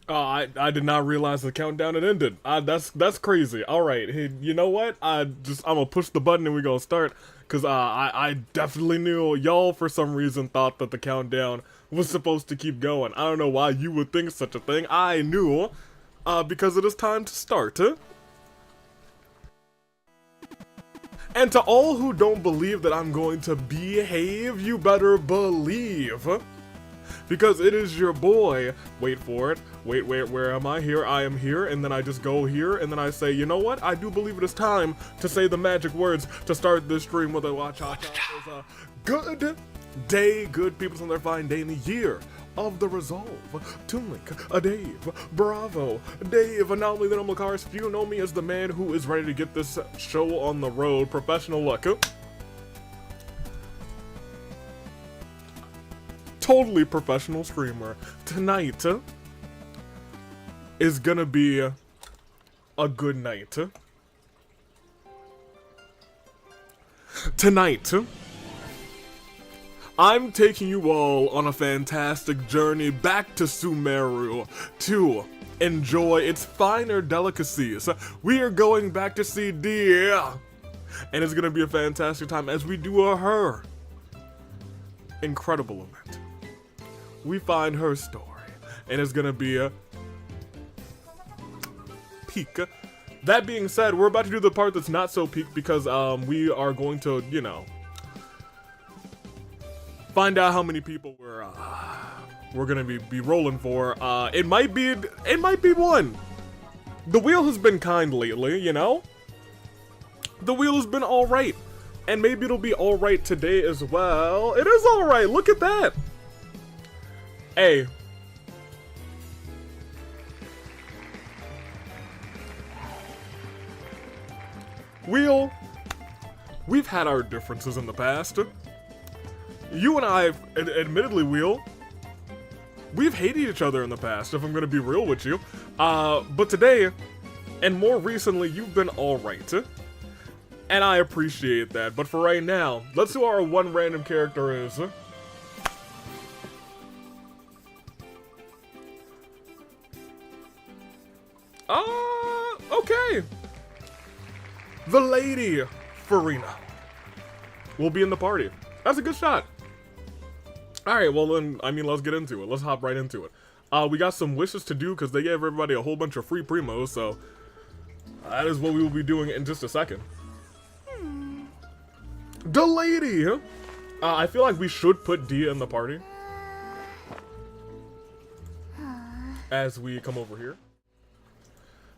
I did not realize the countdown had ended. That's crazy. All right, hey, you know what? I'm gonna push the button and we gonna start. Cause I definitely knew y'all for some reason thought that the countdown was supposed to keep going. I don't know why you would think such a thing. I knew, because it is time to start. And to all who don't believe that I'm going to behave, you better believe. Because it is your boy. Wait for it. Wait, where am I? Here, I am here. And then I just go here, and then I say, you know what? I do believe it is time to say the magic words to start this stream with a watch-cha-cha. Good day, good people on their fine day in the year of the resolve. Toonlink, Dave, Bravo, Dave, Anomaly, the Normal Cars. If you know me as the man who is ready to get this show on the road, professional luck. Totally professional streamer. Tonight is gonna be a good night. Tonight, I'm taking you all on a fantastic journey back to Sumeru to enjoy its finer delicacies. We are going back to see Dehya, and it's gonna be a fantastic time as we do her incredible event. We find her story, and it's gonna be a peak. That being said, we're about to do the part that's not so peak because we are going to, you know, find out how many people we're gonna be rolling for. It might be one. The wheel has been kind lately, you know. The wheel has been all right, and maybe it'll be all right today as well. It is all right. Look at that. Hey. Wheel, we've had our differences in the past. You and I, admittedly, Wheel, we've hated each other in the past, if I'm gonna be real with you. But today, and more recently, you've been alright. And I appreciate that. But for right now, let's see what our one random character is. Okay. The Lady Farina will be in the party. That's a good shot. Alright, well then, I mean, let's get into it. Let's hop right into it. We got some wishes to do because they gave everybody a whole bunch of free primos, so that is what we will be doing in just a second. The Lady! I feel like we should put Dehya in the party as we come over here.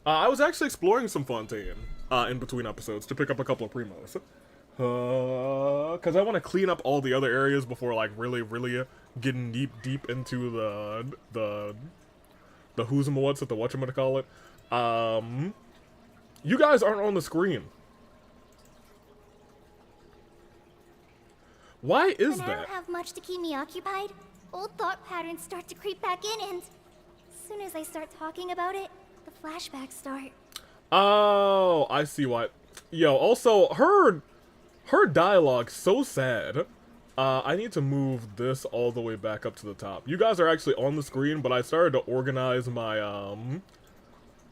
I was actually exploring some Fontaine in between episodes to pick up a couple of primos. Because I want to clean up all the other areas before, like, really getting deep into the who's and what's at the whatchamacallit. You guys aren't on the screen. Why is that? When I don't have much to keep me occupied, old thought patterns start to creep back in, and as soon as I start talking about it, the flashbacks start. Oh, I see what. Yo, also, her dialogue's so sad. I need to move this all the way back up to the top. You guys are actually on the screen, but I started to organize my,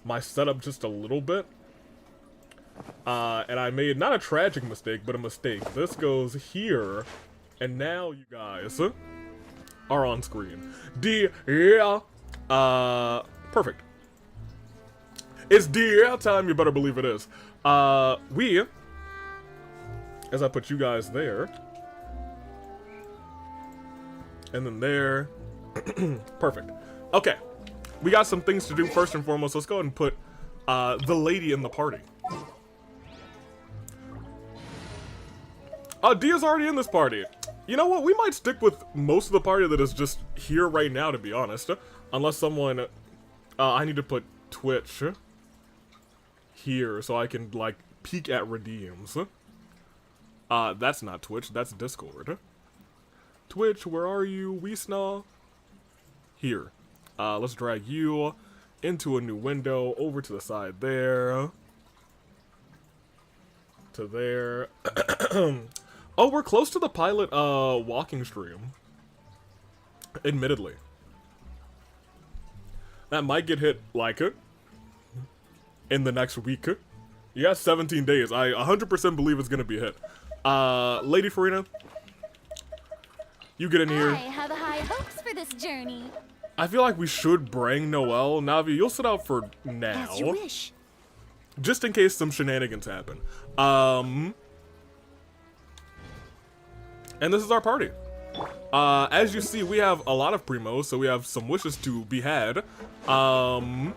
my setup just a little bit. And I made not a tragic mistake, but a mistake. This goes here, and now you guys are on screen. Dehya, perfect. It's Dehya time, you better believe it is. As I put you guys there, and then there, perfect. Okay, we got some things to do first and foremost. Let's go ahead and put the lady in the party. Dehya's already in this party. You know what? We might stick with most of the party that is just here right now, to be honest. Unless someone, I need to put Twitch here so I can, like, peek at redeems. That's not Twitch, that's Discord. Twitch, where are you? Weesnaw? Here. Let's drag you into a new window, over to the side there. To there. Oh, we're close to the pilot, walking stream. Admittedly. That might get hit, like, in the next week. You got 17 days. I 100% believe it's gonna be hit. Lady Farina, you get in here. I have high hopes for this journey. I feel like we should bring Noelle. Navi, you'll sit out for now. As you wish. Just in case some shenanigans happen. And this is our party. As you see, we have a lot of primos, so we have some wishes to be had. I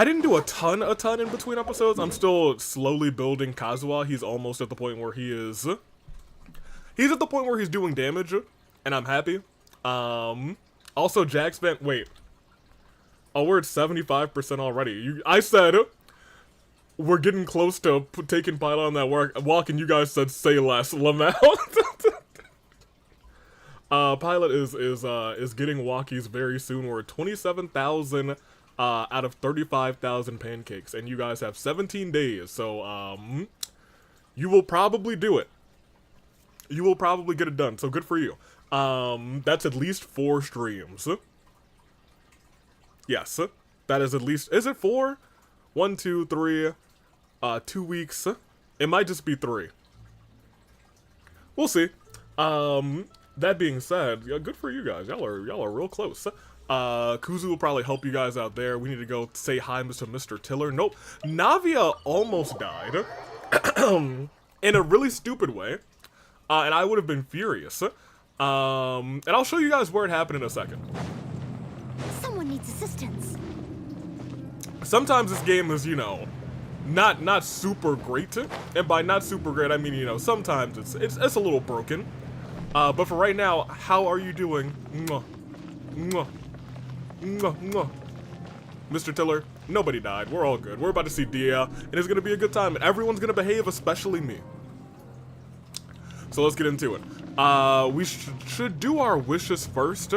didn't do a ton in between episodes. I'm still slowly building Kazuha. He's almost at the point where he's at the point where he's doing damage, and I'm happy. Also, Jack spent, wait. Oh, we're at 75% already. I said we're getting close to taking Pilot on that walk, and you guys said say less, Lamau. Pilot is getting walkies very soon. We're at 27,000 out of 35,000 pancakes, and you guys have 17 days, so you will probably do it. You will probably get it done, so good for you. That's at least 4 streams. Yes, that is at least, is it 4? 1, 2, 3, 2 weeks. It might just be 3. We'll see. That being said, yeah, good for you guys. Y'all are real close. Kuzu will probably help you guys out there. We need to go say hi to Mr. Tiller. Nope. Navia almost died. In a really stupid way. And I would have been furious. And I'll show you guys where it happened in a second. Someone needs assistance. Sometimes this game is, you know, not super great. And by not super great, I mean, you know, sometimes it's a little broken. But for right now, how are you doing? Mwah. Mwah. Mwah. Mwah. Mr. Tiller, nobody died. We're all good. We're about to see Dehya, and it's gonna be a good time, and everyone's gonna behave, especially me. So let's get into it. We should do our wishes first,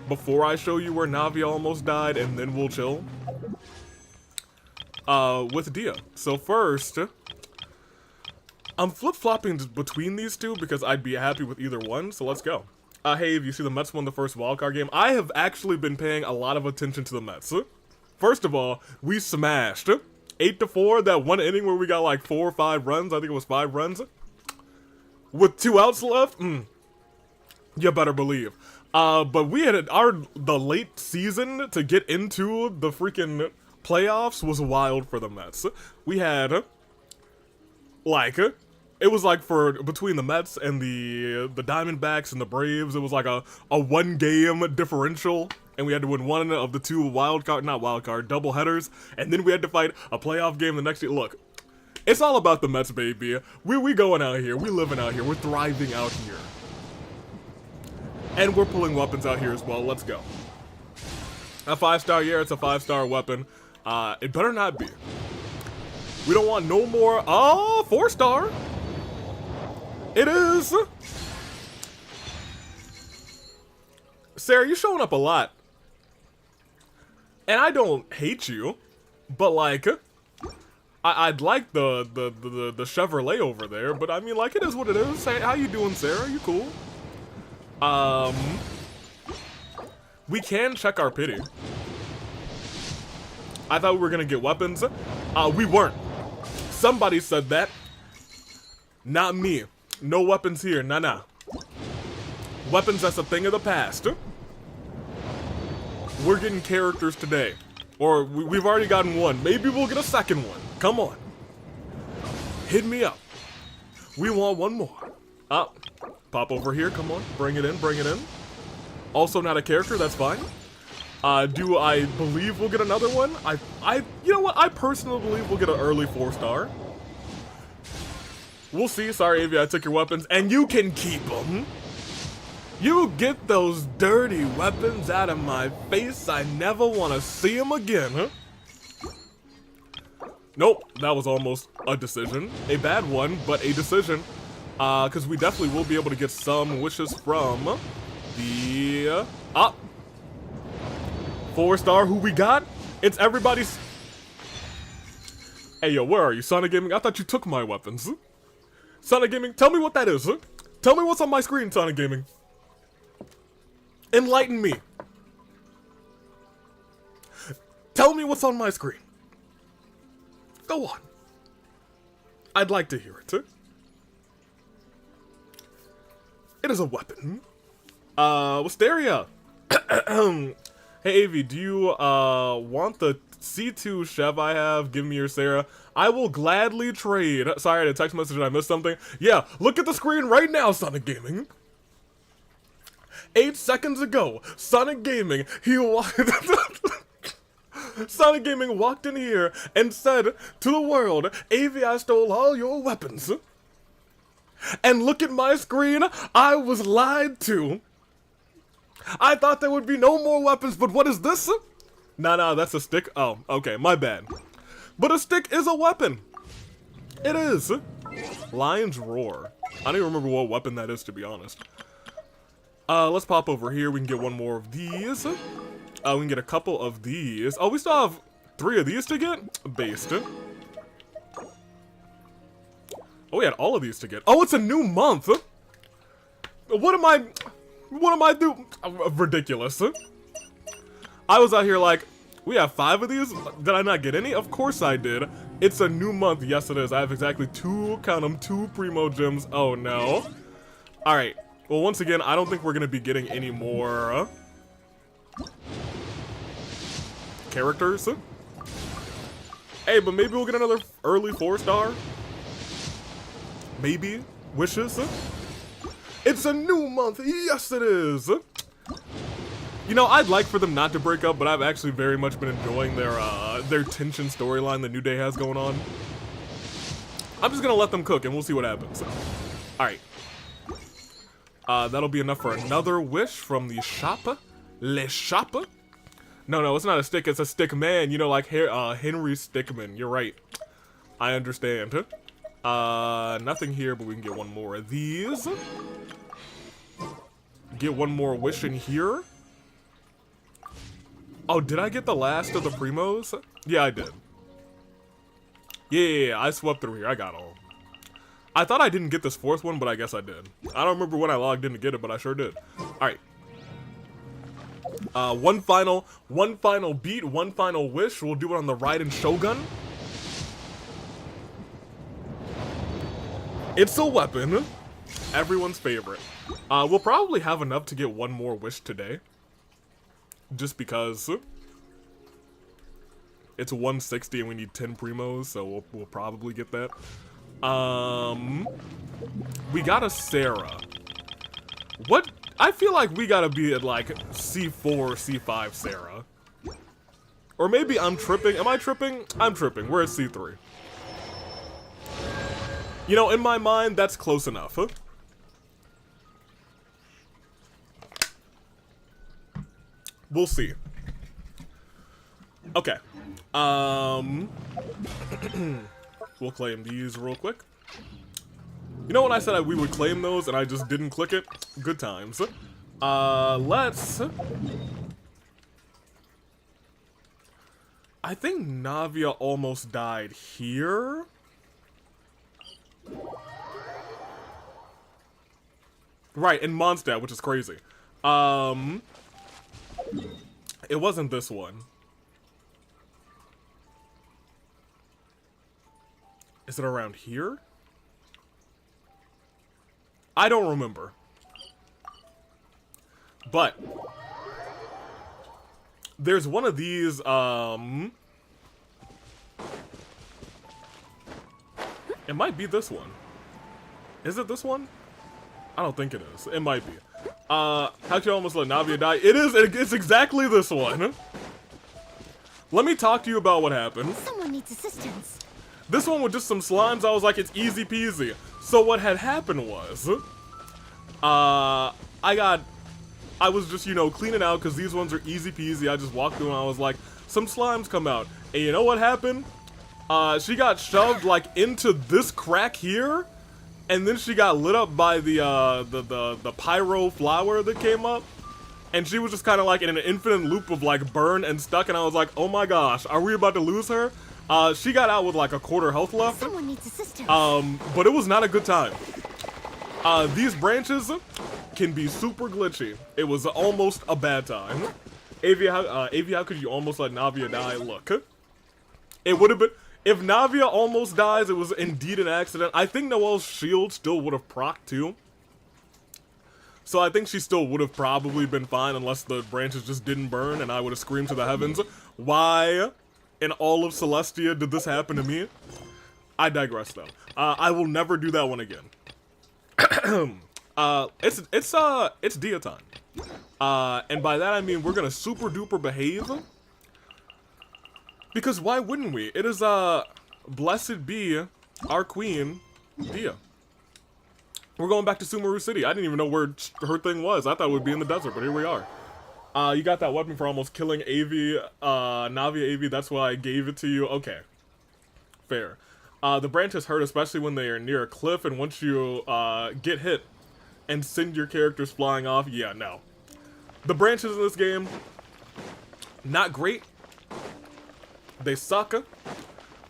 before I show you where Navi almost died, and then we'll chill. With Dehya. So first, I'm flip-flopping between these two because I'd be happy with either one, so let's go. Hey, if you see the Mets won the first wildcard game, I have actually been paying a lot of attention to the Mets. First of all, we smashed 8-4, that one inning where we got like 4 or 5 runs, I think it was 5 runs. With 2 outs left, you better believe. But we had the late season to get into the freaking playoffs was wild for the Mets. We had, like, it was like for between the Mets and the Diamondbacks and the Braves, it was like a 1-game differential, and we had to win one of the 2 double headers, and then we had to fight a playoff game the next year. Look, it's all about the Mets, baby. We going out here, we living out here, we're thriving out here. And we're pulling weapons out here as well. Let's go. A 5-star, yeah, it's a 5-star weapon. It better not be. We don't want no more. Oh, 4-star. It is. Sarah, you're showing up a lot. And I don't hate you, but like, I'd like the Chevrolet over there, but I mean, like, it is what it is. Hey, how you doing, Sarah? You cool? We can check our pity. I thought we were gonna get weapons. We weren't. Somebody said that. Not me. No weapons here. Nah. Weapons, that's a thing of the past. We're getting characters today. Or we've already gotten one. Maybe we'll get a second one. Come on. Hit me up. We want one more. Up. Pop over here. Come on. Bring it in. Bring it in. Also not a character. That's fine. Do I believe we'll get another one? You know what? I personally believe we'll get an early 4-star. We'll see. Sorry, Avi, I took your weapons. And you can keep them. You get those dirty weapons out of my face. I never want to see them again, huh? Nope, that was almost a decision. A bad one, but a decision. Because we definitely will be able to get some wishes from the... 4-star, who we got? It's everybody's... Hey, yo, where are you, Sonic Gaming? I thought you took my weapons. Sonic Gaming, tell me what that is. Tell me what's on my screen, Sonic Gaming. Enlighten me. Tell me what's on my screen. Go on. I'd like to hear it. It is a weapon. Wisteria. Hey, Avi, do you, want the C2 Chev I have? Give me your Sarah. I will gladly trade. Sorry, I had a text message and I missed something. Yeah, look at the screen right now, Sonic Gaming. 8 seconds ago, Sonic Gaming, Sonic Gaming walked in here and said to the world, Avi, I stole all your weapons. And look at my screen, I was lied to. I thought there would be no more weapons, but what is this? Nah, that's a stick. Oh, okay, my bad. But a stick is a weapon. It is. Lion's Roar. I don't even remember what weapon that is, to be honest. Let's pop over here. We can get one more of these. We can get a couple of these. Oh, we still have 3 of these to get? Based. Oh, we had all of these to get. Oh, it's a new month. What am I doing? Ridiculous. I was out here like, we have 5 of these? Did I not get any? Of course I did. It's a new month. Yes, it is. I have exactly 2, count them, 2 Primo Gems. Oh, no. Alright. Well, once again, I don't think we're going to be getting any more characters. Hey, but maybe we'll get another early 4-star. Maybe. Wishes. It's a new month. Yes, it is. You know, I'd like for them not to break up, but I've actually very much been enjoying their tension storyline that New Day has going on. I'm just gonna let them cook, and we'll see what happens. All right. That'll be enough for another wish from the shop. Le shop. No, it's not a stick. It's a stick man. You know, like Henry Stickmin. You're right. I understand. Nothing here, but we can get one more of these. Get one more wish in here. Oh, did I get the last of the Primos? Yeah, I did. Yeah, I swept through here. I got all. I thought I didn't get this 4th one, but I guess I did. I don't remember when I logged in to get it, but I sure did. Alright. One final beat, one final wish. We'll do it on the Raiden Shogun. It's a weapon. Everyone's favorite. We'll probably have enough to get one more wish today. Just because it's 160 and we need 10 Primos, so we'll probably get that. We got a Sarah. What? I feel like we gotta be at like C4, C5 Sarah. Or maybe I'm tripping. Am I tripping? I'm tripping. We're at C3. You know, in my mind, that's close enough. Huh? We'll see. Okay. We'll claim these real quick. You know when I said we would claim those and I just didn't click it? Good times. Let's... I think Navia almost died here. Right, in Mondstadt, which is crazy. It wasn't this one. Is it around here? I don't remember. But there's one of these, it might be this one. Is it this one? I don't think it is. It might be. How'd you almost let Navia die? It is. It's exactly this one. Let me talk to you about what happened. Someone needs assistance. This one with just some slimes, I was like, it's easy peasy. So what had happened was, I was just, you know, cleaning out because these ones are easy peasy. I just walked through and I was like, some slimes come out. And you know what happened? She got shoved like into this crack here. And then she got lit up by the pyro flower that came up. And she was just kind of like in an infinite loop of like burn and stuck. And I was like, oh my gosh, are we about to lose her? She got out with like a quarter health left. Someone needs assistance. But it was not a good time. These branches can be super glitchy. It was almost a bad time. Avi, how could you almost let Navia die? Look, it would have been, if Navia almost dies, it was indeed an accident. I think Noelle's shield still would have procced too. So I think she still would have probably been fine unless the branches just didn't burn and I would have screamed to the heavens, why in all of Celestia did this happen to me? I digress though. I will never do that one again. It's Dehya time. And by that I mean we're gonna super duper behave. Because why wouldn't we? It is, blessed be our queen, Dehya. We're going back to Sumeru City. I didn't even know where her thing was. I thought it would be in the desert, but here we are. You got that weapon for almost killing Avi, Navia Avi. That's why I gave it to you. Okay. Fair. The branches hurt, especially when they are near a cliff, and once you, get hit and send your characters flying off, yeah, no. The branches in this game, not great. They suck.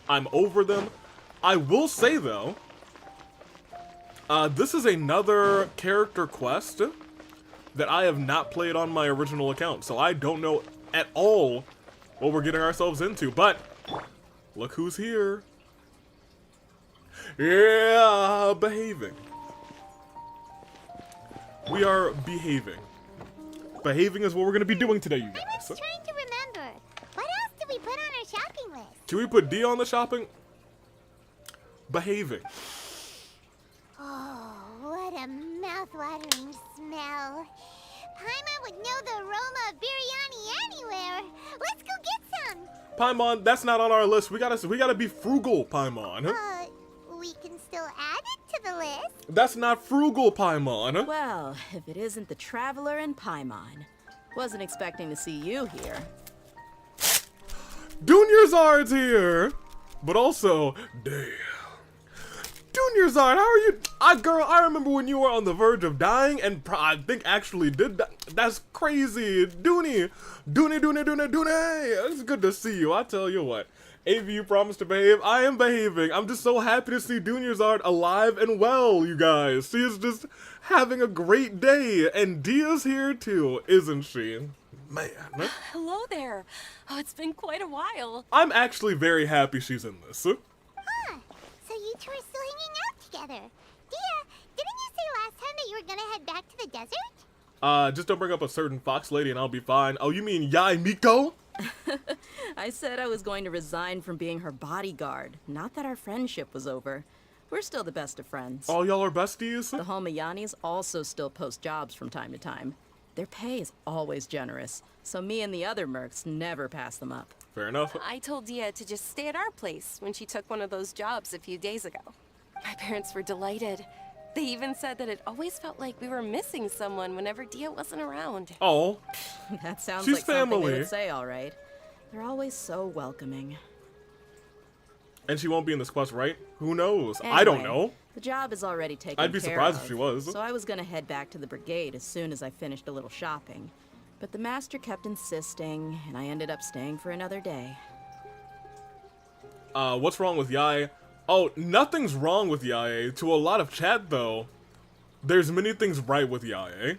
I'm over them. I will say, though, this is another character quest that I have not played on my original account, so I don't know at all what we're getting ourselves into, but look who's here. Yeah, behaving. We are behaving. Behaving is what we're going to be doing today, you guys. I was trying to remember. What else did we put on our shopping list? Can we put D on the shopping? Behaving. Oh, what a mouth-watering smell. Paimon would know the aroma of biryani anywhere. Let's go get some. Paimon, that's not on our list. We gotta be frugal, Paimon. We can still add it to the list. That's not frugal, Paimon. Well, if it isn't the Traveler and Paimon. Wasn't expecting to see you here. Dunyarzad's here! But also, damn. Dunyarzad, how are you? Girl, I remember when you were on the verge of dying and I think actually did that. That's crazy. Dooney. It's good to see you. I tell you what. Av, you promised to behave. I am behaving. I'm just so happy to see Dunyarzad alive and well, you guys. She is just having a great day. And Dia's here too, isn't she? Man. Hello there. Oh, it's been quite a while. I'm actually very happy she's in this. Huh. So you two are still hanging out together. Dehya, didn't you say last time that you were gonna head back to the desert? Just don't bring up a certain fox lady and I'll be fine. Oh, you mean Yai Miko? I said I was going to resign from being her bodyguard. Not that our friendship was over. We're still the best of friends. All y'all are besties? The Homayanis also still post jobs from time to time. Their pay is always generous, so me and the other mercs never pass them up. Fair enough. I told Dehya to just stay at our place when she took one of those jobs a few days ago. My parents were delighted. They even said that it always felt like we were missing someone whenever Dehya wasn't around. Oh. That sounds She's like something family. they would say, all right. They're always so welcoming. And she won't be in this quest, right? Who knows? I don't Anyway, know. The job is already taken I'd be care surprised of, if she was. So I was gonna head back to the brigade as soon as I finished a little shopping. But the master kept insisting, and I ended up staying for another day. What's wrong with Yai? Oh, nothing's wrong with Yai. To a lot of chat, though, there's many things right with Yai.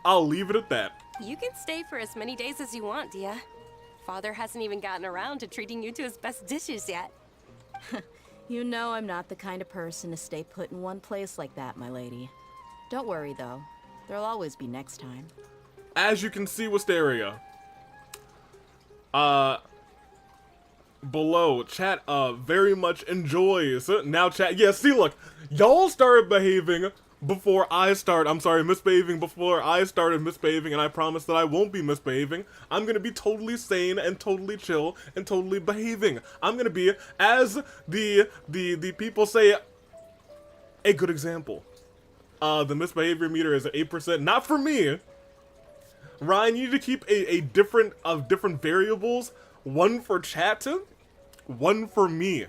I'll leave it at that. You can stay for as many days as you want, Dehya. Father hasn't even gotten around to treating you to his best dishes yet. You know I'm not the kind of person to stay put in one place like that, my lady. Don't worry, though. There'll always be next time. As you can see, Wisteria. Below, chat, very much enjoys. Now, chat, yeah, see, look. Y'all started behaving before I misbehaving before I started misbehaving, and I promise that I won't be misbehaving. I'm gonna be totally sane and totally chill and totally behaving. I'm gonna be, as the people say, a good example. The misbehavior meter is at 8%. Not for me. Ryan, you need to keep a different variables. One for chat, one for me.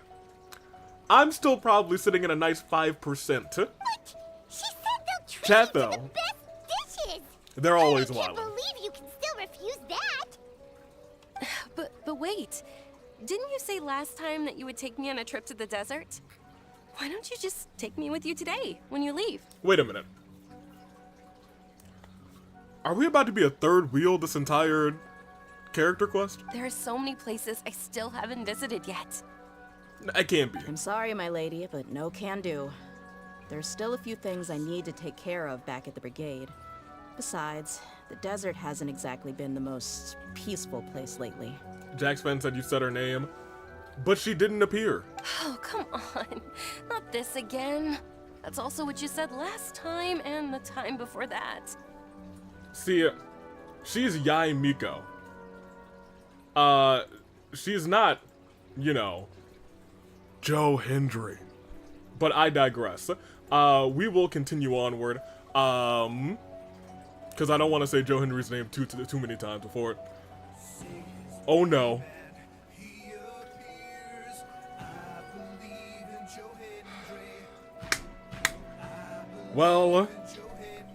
I'm still probably sitting at a nice 5%. What? She said they'll treat Chat, you to though. the best dishes. They're always I can't wild. believe you can still refuse that. But wait. Didn't you say last time that you would take me on a trip to the desert? Why don't you just take me with you today, when you leave? Wait a minute. Are we about to be a third wheel this entire character quest? There are so many places I still haven't visited yet. I can't be. I'm sorry, my lady, but no can do. There's still a few things I need to take care of back at the brigade. Besides, the desert hasn't exactly been the most peaceful place lately. Jaxpen said you said her name, but she didn't appear. Oh, come on. Not this again. That's also what you said last time and the time before that. See, she's Yai Miko. She's not, you know, Joe Hendry. But I digress. We will continue onward. Because I don't want to say Joe Hendry's name too many times before it. Oh no. Well,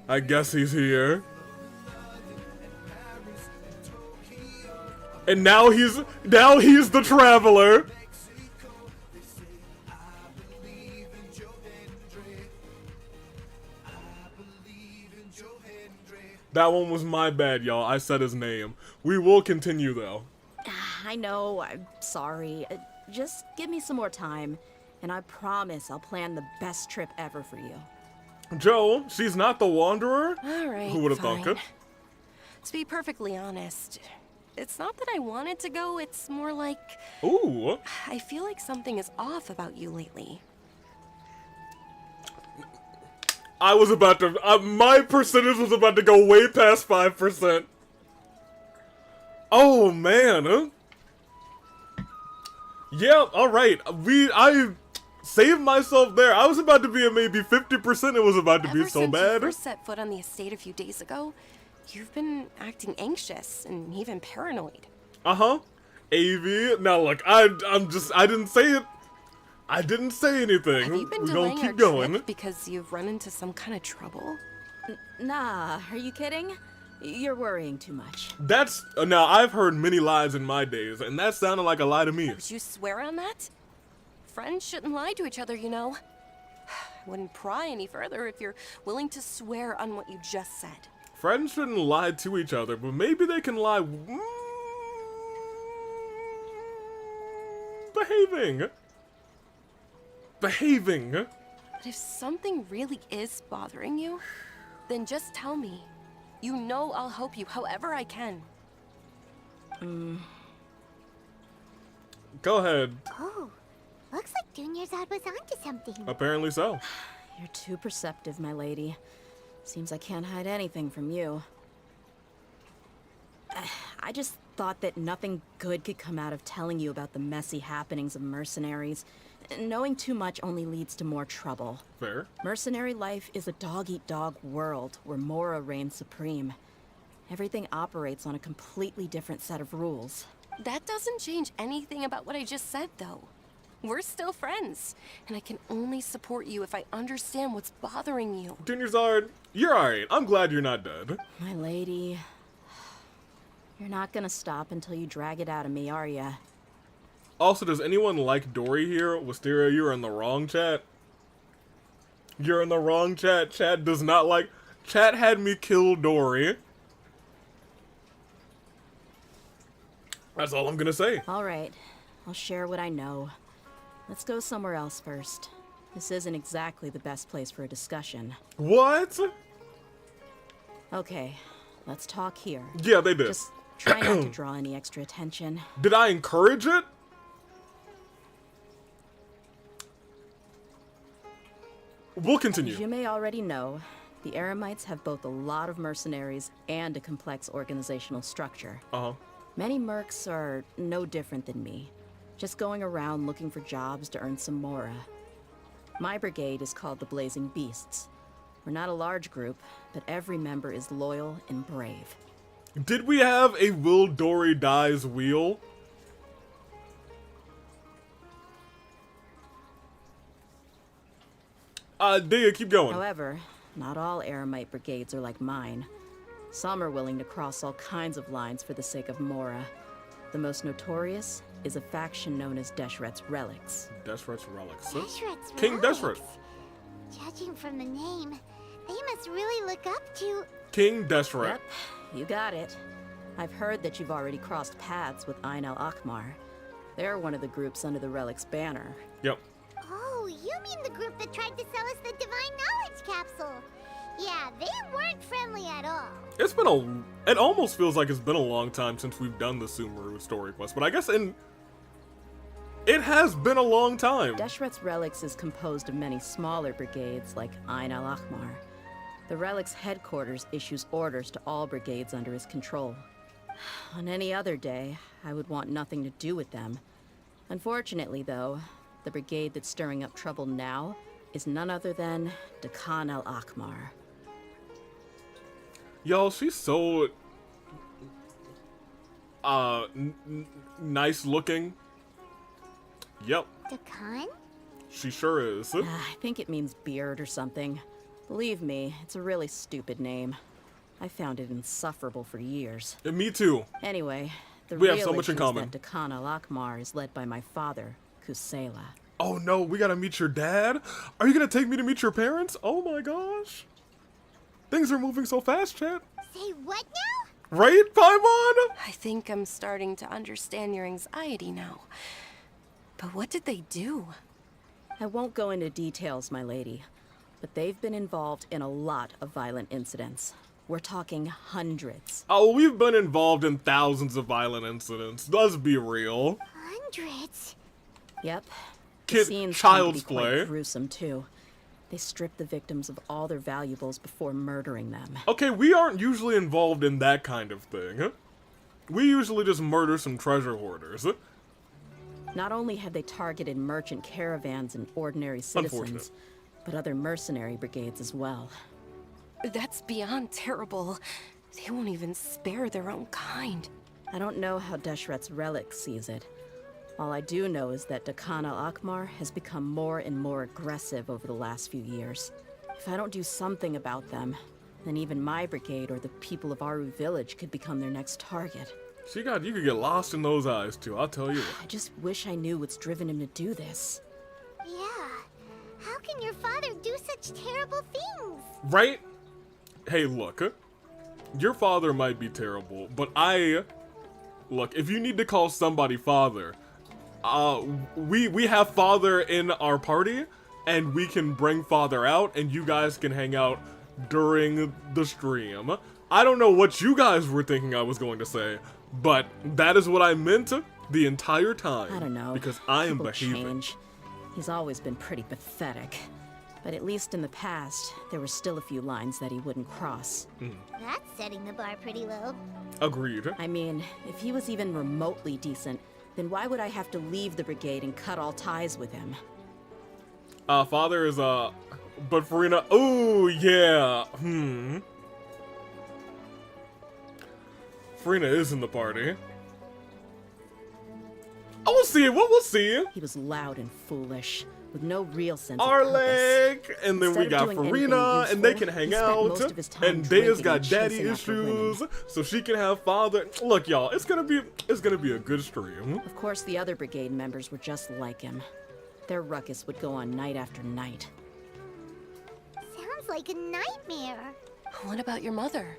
I guess he's here. And now he's the traveler. That one was my bad, y'all. I said his name. We will continue though. I know, I'm sorry. Just give me some more time, and I promise I'll plan the best trip ever for you. Joe, she's not the Wanderer? All right, Who would have fine. thunk it? To be perfectly honest, it's not that I wanted to go, it's more like Ooh. I feel like something is off about you lately. I was about to, my percentage was about to go way past 5%. Oh man, huh? Yeah, alright. I saved myself there. I was about to be at maybe 50%. It was about to be Ever so since bad. you first set foot on the estate a few days ago, you've been acting anxious and even paranoid. Uh-huh. AV. Now look, I didn't say it. I didn't say anything. Have you been We're delaying gonna our keep going. trip because you've run into some kind of trouble? Nah, are you kidding? You're worrying too much. That's, now I've heard many lies in my days, and that sounded like a lie to me. Would you swear on that? Friends shouldn't lie to each other, you know. I wouldn't pry any further if you're willing to swear on what you just said. Friends shouldn't lie to each other, but maybe they can lie behaving. But if something really is bothering you, then just tell me. You know I'll help you however I can. Go ahead. Oh, looks like Dunyarzad was onto something. Apparently so. You're too perceptive, my lady. Seems I can't hide anything from you. I just thought that nothing good could come out of telling you about the messy happenings of mercenaries. Knowing too much only leads to more trouble. Fair. Mercenary life is a dog-eat-dog world where Mora reigns supreme. Everything operates on a completely different set of rules. That doesn't change anything about what I just said, though. We're still friends, and I can only support you if I understand what's bothering you. Dunyarzad, you're alright. I'm glad you're not dead. My lady, you're not gonna stop until you drag it out of me, are ya? Also, does anyone like Dory here? Wisteria, you're in the wrong chat. You're in the wrong chat. Chat does not like... Chat had me kill Dory. That's all I'm gonna say. Alright, I'll share what I know. Let's go somewhere else first. This isn't exactly the best place for a discussion. What? Okay, let's talk here. Yeah, they did. Just try not to draw any extra attention. Did I encourage it? We'll continue. As you may already know, the Eremites have both a lot of mercenaries and a complex organizational structure. Uh-huh. Many mercs are no different than me, just going around looking for jobs to earn some mora. My brigade is called the Blazing Beasts. We're not a large group, but every member is loyal and brave. Did we have a Will Dory Dies wheel? Dehya, keep going. However, not all Eremite brigades are like mine. Some are willing to cross all kinds of lines for the sake of mora. The most notorious is a faction known as Deshret's Relics. Deshret's Relics. Deshret's King relics. Deshret. Judging from the name, they must really look up to King Deshret. Yep, you got it. I've heard that you've already crossed paths with Ain al-Akmar. They're one of the groups under the Relic's banner. Yep. Oh, you mean the group that tried to sell us the Divine Knowledge Capsule? Yeah, they weren't friendly at all. It's been it almost feels like it's been a long time since we've done the Sumeru story quest, but I guess it has been a long time. Deshret's Relics is composed of many smaller brigades like Ain al-Akmar. The Relic's headquarters issues orders to all brigades under his control. On any other day, I would want nothing to do with them. Unfortunately, though, the brigade that's stirring up trouble now is none other than Dehya al-Akmar. Y'all, she's so nice looking. Yep, Dakan? she sure is. I think it means beard or something. Believe me, it's a really stupid name. I found it insufferable for years. And me too. Anyway, the We real have so much in issue common. is that Dehya al-Akmar is led by my father, Kusela. Oh no, we gotta meet your dad? Are you gonna take me to meet your parents? Oh my gosh. Things are moving so fast, chat. Say what now? Right, Paimon? I think I'm starting to understand your anxiety now. But what did they do? I won't go into details, my lady, but they've been involved in a lot of violent incidents. We're talking hundreds. Oh, we've been involved in thousands of violent incidents. Let's be real. Hundreds? Yep. The Kid- scenes child's can be quite play. gruesome too. They strip the victims of all their valuables before murdering them. Okay, we aren't usually involved in that kind of thing. We usually just murder some treasure hoarders. Not only have they targeted merchant caravans and ordinary citizens, Unfortunate. but other mercenary brigades as well. That's beyond terrible. They won't even spare their own kind. I don't know how Deshret's relic sees it. All I do know is that Dehya al-Akmar has become more and more aggressive over the last few years. If I don't do something about them, then even my brigade or the people of Aru village could become their next target. You could get lost in those eyes too, I'll tell you what. I just wish I knew what's driven him to do this. Yeah. How can your father do such terrible things? Right? Hey, look. Your father might be terrible, but look, if you need to call somebody father, we have father in our party, and we can bring father out, and you guys can hang out during the stream. I don't know what you guys were thinking I was going to say, but that is what I meant the entire time. I don't know. Because I am People behaving. change. He's always been pretty pathetic. But at least in the past, there were still a few lines that he wouldn't cross. That's setting the bar pretty low. Agreed. I mean, if he was even remotely decent, then why would I have to leave the brigade and cut all ties with him? Father is, but Farina, oh yeah, Farina is in the party. Oh, we'll see, we'll see. He was loud and foolish, with no real sense of purpose. Arlek, and then we Instead of got doing anything Farina, and they useful, can hang he spent out. most of his time And Deya's drinking got and daddy chasing after women. issues, so she can have father. Look, y'all, it's gonna be a good stream. Of course, the other brigade members were just like him. Their ruckus would go on night after night. Sounds like a nightmare. What about your mother?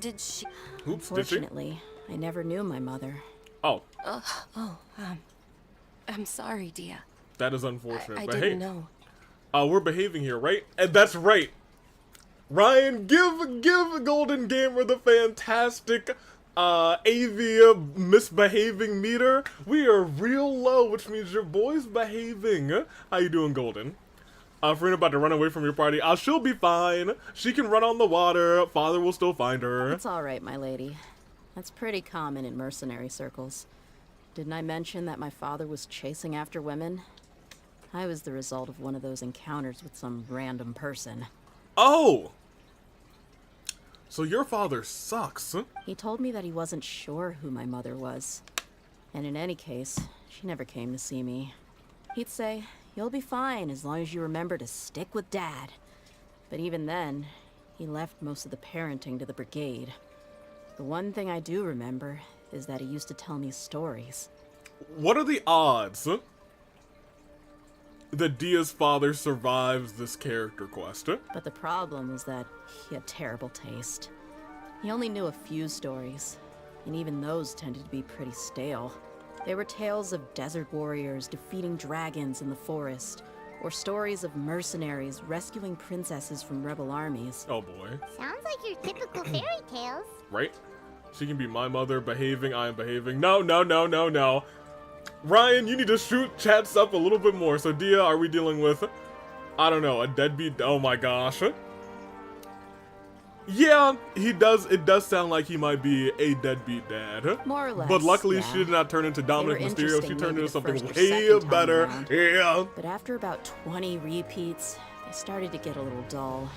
Did she... Oops, did she? Fortunately, I never knew my mother. Oh, I'm sorry, Dehya. that is unfortunate. I but didn't hey, know. we're behaving here, right? And that's right. Ryan, give Golden Gamer the fantastic AV misbehaving meter. We are real low, which means your boy's behaving. How you doing, Golden? Farina about to run away from your party. She'll be fine. She can run on the water. Father will still find her. It's all right, my lady. That's pretty common in mercenary circles. Didn't I mention that my father was chasing after women? I was the result of one of those encounters with some random person. Oh! So your father sucks. He told me that he wasn't sure who my mother was. And in any case, she never came to see me. He'd say, "You'll be fine as long as you remember to stick with Dad." But even then, he left most of the parenting to the brigade. The one thing I do remember is that he used to tell me stories. What are the odds that Dia's father survives this character quest. But the problem was that he had terrible taste. He only knew a few stories, and even those tended to be pretty stale. They were tales of desert warriors defeating dragons in the forest, or stories of mercenaries rescuing princesses from rebel armies. Oh boy. Sounds like your typical fairy tales. Right? She can be my mother behaving, I am behaving. No, no, no, no, no. Ryan, you need to shoot chats up a little bit more. So Dia, are we dealing with, I don't know, a deadbeat? Oh my gosh. Yeah, it does sound like he might be a deadbeat dad. More or less, But luckily yeah. she did not turn into Dominic They were Mysterio. She interesting turned maybe into the something first or way second time better. around. Yeah. But after about 20 repeats, they started to get a little dull.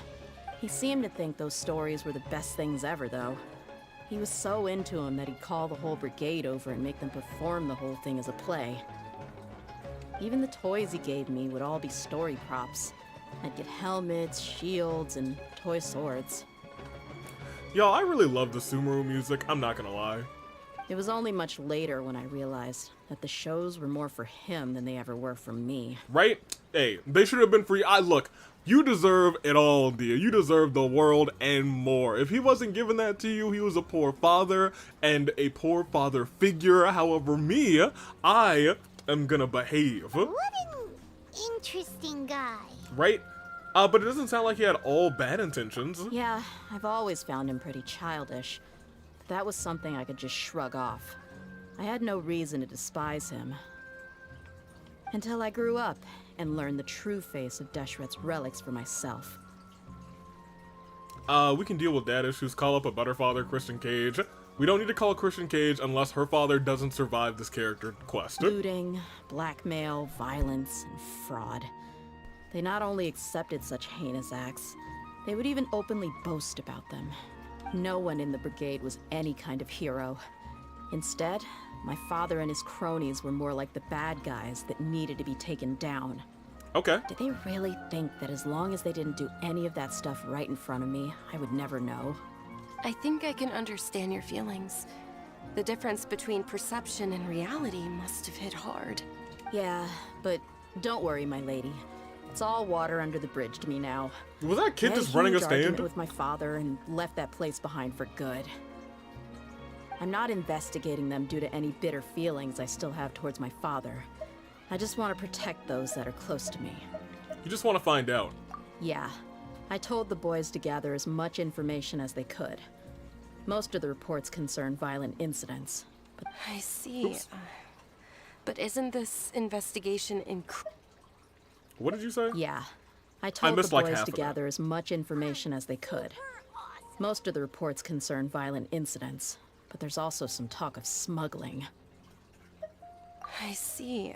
He seemed to think those stories were the best things ever, though. He was so into them that he'd call the whole brigade over and make them perform the whole thing as a play. Even the toys he gave me would all be story props. I'd get helmets, shields, and toy swords. Yo, I really love the Sumeru music, I'm not gonna lie. It was only much later when I realized that the shows were more for him than they ever were for me. Right? Hey, they should have been free. Look, you deserve it all, Dia. You deserve the world and more. If he wasn't giving that to you, he was a poor father and a poor father figure. However, me, I am gonna behave. What an interesting guy. Right? But it doesn't sound like he had all bad intentions. Yeah, I've always found him pretty childish. But that was something I could just shrug off. I had no reason to despise him. Until I grew up and learned the true face of Deshret's relics for myself. We can deal with dad issues. Call up a better father, Christian Cage. We don't need to call Christian Cage unless her father doesn't survive this character quest. Looting, blackmail, violence, and fraud. They not only accepted such heinous acts, they would even openly boast about them. No one in the brigade was any kind of hero. Instead, my father and his cronies were more like the bad guys that needed to be taken down. Okay. Did they really think that as long as they didn't do any of that stuff right in front of me, I would never know? I think I can understand your feelings. The difference between perception and reality must have hit hard. Yeah, but don't worry, my lady. It's all water under the bridge to me now. Was that kid I had just running a huge argument stand? with my father and left that place behind for good. I'm not investigating them due to any bitter feelings I still have towards my father. I just want to protect those that are close to me. You just want to find out. Yeah, I told the boys to gather as much information as they could. Most of the reports concern violent incidents, but I see. But isn't this investigation What did you say? yeah, I told the missed, like, boys half to of that. gather as much information as they could. Most of the reports concern violent incidents, but there's also some talk of smuggling. I see.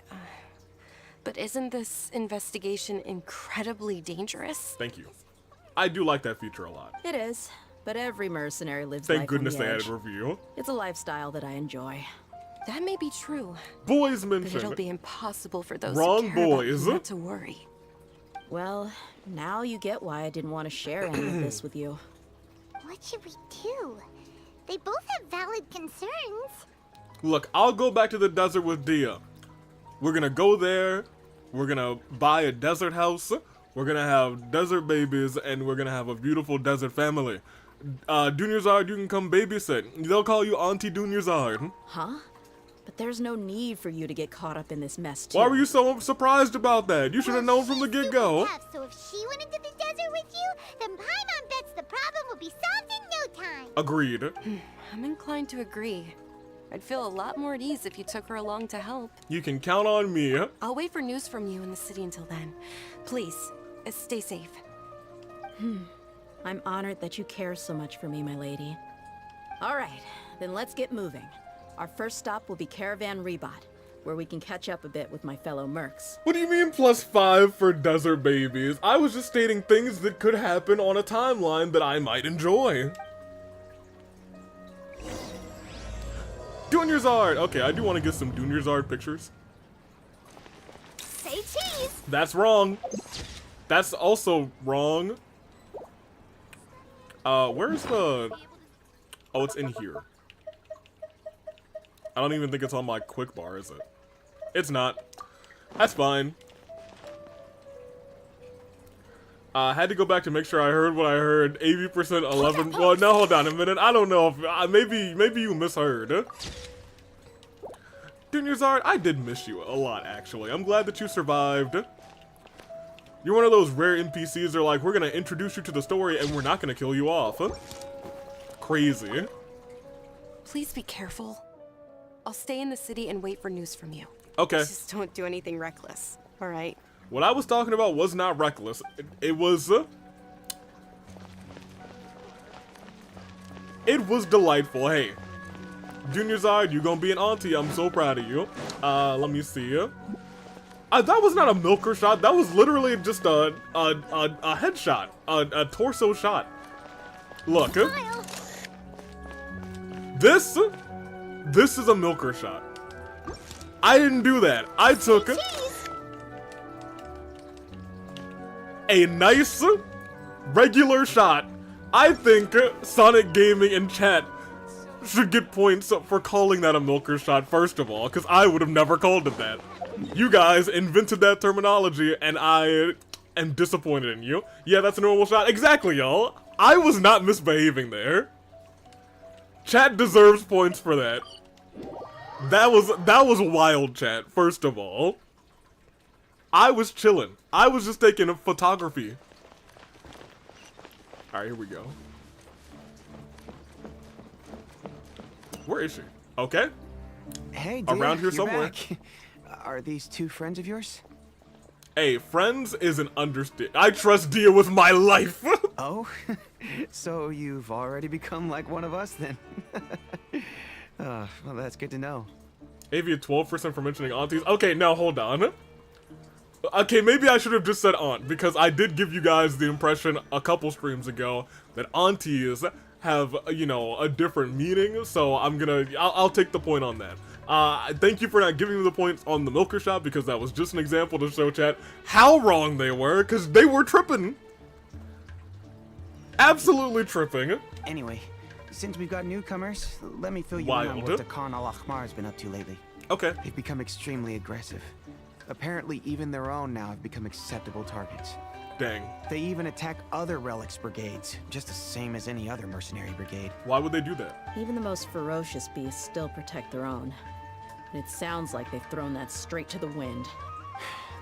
But isn't this investigation incredibly dangerous? Thank you. I do like that feature a lot. It is, but every mercenary lives Thank life goodness on they the added edge. review. It's a lifestyle that I enjoy. That may be true, Boys but it'll mentioned. be impossible for those Wrong who care about boys. them not to worry. Well, now you get why I didn't want to share any of this with you. What should we do? They both have valid concerns. Look, I'll go back to the desert with Dia. We're gonna go there. We're gonna buy a desert house. We're gonna have desert babies, and we're gonna have a beautiful desert family. Dunyarzad, you can come babysit. They'll call you Auntie Dunyarzad. Huh? But there's no need for you to get caught up in this mess, too. Why were you so surprised about that? You should have known from the she's get-go. super tough, so if she went into the desert with you, then Paimon bets the problem will be solved in no time. Agreed. I'm inclined to agree. I'd feel a lot more at ease if you took her along to help. You can count on me. I'll wait for news from you in the city until then. Please, stay safe. I'm honored that you care so much for me, my lady. All right, then let's get moving. Our first stop will be Caravan Rebot, where we can catch up a bit with my fellow mercs. What do you mean +5 for desert babies? I was just stating things that could happen on a timeline that I might enjoy. Dunyarzad! Okay, I do want to get some Dunyarzad pictures. Say cheese. That's wrong. That's also wrong. Where's the... Oh, it's in here. I don't even think it's on my quick bar, is it? It's not. That's fine. Had to go back to make sure I heard what I heard. 80%, 11. Well, no, hold on a minute. I don't know if maybe you misheard. Dunyarzad, I did miss you a lot, actually. I'm glad that you survived. You're one of those rare NPCs that are like, we're gonna introduce you to the story and we're not gonna kill you off. Crazy. Please be careful. I'll stay in the city and wait for news from you. Okay. Just don't do anything reckless, all right? What I was talking about was not reckless. It was delightful. Hey, Dunyarzad, you gonna be an auntie. I'm so proud of you. Let me see. That was not a milker shot. That was literally just a headshot, a torso shot. Look, this is a milker shot. I didn't do that. I took a nice regular shot. I think Sonic Gaming and chat should get points for calling that a milker shot, first of all, because I would have never called it that. You guys invented that terminology, and I am disappointed in you. Yeah, that's a normal shot. Exactly, y'all. I was not misbehaving there. Chat deserves points for that. That was wild, chat, first of all. I was chilling. I was just taking a photography. Alright, here we go. Where is she? Okay. Hey, Dehya, around here you're somewhere. back. Are these two friends of yours? Hey, friends is an understatement. I trust Dehya with my life. Oh, so you've already become like one of us then? Well, that's good to know. Avia 12% for mentioning aunties. Okay, now hold on. Okay, maybe I should have just said aunt, because I did give you guys the impression a couple streams ago that aunties have, you know, a different meaning, so I'll take the point on that. Thank you for not giving me the points on the milker shot, because that was just an example to show chat how wrong they were, because they were tripping. Absolutely tripping. Anyway, since we've got newcomers, let me fill you in on what the Khan al-Ahmar has been up to lately. Okay. They've become extremely aggressive. Apparently, even their own now have become acceptable targets. Dang. They even attack other relics brigades, just the same as any other mercenary brigade. Why would they do that? Even the most ferocious beasts still protect their own. But it sounds like they've thrown that straight to the wind.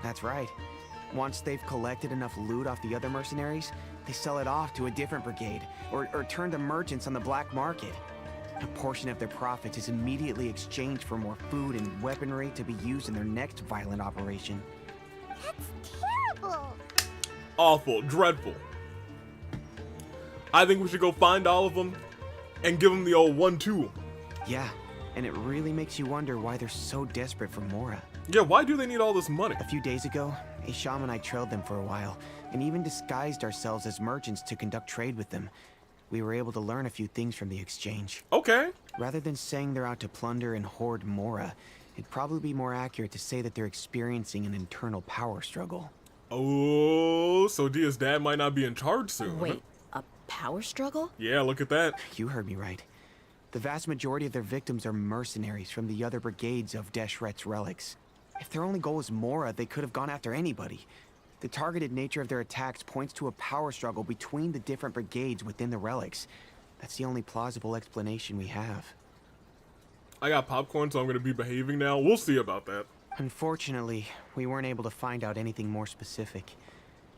That's right. Once they've collected enough loot off the other mercenaries, they sell it off to a different brigade, or turn to merchants on the black market. A portion of their profits is immediately exchanged for more food and weaponry to be used in their next violent operation. That's terrible. Awful. Dreadful. I think we should go find all of them and give them the old 1-2. Yeah, and it really makes you wonder why they're so desperate for Mora. Yeah, why do they need all this money? A few days ago, Isham and I trailed them for a while, and even disguised ourselves as merchants to conduct trade with them. We were able to learn a few things from the exchange. Okay. Rather than saying they're out to plunder and hoard Mora, it'd probably be more accurate to say that they're experiencing an internal power struggle. Oh, so Dehya's dad might not be in charge soon. Wait, a power struggle? Yeah, look at that. You heard me right. The vast majority of their victims are mercenaries from the other brigades of Deshret's relics. If their only goal was Mora, they could have gone after anybody. The targeted nature of their attacks points to a power struggle between the different brigades within the relics. That's the only plausible explanation we have. I got popcorn, so I'm gonna be behaving now. We'll see about that. Unfortunately, we weren't able to find out anything more specific.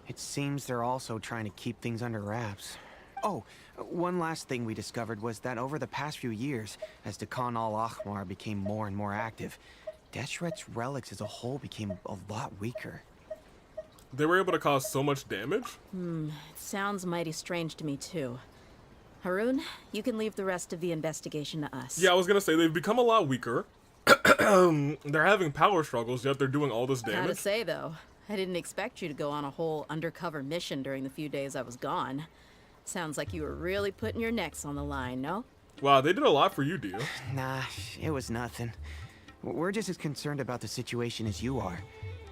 It seems they're also trying to keep things under wraps. Oh, one last thing we discovered was that over the past few years, as the Khan al-Ahmar became more and more active, Deshret's relics as a whole became a lot weaker. They were able to cause so much damage? It sounds mighty strange to me, too. Harun, you can leave the rest of the investigation to us. Yeah, I was gonna say, they've become a lot weaker. They're having power struggles, yet they're doing all this damage. Gotta say, though, I didn't expect you to go on a whole undercover mission during the few days I was gone. Sounds like you were really putting your necks on the line, no? Wow, they did a lot for you, Dehya. Nah, it was nothing. We're just as concerned about the situation as you are.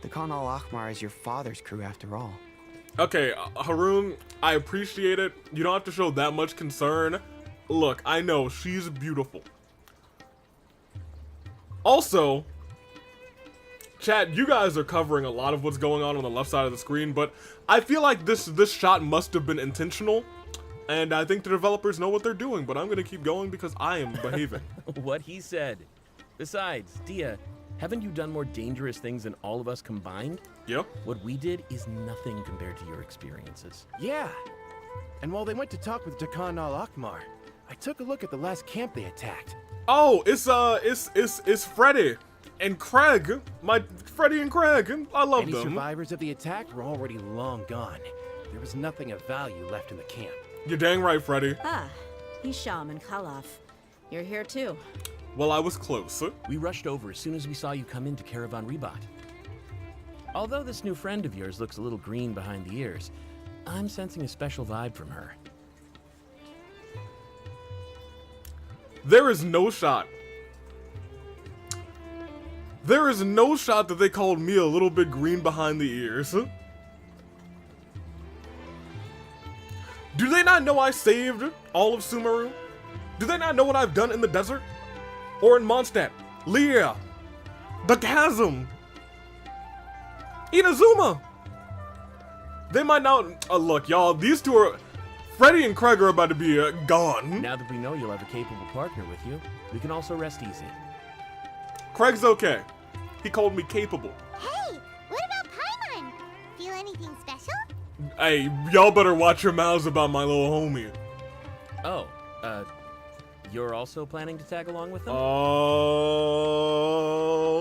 The Khan al-Ahmar is your father's crew after all. Okay, Harun, I appreciate it. You don't have to show that much concern. Look, I know, she's beautiful. Also, Chat, you guys are covering a lot of what's going on the left side of the screen, but I feel like this shot must have been intentional, and I think the developers know what they're doing, but I'm gonna keep going because I am behaving. What he said. Besides, Dehya, haven't you done more dangerous things than all of us combined? Yeah? What we did is nothing compared to your experiences. Yeah. And while they went to talk with Dakan al-Akmar, I took a look at the last camp they attacked. Oh, it's Freddy and Craig. Freddy and Craig. I love Any them. survivors of the attack were already long gone. There was nothing of value left in the camp. You're dang right, Freddy. Ah, Hisham and Khalaf. You're here too. Well, I was close. We rushed over as soon as we saw you come into Caravan Rebot. Although this new friend of yours looks a little green behind the ears, I'm sensing a special vibe from her. There is no shot. There is no shot that they called me a little bit green behind the ears. Do they not know I saved all of Sumeru? Do they not know what I've done in the desert? Or in Mondstadt? Leah? The Chasm? Inazuma? They might not... look, y'all, these two are... Freddy and Craig are about to be gone. Now that we know you'll have a capable partner with you, we can also rest easy. Craig's okay. He called me capable. Hey, what about Paimon? Feel anything special? Hey, y'all better watch your mouths about my little homie. Oh, you're also planning to tag along with them? Oh.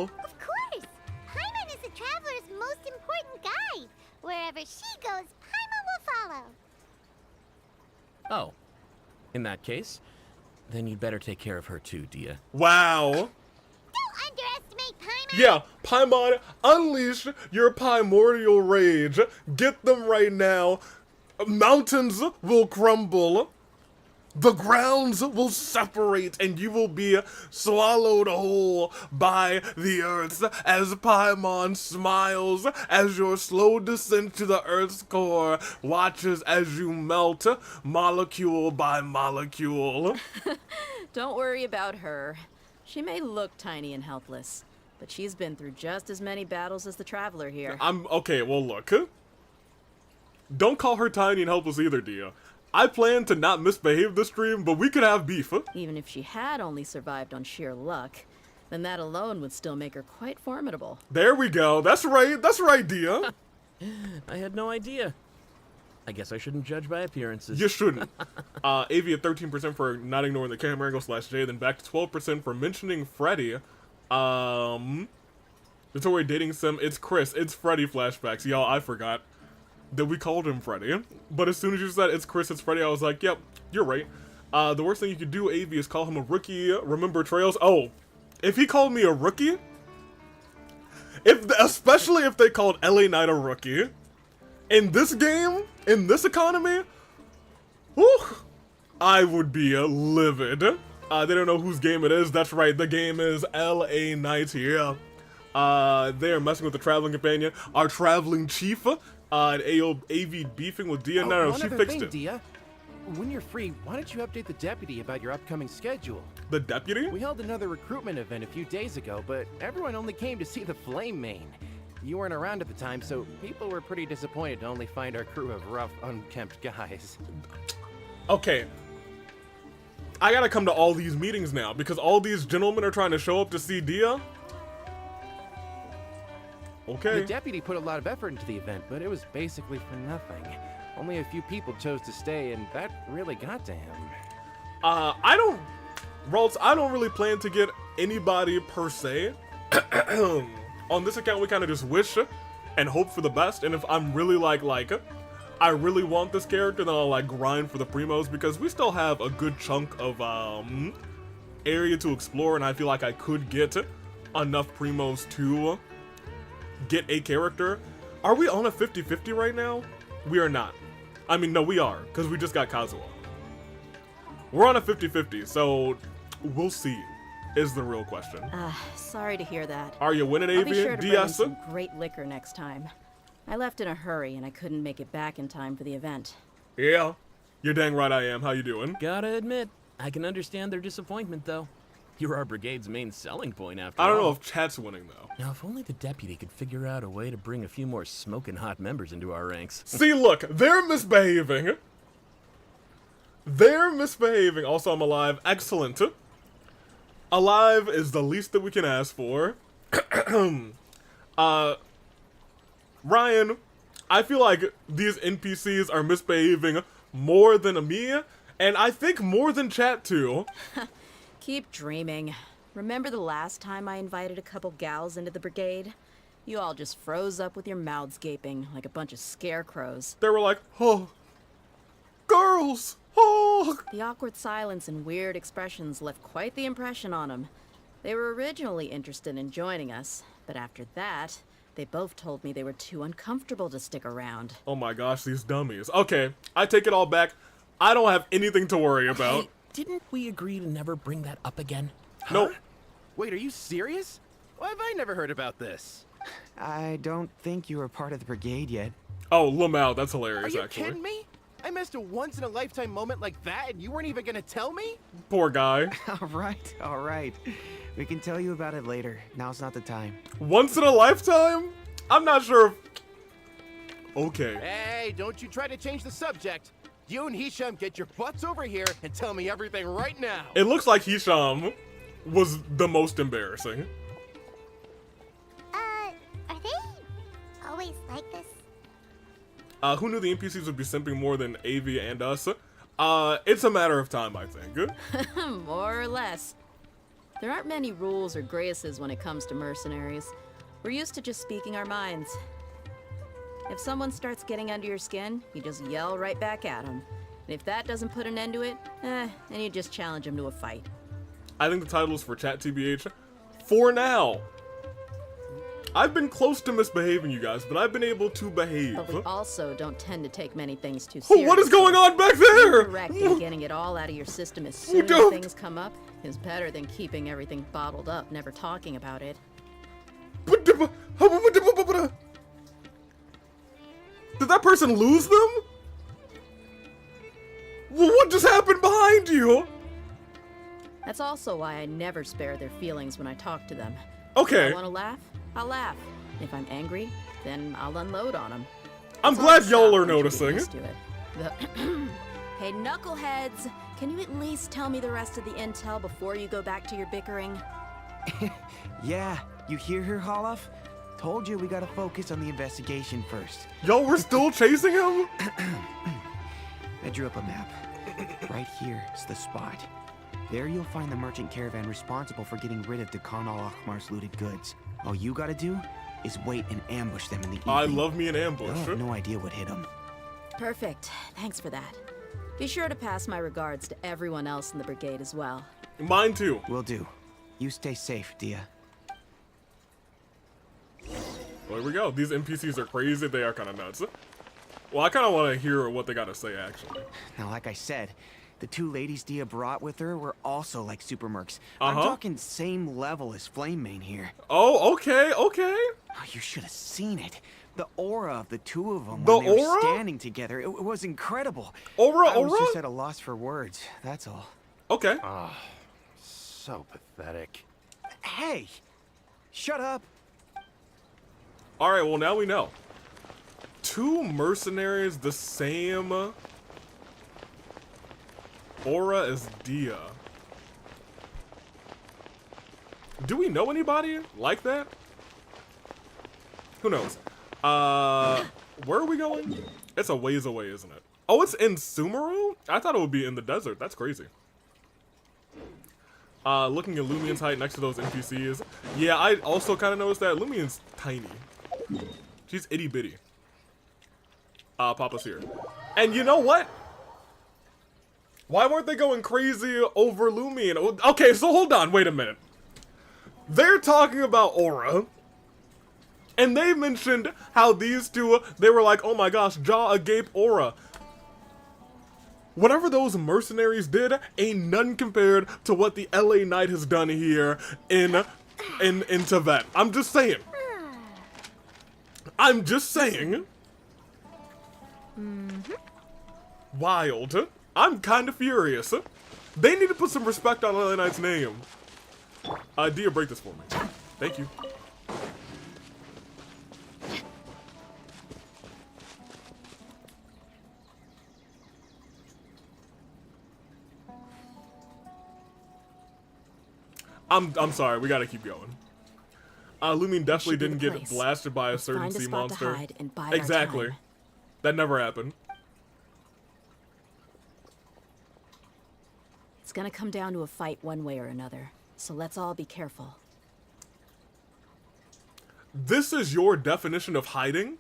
Of course! Paimon is the traveler's most important guide. Wherever she goes, Paimon will follow. Oh. In that case, then you'd better take care of her too, Dehya. Wow. Don't underestimate Paimon! Yeah, Paimon, unleash your primordial rage. Get them right now. Mountains will crumble. The grounds will separate and you will be swallowed whole by the earth as Paimon smiles as your slow descent to the earth's core watches as you melt molecule by molecule. Don't worry about her. She may look tiny and helpless, but she's been through just as many battles as the traveler here. I'm okay, well look. Don't call her tiny and helpless either, Dehya. I plan to not misbehave this stream, but we could have beef. Even if she had only survived on sheer luck, then that alone would still make her quite formidable. There we go. That's right, Dehya. I had no idea. I guess I shouldn't judge by appearances. You shouldn't. AV at 13% for not ignoring the camera angle /J, then back to 12% for mentioning Freddy. Victoria dating sim, it's Chris, it's Freddy flashbacks. Y'all, I forgot that we called him Freddy. But as soon as you said it's Chris, it's Freddy, I was like, yep, you're right. The worst thing you could do, AV, is call him a rookie. Remember Trails? Oh, if he called me a rookie, especially if they called LA Knight a rookie, in this game, in this economy, whew, I would be livid. They don't know whose game it is. That's right, the game is LA Knight here. They are messing with the traveling companion, our traveling chief. And AV beefing with Dehya. No, she fixed it. Dehya. When you're free, why don't you update the deputy about your upcoming schedule? The deputy? We held another recruitment event a few days ago, but everyone only came to see the Flame Main. You weren't around at the time, so people were pretty disappointed to only find our crew of rough, unkempt guys. Okay. I gotta come to all these meetings now, because all these gentlemen are trying to show up to see Dehya. Okay. The deputy put a lot of effort into the event, but it was basically for nothing. Only a few people chose to stay, and that really got to him. I don't really plan to get anybody per se. On this account, we kind of just wish and hope for the best, and if I'm really like I really want this character, then I'll like grind for the primos, because we still have a good chunk of area to explore, and I feel like I could get enough primos to get a character. Are we on a 50-50 right now? We are not. I mean, no, we are, because we just got Kazuha. We're on a 50-50, so we'll see, is the real question. Sorry to hear that. Are you winning, I'll be sure AV? to bring in DS? some great liquor next time. I left in a hurry and I couldn't make it back in time for the event. Yeah. You're dang right I am. How you doing? Gotta admit, I can understand their disappointment though. You're our brigade's main selling point after all. I don't know if chat's winning, though. Now, if only the deputy could figure out a way to bring a few more smoking hot members into our ranks. See, look, they're misbehaving. They're misbehaving. Also, I'm alive. Excellent. Alive is the least that we can ask for. Ryan, I feel like these NPCs are misbehaving more than me, and I think more than chat too. Keep dreaming. Remember the last time I invited a couple gals into the brigade? You all just froze up with your mouths gaping like a bunch of scarecrows. They were like, oh, girls, oh. The awkward silence and weird expressions left quite the impression on them. They were originally interested in joining us, but after that, they both told me they were too uncomfortable to stick around. Oh my gosh, these dummies. Okay, I take it all back. I don't have anything to worry about. Hey, didn't we agree to never bring that up again? Nope. Wait, are you serious? Why have I never heard about this? I don't think you were part of the brigade yet. Oh, Lamau, that's Are hilarious, you actually. kidding me? I missed a once-in-a-lifetime moment like that, and you weren't even gonna tell me? Poor guy. All right. We can tell you about it later. Now's not the time. Once in a lifetime? I'm not sure if... Okay. Hey, don't you try to change the subject. You and Hisham get your butts over here and tell me everything right now. It looks like Hisham was the most embarrassing. Are they always like this? Who knew the NPCs would be simping more than AV and us? It's a matter of time, I think. More or less. There aren't many rules or graces when it comes to mercenaries. We're used to just speaking our minds. If someone starts getting under your skin, you just yell right back at them. And if that doesn't put an end to it, then you just challenge them to a fight. I think the title is for chat TBH. For now. I've been close to misbehaving, you guys, but I've been able to behave. But we also don't tend to take many things too Oh, seriously. what is going on back Being there? direct and getting it all out of your system as soon as don't. things come up is better than keeping everything bottled up, never talking about it. Did that person lose them? What just happened behind you? That's also why I never spare their feelings when I talk to them. Okay, I want to laugh? I'll laugh. If I'm angry, then I'll unload on them. I'm glad y'all are noticing. Hey, knuckleheads! Can you at least tell me the rest of the intel before you go back to your bickering? Yeah, you hear her, Holof? Told you we gotta focus on the investigation first. Y'all were still chasing him? I drew up a map. Right here is the spot. There you'll find the merchant caravan responsible for getting rid of Khan al-Akhmar's looted goods. All you gotta do is wait and ambush them in the evening. I love me an They'll ambush. have no idea what hit them. Perfect. Thanks for that. Be sure to pass my regards to everyone else in the brigade as well. Mine too. Will do. You stay safe, Dehya. Well, here we go. These NPCs are crazy. They are kind of nuts. Well, I kind of want to hear what they got to say, actually. Now, like I said, the two ladies Dehya brought with her were also like super mercs. I'm Uh-huh. talking same level as Flame Main here. Oh, okay, okay. Oh, you should have seen it. The aura of the two of them The when they were aura? standing together, it was incredible. Aura, I was aura? just at a loss for words, that's all. Okay. So pathetic. Hey! Shut up! All right, well, now we know. Two mercenaries, the same aura as Dehya. Do we know anybody like that? Who knows? Where are we going? It's a ways away, isn't it? Oh, it's in Sumeru? I thought it would be in the desert. That's crazy. Looking at Lumien's height next to those NPCs. Yeah, I also kind of noticed that Lumien's tiny. She's itty bitty. Papa's here. And you know what? Why weren't they going crazy over Lumien? Okay, so hold on, wait a minute. They're talking about aura. And they mentioned how these two, they were like, oh my gosh, jaw agape aura. Whatever those mercenaries did ain't none compared to what the LA Knight has done here in Tibet. I'm just saying. I'm just saying. Wild. I'm kind of furious. They need to put some respect on LA Knight's name. Dehya, break this for me. Thank you. I'm sorry, we gotta keep going. Lumine definitely didn't get blasted by a certain sea monster. Exactly. That never happened. It's gonna come down to a fight one way or another, so let's all be careful. This is your definition of hiding?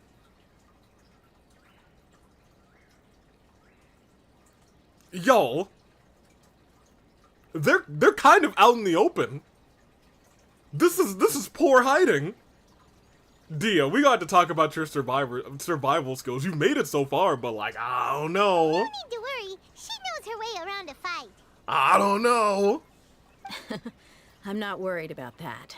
Yo. They're kind of out in the open. This is poor hiding. Dehya, we got to talk about your survival skills. You made it so far, but like, I don't know. No need to worry. She knows her way around a fight. I don't know. I'm not worried about that.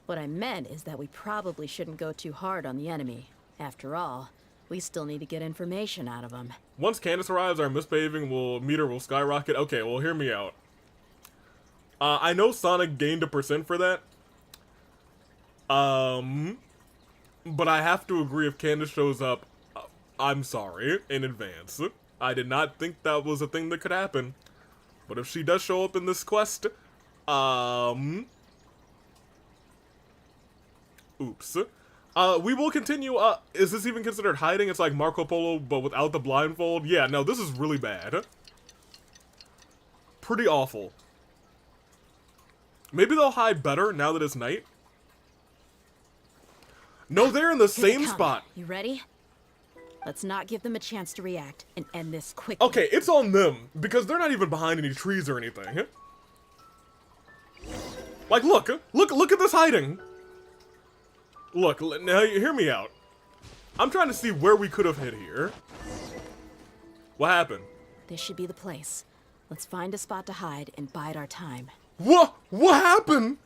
What I meant is that we probably shouldn't go too hard on the enemy. After all, we still need to get information out of them. Once Candace arrives, our misbehaving meter will skyrocket. Okay, well, hear me out. I know Sonic gained a % for that. But I have to agree, if Candace shows up, I'm sorry in advance. I did not think that was a thing that could happen. But if she does show up in this quest, oops. We will continue. Is this even considered hiding? It's like Marco Polo, but without the blindfold? Yeah, no, this is really bad. Pretty awful. Maybe they'll hide better now that it's night. No, they're in the same spot. You ready? Let's not give them a chance to react and end this quickly. Okay, it's on them, because they're not even behind any trees or anything. Like, look at this hiding. Look, now hear me out. I'm trying to see where we could have hid here. What happened? This should be the place. Let's find a spot to hide and bide our time. What happened?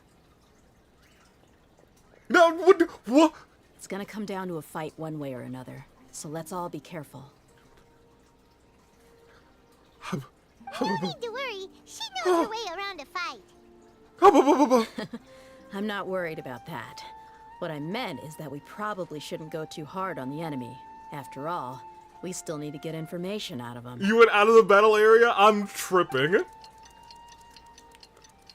No, what? It's gonna come down to a fight one way or another, so let's all be careful. No need to worry. She knows her way around a fight. I'm not worried about that. What I meant is that we probably shouldn't go too hard on the enemy. After all, we still need to get information out of them. You went out of the battle area? I'm tripping.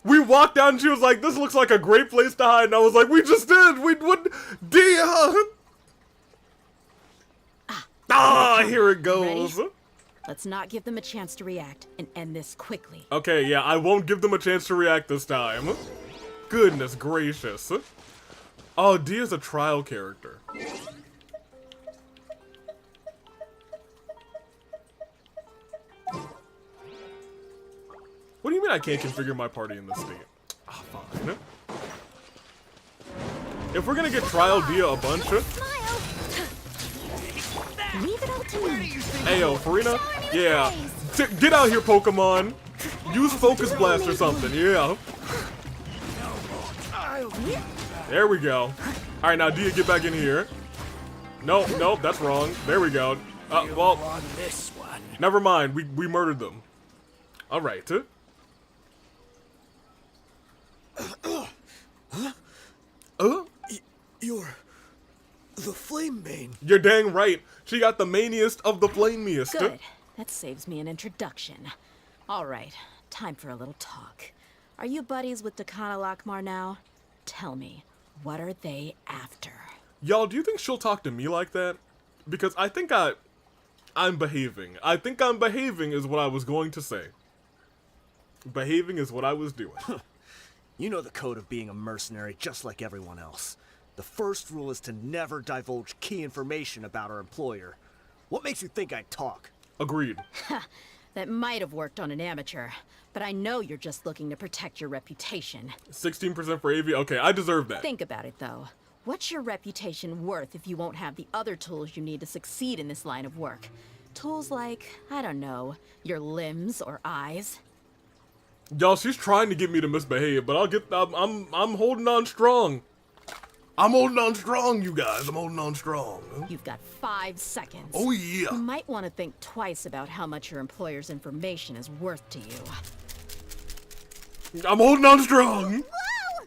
We walked down and she was like, this looks like a great place to hide. And I was like, we just did. We would. Dehya. Here it goes. Ready? Let's not give them a chance to react and end this quickly. Okay, yeah, I won't give them a chance to react this time. Goodness gracious. Oh, Dehya's a trial character. What do you mean I can't configure my party in this state? Ah, fine. If we're gonna get trial Dehya a bunch. Leave it up to me. Ayo, Farina? Yeah. Get out here, Pokemon. Use Focus Blast or something, yeah. There we go. Alright, now Dehya, get back in here. No, that's wrong. There we go. Well, never mind. We murdered them. Alright. You're the Flame Mane. You're dang right. She got the maniest of the flamiest. Good. That saves me an introduction. All right, time for a little talk. Are you buddies with Dakana Lakmar now? Tell me, what are they after? Y'all, do you think she'll talk to me like that? Because I think I'm behaving. I think I'm behaving is what I was going to say. Behaving is what I was doing. You know the code of being a mercenary just like everyone else. The first rule is to never divulge key information about our employer. What makes you think I'd talk? Agreed. That might have worked on an amateur, but I know you're just looking to protect your reputation. 16% for AV? Okay, I deserve that. Think about it, though. What's your reputation worth if you won't have the other tools you need to succeed in this line of work? Tools like, I don't know, your limbs or eyes? Y'all, she's trying to get me to misbehave, but I'm holding on strong. I'm holding on strong, you guys. I'm holding on strong. You've got 5 seconds. Oh, yeah. You might want to think twice about how much your employer's information is worth to you. I'm holding on strong. Whoa!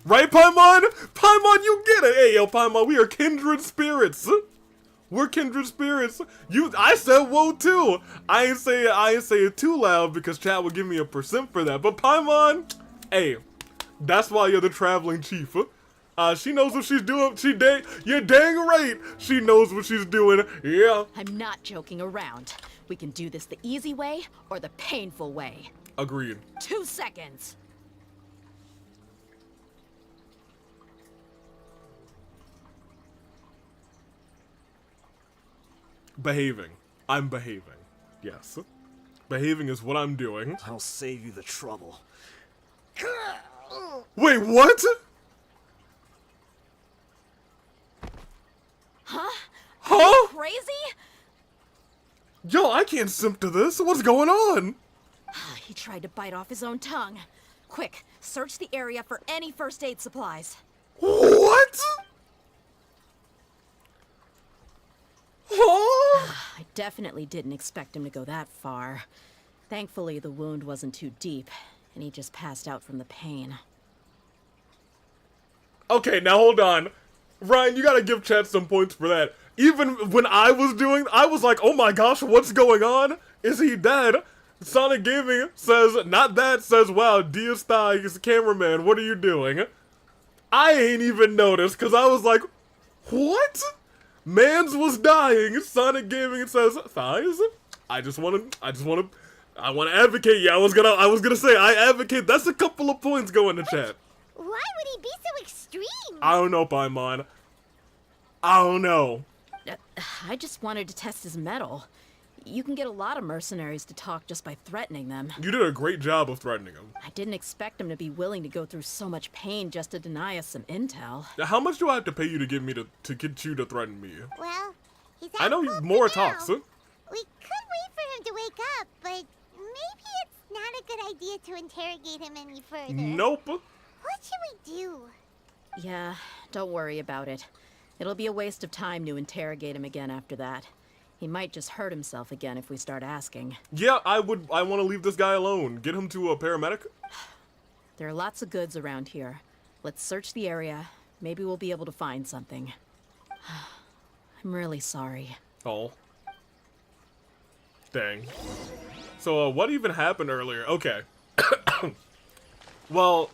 Right, Paimon? Paimon, you get it. Hey, yo, Paimon, we are kindred spirits. We're kindred spirits. I said whoa too. I ain't say it too loud because chat would give me a % for that. But Paimon, hey, that's why you're the traveling chief. She knows what she's doing. You're dang right. She knows what she's doing. Yeah. I'm not joking around. We can do this the easy way or the painful way. Agreed. 2 seconds. Behaving. I'm behaving. Yes. Behaving is what I'm doing. I'll save you the trouble. Wait, what? Huh? Huh? Crazy? Yo, I can't simp to this. What's going on? He tried to bite off his own tongue. Quick, search the area for any first aid supplies. What? Huh? I definitely didn't expect him to go that far. Thankfully, the wound wasn't too deep, and he just passed out from the pain. Okay, now hold on. Ryan, you gotta give chat some points for that. Even when I was like, oh my gosh, what's going on? Is he dead? Sonic Gaming says, not that, says, wow, Dia's thigh is a cameraman, what are you doing? I ain't even noticed, because I was like, what? Mans was dying. Sonic Gaming says, thighs? I want to advocate. Yeah, I was gonna say, I advocate. That's a couple of points going to chat. Why would he be so extreme? I don't know, Paimon. I don't know. I just wanted to test his mettle. You can get a lot of mercenaries to talk just by threatening them. You did a great job of threatening him. I didn't expect him to be willing to go through so much pain just to deny us some intel. Now, how much do I have to pay you to get me to get you to threaten me? Well, he's I know close more to talks. now. We could wait for him to wake up, but maybe it's not a good idea to interrogate him any further. Nope. What should we do? Yeah, don't worry about it. It'll be a waste of time to interrogate him again after that. He might just hurt himself again if we start asking. Yeah, I want to leave this guy alone. Get him to a paramedic. There are lots of goods around here. Let's search the area. Maybe we'll be able to find something. I'm really sorry. Oh. Dang. So, what even happened earlier? Okay. Well,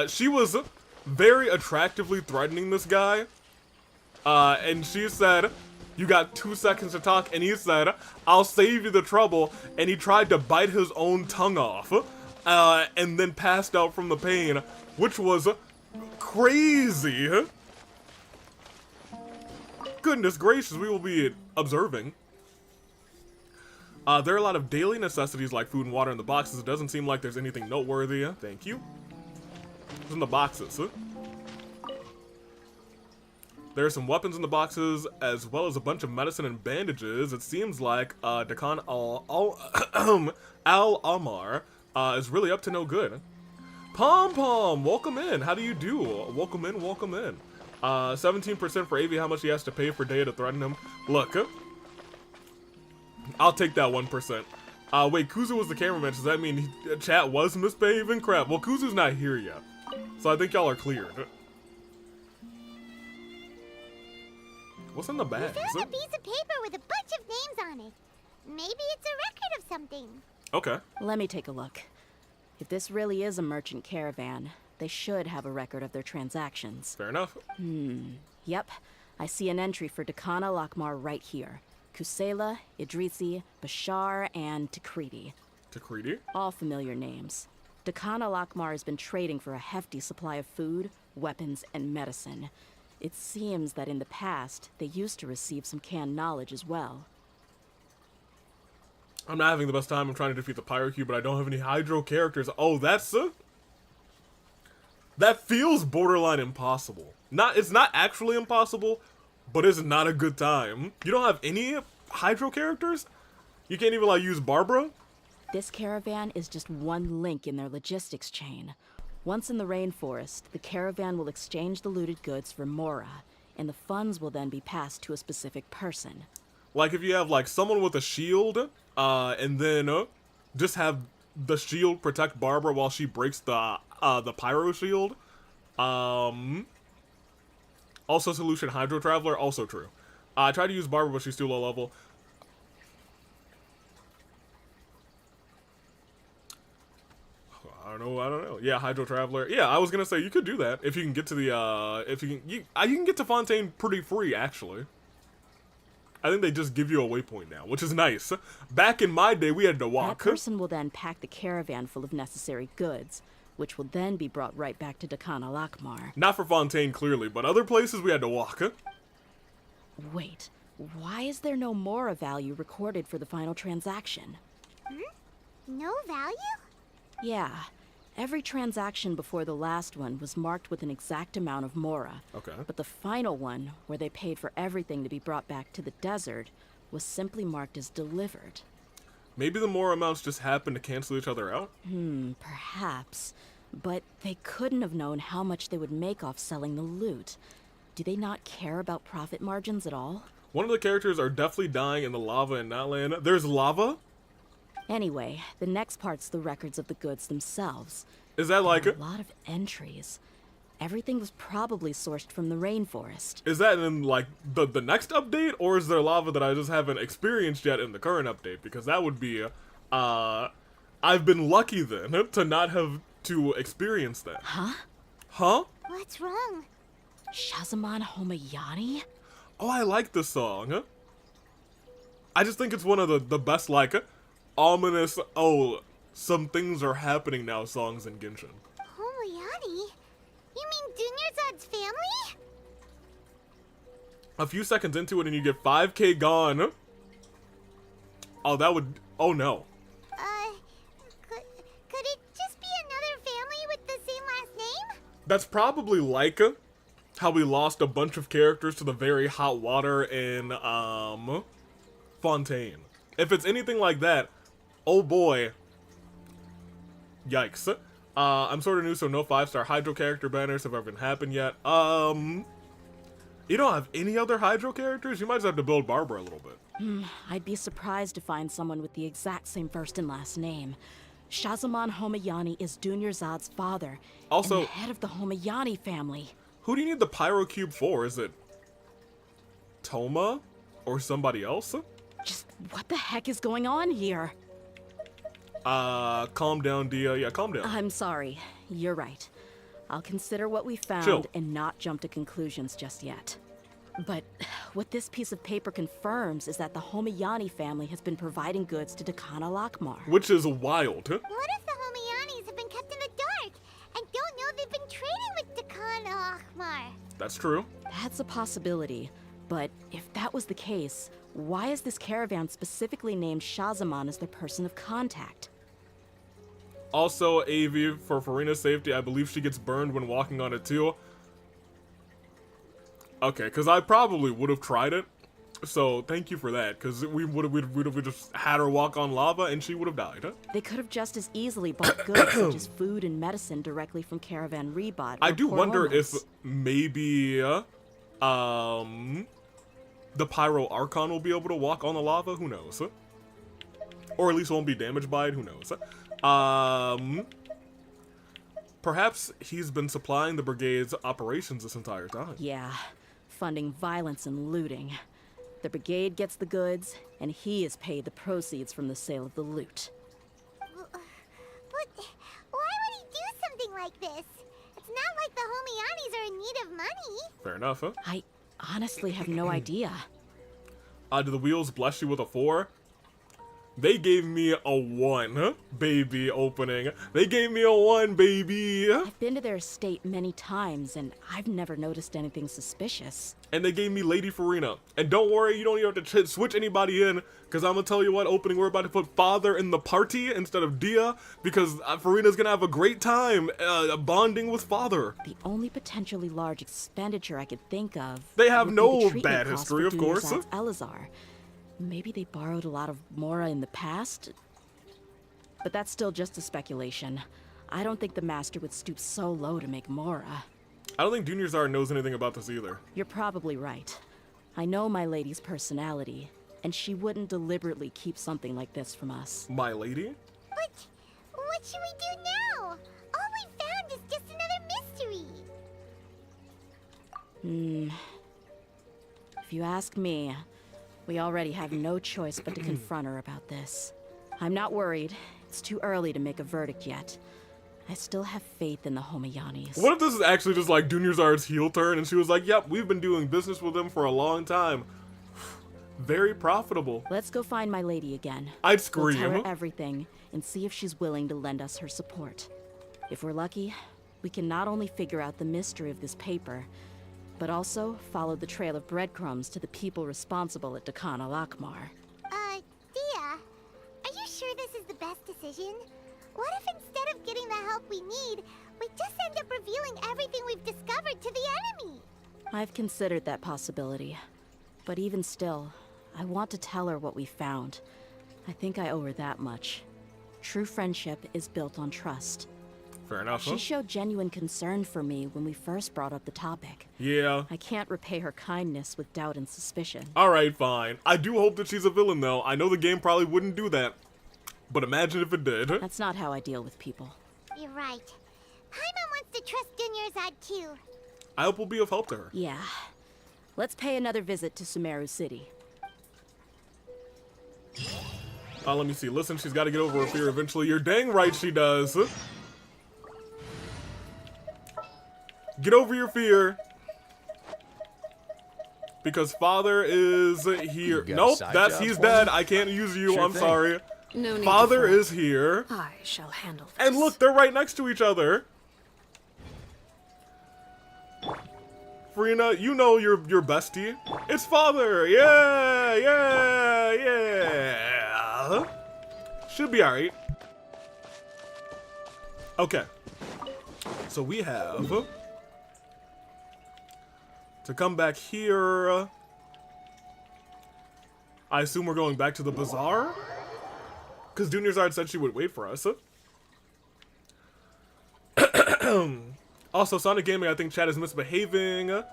she was very attractively threatening this guy. And she said, you got 2 seconds to talk, and he said, I'll save you the trouble, and he tried to bite his own tongue off, and then passed out from the pain, which was crazy. Goodness gracious, we will be observing. There are a lot of daily necessities like food and water in the boxes. It doesn't seem like there's anything noteworthy. Thank you. What's in the boxes? There are some weapons in the boxes, as well as a bunch of medicine and bandages. It seems like Dekan Al-Amar is really up to no good. Pom Pom, welcome in. How do you do? Welcome in, welcome in. 17% for AV, how much he has to pay for Dehya to threaten him. Look, I'll take that 1%. Wait, Kuzu was the cameraman. Does that mean chat was misbehaving? Crap. Well, Kuzu's not here yet, so I think y'all are cleared. What's in the bag? We found a piece of paper with a bunch of names on it. Maybe it's a record of something. Okay. Let me take a look. If this really is a merchant caravan, they should have a record of their transactions. Fair enough. Yep, I see an entry for Dekan Al-Akmar right here. Kusela, Idrisi, Bashar, and Takriti. Takriti? All familiar names. Dekan Al-Akmar has been trading for a hefty supply of food, weapons, and medicine. It seems that in the past, they used to receive some canned knowledge as well. I'm not having the best time. I'm trying to defeat the Pyrocube, but I don't have any Hydro characters. Oh, that's that feels borderline impossible. It's not actually impossible, but it's not a good time. You don't have any Hydro characters? You can't even, like, use Barbara? This caravan is just one link in their logistics chain. Once in the rainforest, the caravan will exchange the looted goods for Mora, and the funds will then be passed to a specific person. Like if you have like someone with a shield, and then just have the shield protect Barbara while she breaks the pyro shield. Also solution Hydro Traveler, also true. I tried to use Barbara, but she's too low level. I don't know. Yeah, Hydro Traveler. Yeah, I was gonna say you could do that if you can get to the you can get to Fontaine pretty free actually. I think they just give you a waypoint now, which is nice. Back in my day, we had to That walk. person will then pack the caravan full of necessary goods, which will then be brought right back to Dakana Lakmar. Not for Fontaine, clearly, but other places we had to walk. Wait, why is there no Mora value recorded for the final transaction? No value? Yeah, every transaction before the last one was marked with an exact amount of Mora. Okay. But the final one, where they paid for everything to be brought back to the desert, was simply marked as delivered. Maybe the more amounts just happen to cancel each other out? Perhaps. But they couldn't have known how much they would make off selling the loot. Do they not care about profit margins at all? One of the characters are definitely dying in the lava in Natlan. There's lava? Anyway, the next part's the records of the goods themselves. Is that like... A lot of entries. Everything was probably sourced from the rainforest. Is that in, like, the next update? Or is there lava that I just haven't experienced yet in the current update? Because that would be, I've been lucky then to not have to experience that. Huh? Huh? What's wrong? Shazamon Homayani? Oh, I like this song. I just think it's one of the best, like, ominous, oh, some things are happening now songs in Genshin. Homayani? You mean Dunyarzad's family? A few seconds into it and you get 5k gone. Oh, that would... Oh, no. Could it just be another family with the same last name? That's probably like how we lost a bunch of characters to the very hot water in, Fontaine. If it's anything like that, oh boy. Yikes. I'm sort of new, so no 5-star Hydro character banners have ever happened yet. You don't have any other Hydro characters? You might just have to build Barbara a little bit. I'd be surprised to find someone with the exact same first and last name. Shazamon Homayani is Dunyarzad's father, Also- and the head of the Homayani family. Who do you need the Pyro Cube for? Is it Toma? Or somebody else? Just what the heck is going on here? Calm down, Dehya. Yeah, calm down. I'm sorry. You're right. I'll consider what we found Chill. and not jump to conclusions just yet. But what this piece of paper confirms is that the Homayani family has been providing goods to Dakana Lakmar. Which is wild. What if the Homayanis have been kept in the dark and don't know they've been trading with Dakana Akhmar? That's true. That's a possibility. But if that was the case, why is this caravan specifically named Shazamon as their person of contact? Also, AV, for Farina's safety, I believe she gets burned when walking on it too. Okay, because I probably would have tried it. So, thank you for that, because we'd have just had her walk on lava and she would have died. Huh? They could have just as easily bought goods such as food and medicine directly from Caravan Rebot. I or do wonder if Porlomus. maybe, the Pyro Archon will be able to walk on the lava. Who knows? Huh? Or at least won't be damaged by it. Who knows? Huh? Perhaps he's been supplying the brigade's operations this entire time. Yeah, funding violence and looting. The brigade gets the goods, and he is paid the proceeds from the sale of the loot. But why would he do something like this? It's not like the Homayanis are in need of money. Fair enough, huh? I honestly have no idea. Do the wheels bless you with a 4? They gave me a 1, baby, opening. They gave me a 1, baby. I've been to their estate many times, and I've never noticed anything suspicious. And they gave me Lady Farina. And don't worry, you don't even have to switch anybody in, because I'm going to tell you what, opening, we're about to put Father in the party instead of Dehya, because Farina's going to have a great time bonding with Father. The only potentially large expenditure I could think of... They have would be no the treatment bad costs history, for of course. Dunyarzad's Elazar. Maybe they borrowed a lot of Mora in the past? But that's still just a speculation. I don't think the Master would stoop so low to make Mora. I don't think Dunyarzad knows anything about this either. You're probably right. I know my lady's personality, and she wouldn't deliberately keep something like this from us. My lady? But What should we do now? All we found is just another mystery. If you ask me, we already have no choice but to confront her about this. I'm not worried. It's too early to make a verdict yet. I still have faith in the Homayanis. What if this is actually just like Dunyarzad's heel turn and she was like, yep, we've been doing business with them for a long time. Very profitable. Let's go find my lady again. I'd We'll tell scream. her everything and see if she's willing to lend us her support. If we're lucky, we can not only figure out the mystery of this paper, but also follow the trail of breadcrumbs to the people responsible at Dakan al-Akmar. Dehya, are you sure this is the best decision? What if instead of getting the help we need, we just end up revealing everything we've discovered to the enemy? I've considered that possibility. But even still, I want to tell her what we found. I think I owe her that much. True friendship is built on trust. Fair enough, huh? She showed genuine concern for me when we first brought up the topic. Yeah. I can't repay her kindness with doubt and suspicion. Alright, fine. I do hope that she's a villain, though. I know the game probably wouldn't do that. But imagine if it did. That's not how I deal with people. You're right. Paimon wants to trust Dunyarzad too. I hope we'll be of help to her. Yeah. Let's pay another visit to Sumeru City. Let me see. Listen, she's got to get over her fear eventually. You're dang right she does. Get over your fear. Because father is here. got a Nope, side that's job he's for dead. me? I can't use you. Sure I'm thing. sorry. No need Father to fret. is here. I shall handle this. And look, they're right next to each other. Farina, you know your bestie. It's father. Yeah, yeah, yeah. Should be alright. Okay. So we have to come back here. I assume we're going back to the bazaar? Because Dunyarzad said she would wait for us. Also, Sonic Gaming, I think chat is misbehaving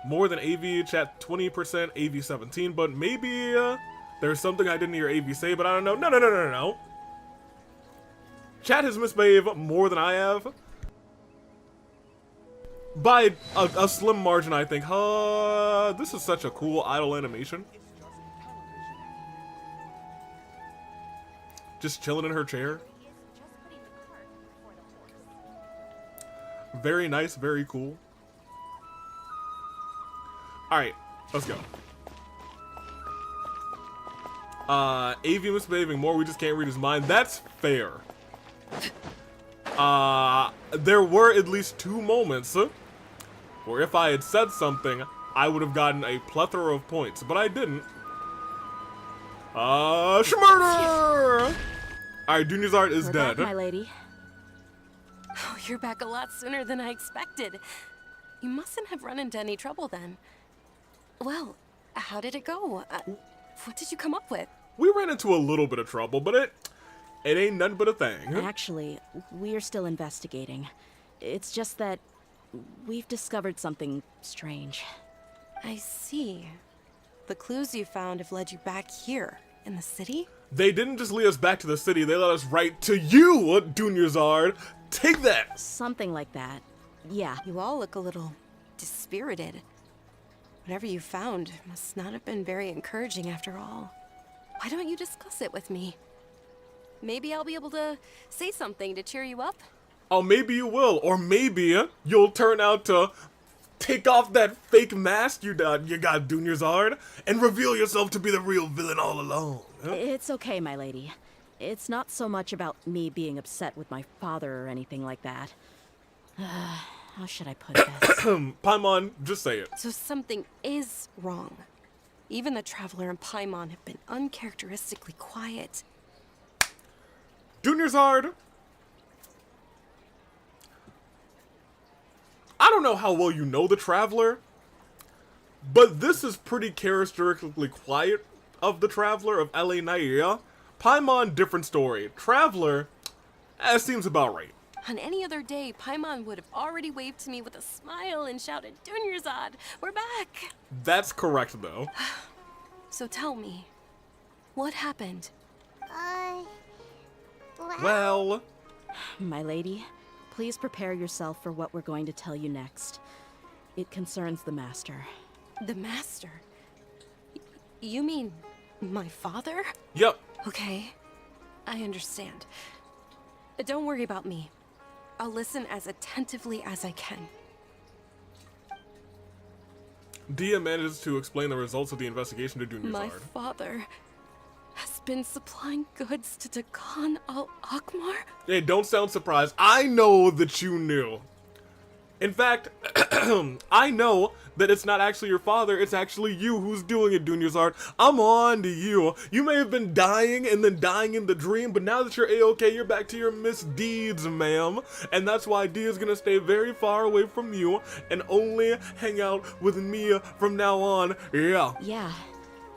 more than AV. Chat 20%, AV 17, but maybe there's something I didn't hear AV say, but I don't know. No. Chat has misbehaved more than I have. By a slim margin, I think. This is such a cool idle animation. Just chilling in her chair. Very nice, very cool. Alright, let's go. AV misbehaving more, we just can't read his mind. That's fair. There were at least 2 moments where if I had said something, I would have gotten a plethora of points, but I didn't. Schmurder! Alright, Dunyarzad is We're dead. back, my lady. Oh, you're back a lot sooner than I expected. You mustn't have run into any trouble then. Well, how did it go? What did you come up with? We ran into a little bit of trouble, but it ain't nothing but a thing. Actually, we're still investigating. It's just that we've discovered something strange. I see. The clues you found have led you back here, in the city? They didn't just lead us back to the city, they led us right to you, Dunyarzad. Take that! Something like that. Yeah. You all look a little dispirited. Whatever you found must not have been very encouraging after all. Why don't you discuss it with me? Maybe I'll be able to say something to cheer you up? Oh, maybe you will, or maybe you'll turn out to take off that fake mask you got, Dunyarzad, and reveal yourself to be the real villain all along. Huh? It's okay, my lady. It's not so much about me being upset with my father or anything like that. How should I put this? Paimon, just say it. So something is wrong. Even the Traveler and Paimon have been uncharacteristically quiet. Dunyarzad, I don't know how well you know the Traveler, but this is pretty characteristically quiet of the Traveler of LA Night, yeah? Paimon, different story. Traveler, seems about right. On any other day, Paimon would have already waved to me with a smile and shouted, Dunyarzad, we're back! That's correct, though. So tell me, what happened? Well, My lady, please prepare yourself for what we're going to tell you next. It concerns the Master. The Master? You mean my father? Yep. Okay, I understand. Don't worry about me. I'll listen as attentively as I can. Dehya manages to explain the results of the investigation to My Dunyazard. father has been supplying goods to Dakan al-Akmar? Hey, don't sound surprised. I know that you knew. In fact, I know that it's not actually your father, it's actually you who's doing it, Dunyazard. I'm on to you. You may have been dying and then dying in the dream, but now that you're A-okay, you're back to your misdeeds, ma'am. And that's why Dehya's gonna stay very far away from you and only hang out with me from now on. Yeah. Yeah,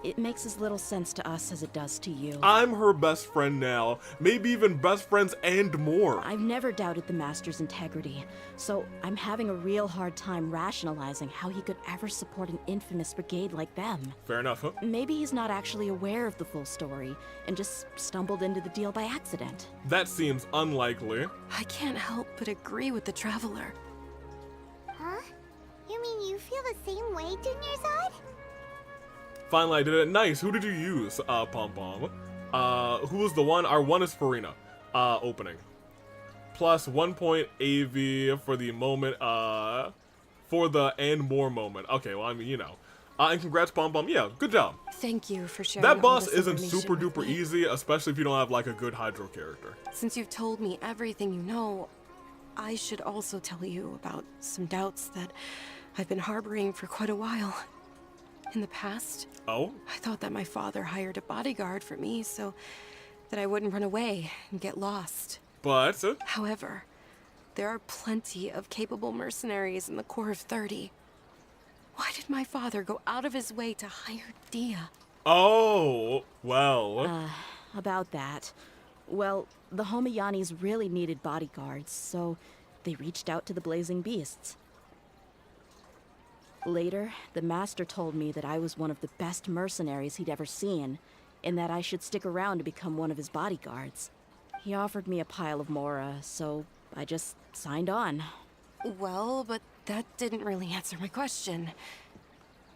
it makes as little sense to us as it does to you. I'm her best friend now. Maybe even best friends and more. I've never doubted the Master's integrity, so I'm having a real hard time rationalizing how he could ever support an infamous brigade like them. Fair enough, huh? Maybe he's not actually aware of the full story and just stumbled into the deal by accident. That seems unlikely. I can't help but agree with the Traveler. Huh? You mean you feel the same way, Dunyazad? Finally, I did it. Nice. Who did you use, Pom Pom? Who was the one? Our one is Farina. Opening. Plus 1 point AV for the moment, for the and more moment. Okay, well, I mean, you know. And congrats, Pom Pom. Yeah, good job. Thank you for sharing That all boss this isn't information super with duper me. easy, especially if you don't have, like, a good Hydro character. Since you've told me everything you know, I should also tell you about some doubts that I've been harboring for quite a while. In the past, Oh? I thought that my father hired a bodyguard for me so that I wouldn't run away and get lost. But, However, there are plenty of capable mercenaries in the Corps of 30. Why did my father go out of his way to hire Dehya? oh, well. About that. Well, the Homayanis really needed bodyguards, so they reached out to the Blazing Beasts. Later, the Master told me that I was one of the best mercenaries he'd ever seen, and that I should stick around to become one of his bodyguards. He offered me a pile of Mora, so I just signed on. Well, but that didn't really answer my question.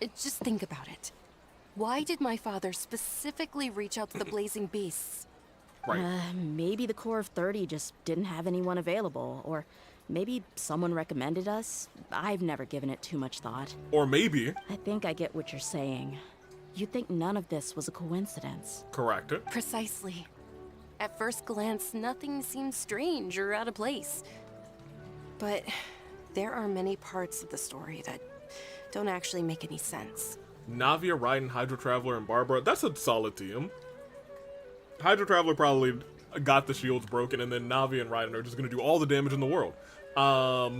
Just think about it. Why did my father specifically reach out to the Blazing Beasts? Right. Maybe the Corps of 30 just didn't have anyone available, or maybe someone recommended us. I've never given it too much thought. Or maybe. I think I get what you're saying. You'd think none of this was a coincidence. Correct. Precisely. At first glance, nothing seems strange or out of place. But there are many parts of the story that don't actually make any sense. Navia, Raiden, Hydro Traveler, and Barbara. That's a solid team. Hydro Traveler probably got the shields broken, and then Navi and Raiden are just gonna do all the damage in the world. I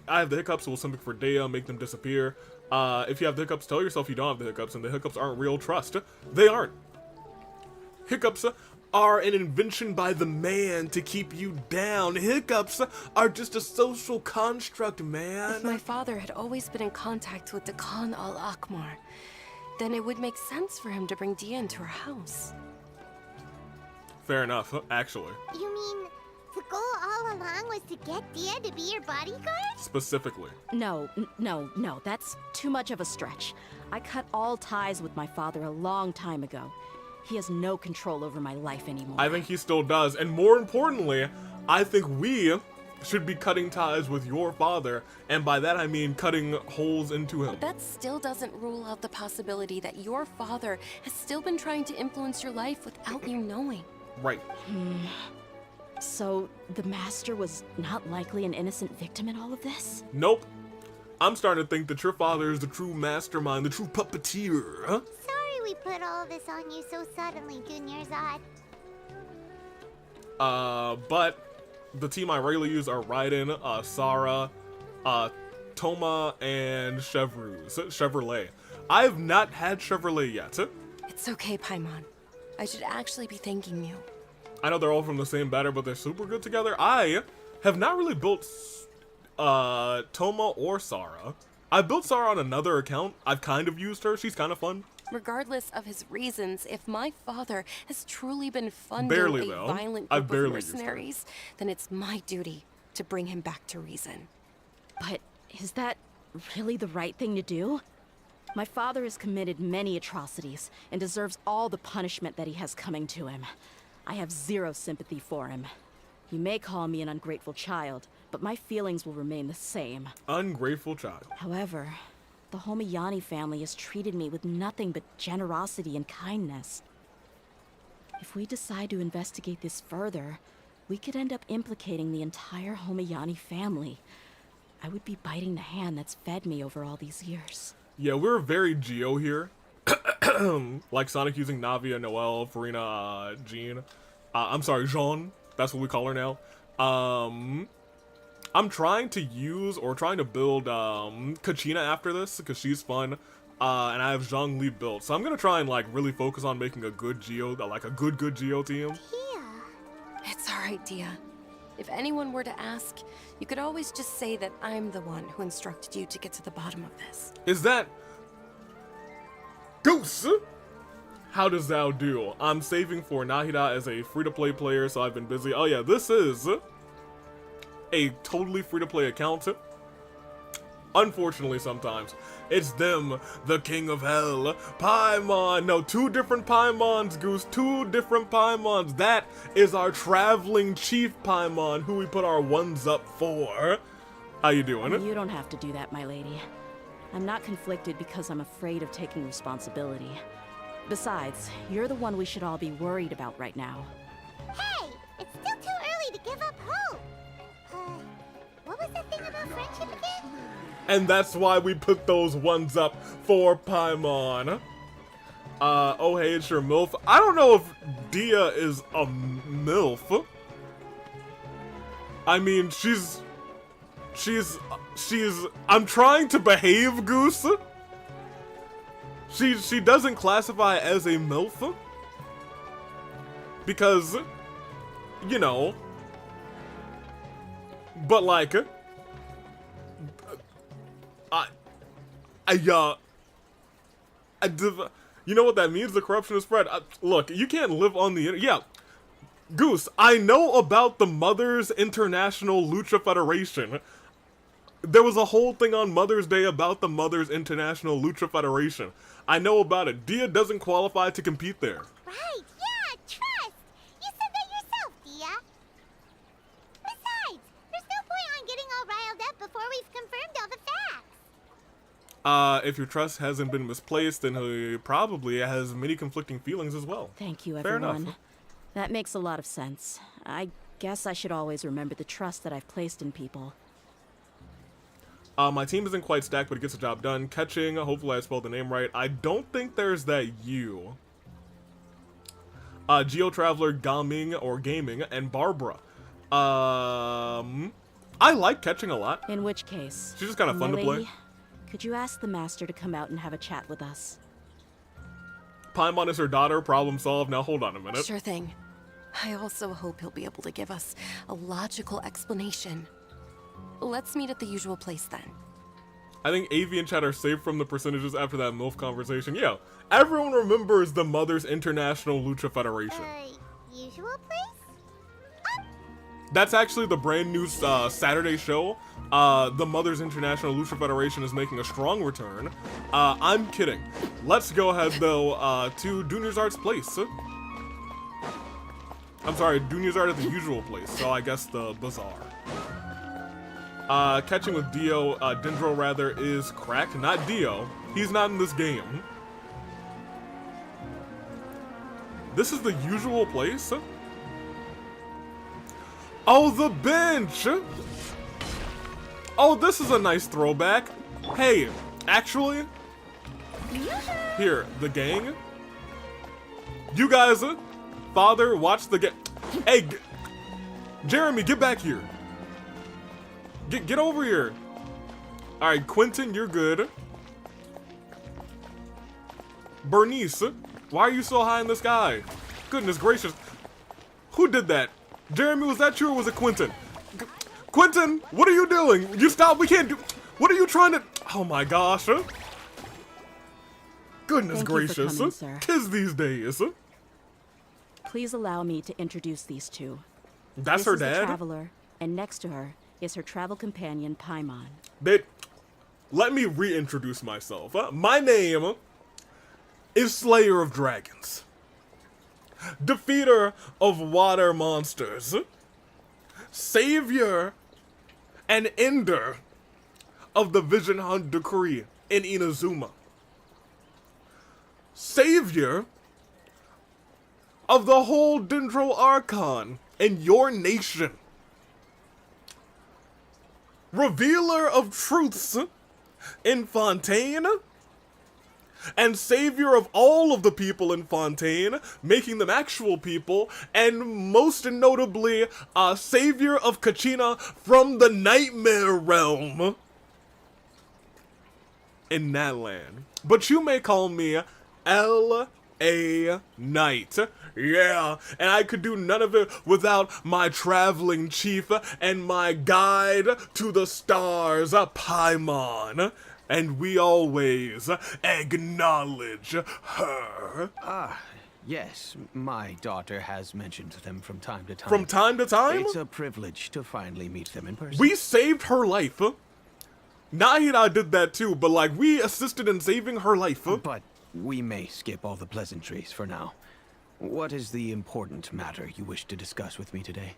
have the hiccups, so we'll simply for Dehya, make them disappear. If you have the hiccups, tell yourself you don't have the hiccups, and the hiccups aren't real trust. They aren't. Hiccups are an invention by the man to keep you down. Hiccups are just a social construct, man. If my father had always been in contact with Dakan al-Akmar, then it would make sense for him to bring Dehya into our house. Fair enough, actually. You mean the goal all along was to get Dehya to be your bodyguard? Specifically. No, that's too much of a stretch. I cut all ties with my father a long time ago. He has no control over my life anymore. I think he still does, and more importantly, I think we should be cutting ties with your father, and by that I mean cutting holes into him. That still doesn't rule out the possibility that your father has still been trying to influence your life without you knowing. Right. So, the Master was not likely an innocent victim in all of this? Nope. I'm starting to think that your father is the true mastermind, the true puppeteer, huh? Sorry we put all of this on you so suddenly, Dunyazad. But the team I regularly use are Raiden, Sarah, Toma, and Chevrolet. I have not had Chevrolet yet. It's okay, Paimon. I should actually be thanking you. I know they're all from the same batter, but they're super good together. I have not really built Toma or Sarah. I built Sarah on another account. I've kind of used her. She's kind of fun. Regardless of his reasons, if my father has truly been funding Barely, a though. violent I group barely of used that. mercenaries, then it's my duty to bring him back to reason. But is that really the right thing to do? My father has committed many atrocities and deserves all the punishment that he has coming to him. I have zero sympathy for him. You may call me an ungrateful child, but my feelings will remain the same. Ungrateful child. However, the Homayani family has treated me with nothing but generosity and kindness. If we decide to investigate this further, we could end up implicating the entire Homayani family. I would be biting the hand that's fed me over all these years. Yeah, we're very Geo here. Like Sonic using Navia, Noelle, Farina, Jean. I'm sorry, Jean. That's what we call her now. I'm trying to use or trying to build Kachina after this because she's fun. And I have Zhongli built. So I'm going to try and like really focus on making a good Geo, like a good Geo team. Yeah. It's our idea. If anyone were to ask, you could always just say that I'm the one who instructed you to get to the bottom of this. Is that... Goose? How does thou do? I'm saving for Nahida as a free-to-play player, so I've been busy. Oh yeah, this is a totally free-to-play account. Unfortunately, sometimes. It's them, the king of hell, Paimon. No, 2 different Paimons, Goose. 2 different Paimons. That is our traveling chief Paimon, who we put our ones up for. How you doing? You don't have to do that, my lady. I'm not conflicted because I'm afraid of taking responsibility. Besides, you're the one we should all be worried about right now. Hey, it's still too early to give up hope. What was that thing about friendship again? And that's why we put those ones up for Paimon. Oh hey, it's your MILF. I don't know if Dehya is a MILF. I mean, she's, I'm trying to behave, Goose. She doesn't classify as a MILF. Because, you know, but like, you know what that means? The corruption is spread. Look, you can't live on the internet. Yeah, Goose, I know about the Mothers International Lucha Federation. There was a whole thing on Mother's Day about the Mothers International Lucha Federation. I know about it. Dehya doesn't qualify to compete there. Right, yeah, trust. You said that yourself, Dehya. Besides, there's no point on getting all riled up before we've confirmed all the facts. If your trust hasn't been misplaced, then he probably has many conflicting feelings as well. Thank you, Fair everyone. enough. That makes a lot of sense. I guess I should always remember the trust that I've placed in people. My team isn't quite stacked, but it gets the job done. Catching, hopefully I spelled the name right. I don't think there's that U. Geo Traveler, Gaming, or Gaming, and Barbara. I like Catching a lot. In which case, She's just kind of fun my to play. lady, could you ask the master to come out and have a chat with us? Paimon is her daughter, problem solved. Now hold on a minute. Sure thing. I also hope he'll be able to give us a logical explanation. Let's meet at the usual place then. I think Avi and Chat are safe from the percentages after that MILF conversation. Yeah, everyone remembers the Mothers International Lucha Federation. Usual place? That's actually the brand new Saturday show. The Mothers International Lucha Federation is making a strong return. I'm kidding. Let's go ahead, though, to Dunya's Art's place. I'm sorry, Dunya's Art at the usual place, so I guess the bazaar. Catching with Dendro rather, is cracked, not Dio. He's not in this game. This is the usual place? Oh, the bench! Oh, this is a nice throwback. Hey, actually, here, the gang. You guys, father, watch the Hey, Jeremy, get back here. Get over here. All right, Quentin, you're good. Bernice, why are you so high in the sky? Goodness gracious. Who did that? Jeremy, was that you or was it Quentin? Quentin, what are you doing? You stop, we can't do... What are you trying to... Oh my gosh. Goodness Thank you for gracious. coming, sir. Tis these days. Please allow me to introduce these two. That's This her is the dad? traveler, and next to her is her travel companion, Paimon. Let me reintroduce myself. My name is Slayer of Dragons. Defeater of water monsters. Savior and ender of the Vision Hunt Decree in Inazuma. Savior of the whole Dendro Archon in your nation. Revealer of truths in Fontaine, and savior of all of the people in Fontaine, making them actual people, and most notably, savior of Kachina from the Nightmare Realm in that land. But you may call me L.A. Knight. Yeah, and I could do none of it without my traveling chief and my guide to the stars, Paimon. And we always acknowledge her. Ah, yes, my daughter has mentioned them from time to time. From time to time? It's a privilege to finally meet them in person. We saved her life. Nahida did that too, but like, we assisted in saving her life. But we may skip all the pleasantries for now. What is the important matter you wish to discuss with me today?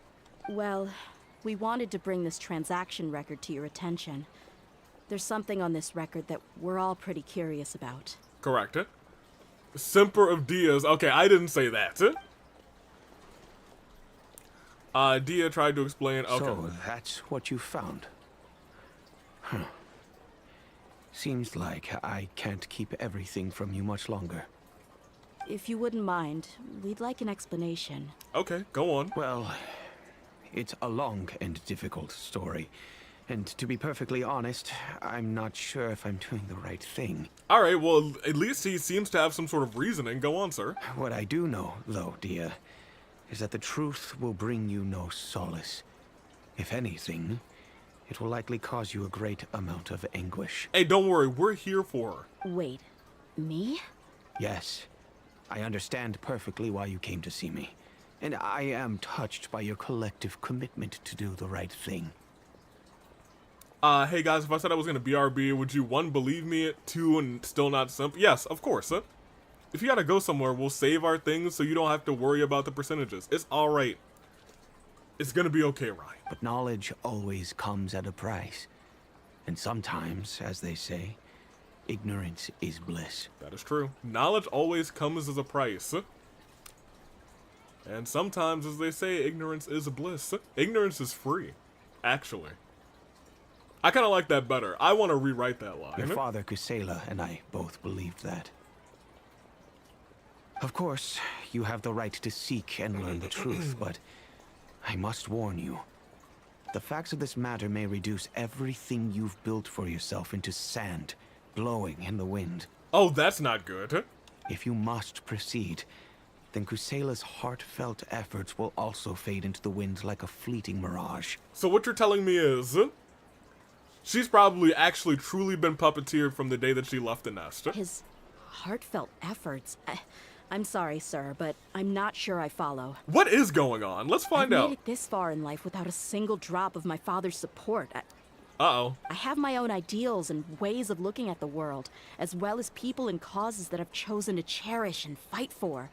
Well, we wanted to bring this transaction record to your attention. There's something on this record that we're all pretty curious about. Correct. Semper of Diaz. Okay, I didn't say that. Dia tried to explain. Okay. So, that's what you found. Huh. Seems like I can't keep everything from you much longer. If you wouldn't mind, we'd like an explanation. Okay, go on. Well, it's a long and difficult story. And to be perfectly honest, I'm not sure if I'm doing the right thing. Alright, well, at least he seems to have some sort of reasoning. Go on, sir. What I do know, though, Dehya, is that the truth will bring you no solace. If anything, it will likely cause you a great amount of anguish. Hey, don't worry, we're here for her. Wait, me? Yes, I understand perfectly why you came to see me. And I am touched by your collective commitment to do the right thing. Hey guys, if I said I was gonna BRB, would you, 1, believe me, 2, and still not simp? Yes, of course. If you gotta go somewhere, we'll save our things so you don't have to worry about the percentages. It's alright. It's gonna be okay, Ryan. But knowledge always comes at a price. And sometimes, as they say, ignorance is bliss. That is true. Knowledge always comes as a price. And sometimes, as they say, ignorance is a bliss. Ignorance is free, actually. I kind of like that better. I want to rewrite that line. Your father, Kusela, and I both believed that. Of course, you have the right to seek and learn the truth, but I must warn you. The facts of this matter may reduce everything you've built for yourself into sand, blowing in the wind. Oh, that's not good. If you must proceed, then Kusela's heartfelt efforts will also fade into the wind like a fleeting mirage. So what you're telling me is, she's probably actually truly been puppeteered from the day that she left the nest. His heartfelt efforts. I'm sorry, sir, but I'm not sure I follow. What is going on? Let's find I've out. made it this far in life without a single drop of my father's support. Uh-oh. I have my own ideals and ways of looking at the world, as well as people and causes that I've chosen to cherish and fight for.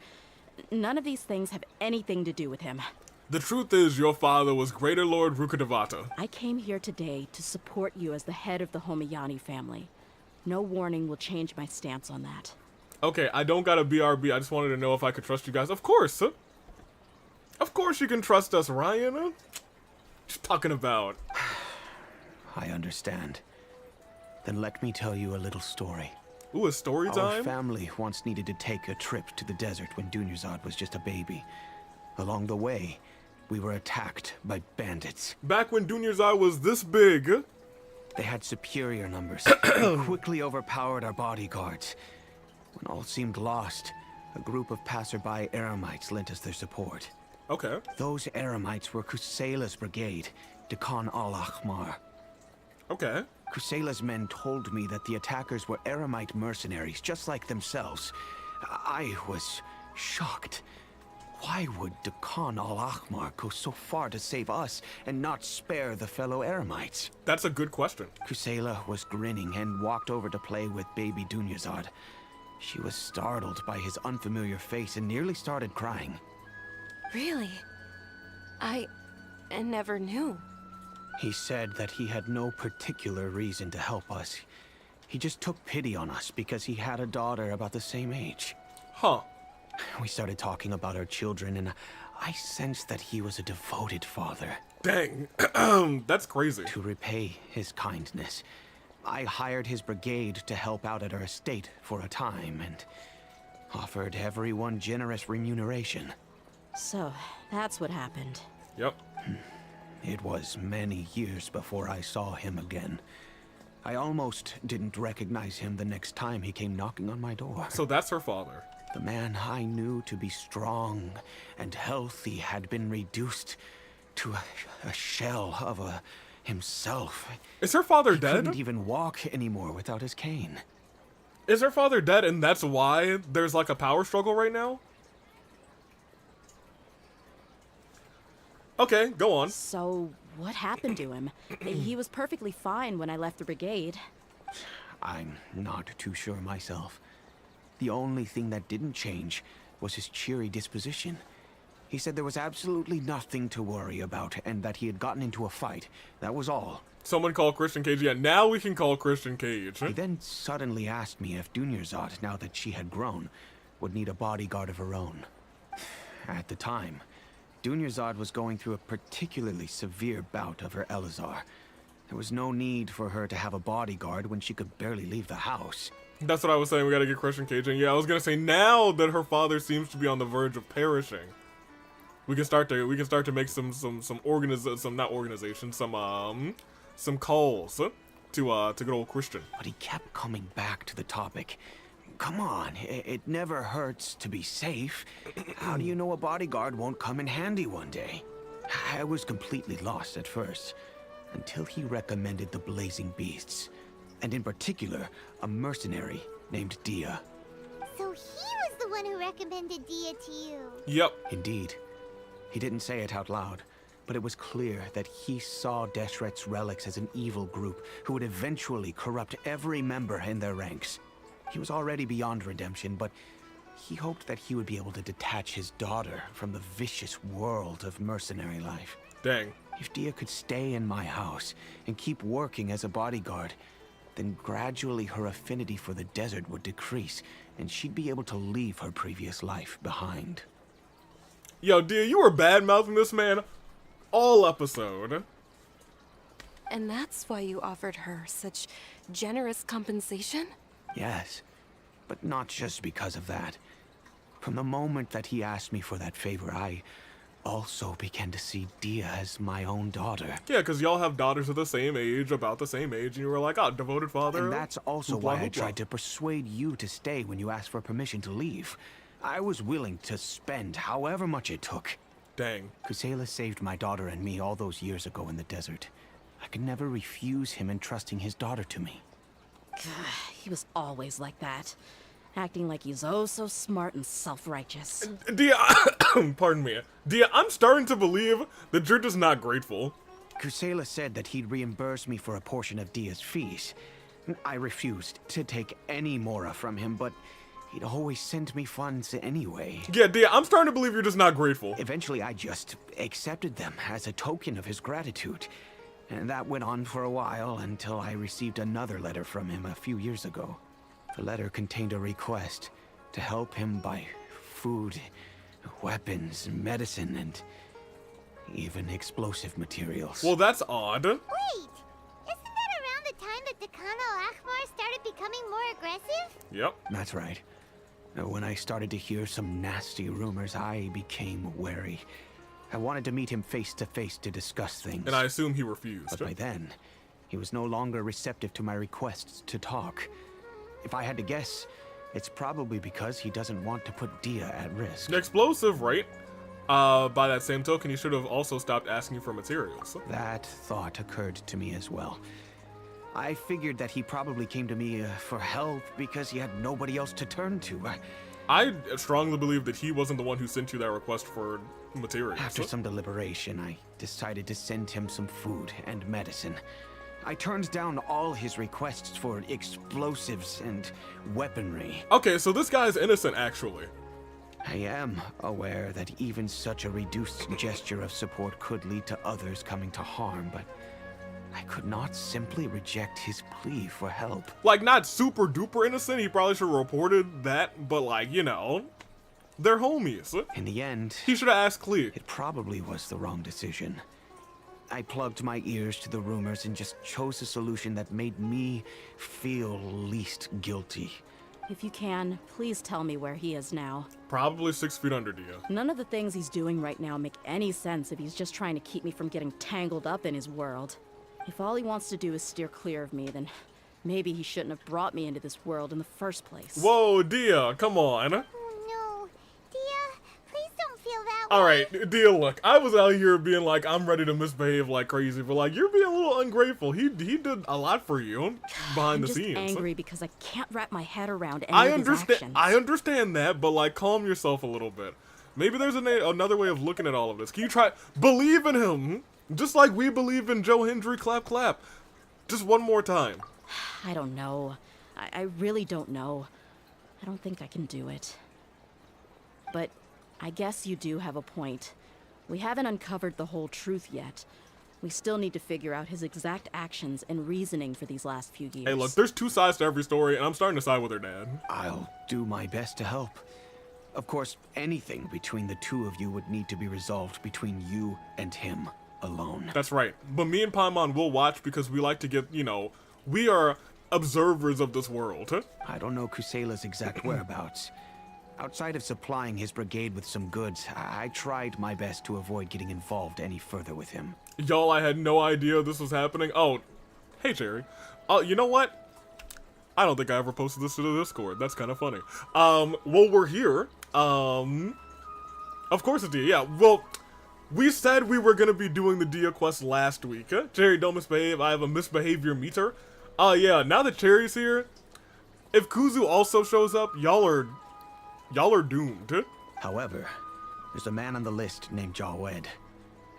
None of these things have anything to do with him. The truth is, your father was Greater Lord Rukkhadevata. I came here today to support you as the head of the Homayani family. No warning will change my stance on that. Okay, I don't got a BRB. I just wanted to know if I could trust you guys. Of course. Of course you can trust us, Ryan. Just talking about. I understand. Then let me tell you a little story. Ooh, a story Our time? family once needed to take a trip to the desert when Dunyarzad was just a baby. Along the way, we were attacked by bandits. Back when Dunyarzad was this big. They had superior numbers and quickly overpowered our bodyguards. When all seemed lost, a group of passerby Eremites lent us their support. Okay. Those Eremites were Kusela's brigade, Dekan al-Ahmar. Okay. Kusela's men told me that the attackers were Eremite mercenaries, just like themselves. I was shocked. Why would Dakan al-Ahmar go so far to save us and not spare the fellow Eremites? That's a good question. Kusela was grinning and walked over to play with baby Dunyazad. She was startled by his unfamiliar face and nearly started crying. Really? I never knew. He said that he had no particular reason to help us. He just took pity on us because he had a daughter about the same age. Huh. We started talking about our children, and I sensed that he was a devoted father. Dang. That's crazy. To repay his kindness, I hired his brigade to help out at our estate for a time, and offered everyone generous remuneration. So, that's what happened. Yep. It was many years before I saw him again. I almost didn't recognize him the next time he came knocking on my door. So that's her father. The man I knew to be strong and healthy had been reduced to a shell of himself. Is her father He dead? couldn't even walk anymore without his cane. Is her father dead and that's why there's like a power struggle right now? Okay, go on. So, what happened to him? He was perfectly fine when I left the brigade. I'm not too sure myself. The only thing that didn't change was his cheery disposition. He said there was absolutely nothing to worry about and that he had gotten into a fight. That was all. Someone call Christian Cage. Yeah, now we can call Christian Cage. He then suddenly asked me if Dunyazad, now that she had grown, would need a bodyguard of her own. At the time, Dunyazad was going through a particularly severe bout of her Elazar. There was no need for her to have a bodyguard when she could barely leave the house. That's what I was saying. We gotta get Christian Cage in. Yeah, I was gonna say now that her father seems to be on the verge of perishing, we can start to make some calls to good old Christian. But he kept coming back to the topic. Come on, it never hurts to be safe. How do you know a bodyguard won't come in handy one day? I was completely lost at first, until he recommended the Blazing Beasts, and in particular, a mercenary named Dehya. So he was the one who recommended Dehya to you. Yep. Indeed. He didn't say it out loud, but it was clear that he saw Deshret's relics as an evil group who would eventually corrupt every member in their ranks. He was already beyond redemption, but he hoped that he would be able to detach his daughter from the vicious world of mercenary life. Dang. If Dehya could stay in my house and keep working as a bodyguard, then gradually her affinity for the desert would decrease, and she'd be able to leave her previous life behind. Yo, Dehya, you were bad-mouthing this man all episode. And that's why you offered her such generous compensation? Yes, but not just because of that. From the moment that he asked me for that favor, I also began to see Dehya as my own daughter. Yeah, because y'all have daughters of the same age, about the same age, and you were like, oh, devoted father. And that's also why I tried to persuade you to stay when you asked for permission to leave. I was willing to spend however much it took. Dang. Kusela saved my daughter and me all those years ago in the desert. I could never refuse him entrusting his daughter to me. He was always like that. Acting like he's oh so smart and self-righteous. Dehya, pardon me. Dehya, I'm starting to believe that you're just not grateful. Kusela said that he'd reimburse me for a portion of Dehya's fees. I refused to take any Mora from him, but he'd always send me funds anyway. Yeah, Dehya, I'm starting to believe you're just not grateful. Eventually, I just accepted them as a token of his gratitude. And that went on for a while until I received another letter from him a few years ago. The letter contained a request to help him buy food, weapons, medicine, and even explosive materials. Well, that's odd. Wait! Isn't that around the time that Dakan al-Ahmar started becoming more aggressive? Yep. That's right. When I started to hear some nasty rumors, I became wary. I wanted to meet him face to face to discuss things. And I assume he refused. But by then, he was no longer receptive to my requests to talk. If I had to guess, it's probably because he doesn't want to put Dehya at risk. Explosive, right? By that same token, he should have also stopped asking for materials. That thought occurred to me as well. I figured that he probably came to me for help because he had nobody else to turn to. I strongly believe that he wasn't the one who sent you that request for materials. After some deliberation, I decided to send him some food and medicine. I turned down all his requests for explosives and weaponry. Okay, so this guy's innocent, actually. I am aware that even such a reduced gesture of support could lead to others coming to harm, but I could not simply reject his plea for help. Like, not super duper innocent, he probably should have reported that, but like, you know, they're homies. In the end, He should have asked Clee. it probably was the wrong decision. I plugged my ears to the rumors and just chose a solution that made me feel least guilty. If you can, please tell me where he is now. Probably 6 feet under Dehya. None of the things he's doing right now make any sense if he's just trying to keep me from getting tangled up in his world. If all he wants to do is steer clear of me, then maybe he shouldn't have brought me into this world in the first place. Whoa, Dehya, come on. Oh no. Dehya, please don't feel that way. Alright, Dehya, look, I was out here being like, I'm ready to misbehave like crazy, but like, you're being a little ungrateful. He did a lot for you behind I'm the just scenes. angry because I can't wrap my head around any of his actions. I understand that, but like, calm yourself a little bit. Maybe there's another way of looking at all of this. Can you try believe in him? Just like we believe in Joe Hendry, clap clap. Just one more time. I don't know. I really don't know. I don't think I can do it. But I guess you do have a point. We haven't uncovered the whole truth yet. We still need to figure out his exact actions and reasoning for these last few years. Hey, look, there's two sides to every story, and I'm starting to side with her dad. I'll do my best to help. Of course, anything between the two of you would need to be resolved between you and him alone. That's right. But me and Paimon will watch because we like to get, you know, we are observers of this world. I don't know Kusela's exact whereabouts. Outside of supplying his brigade with some goods, I tried my best to avoid getting involved any further with him. Y'all, I had no idea this was happening. Oh, hey, Jerry. You know what? I don't think I ever posted this to the Discord. That's kind of funny. Well, we're here. Of course it's Dehya. Yeah, well, we said we were going to be doing the Dehya quest last week. Cherry, don't misbehave. I have a misbehavior meter. Yeah, now that Cherry's here, if Kuzu also shows up, y'all are doomed. However, there's a man on the list named Jawed.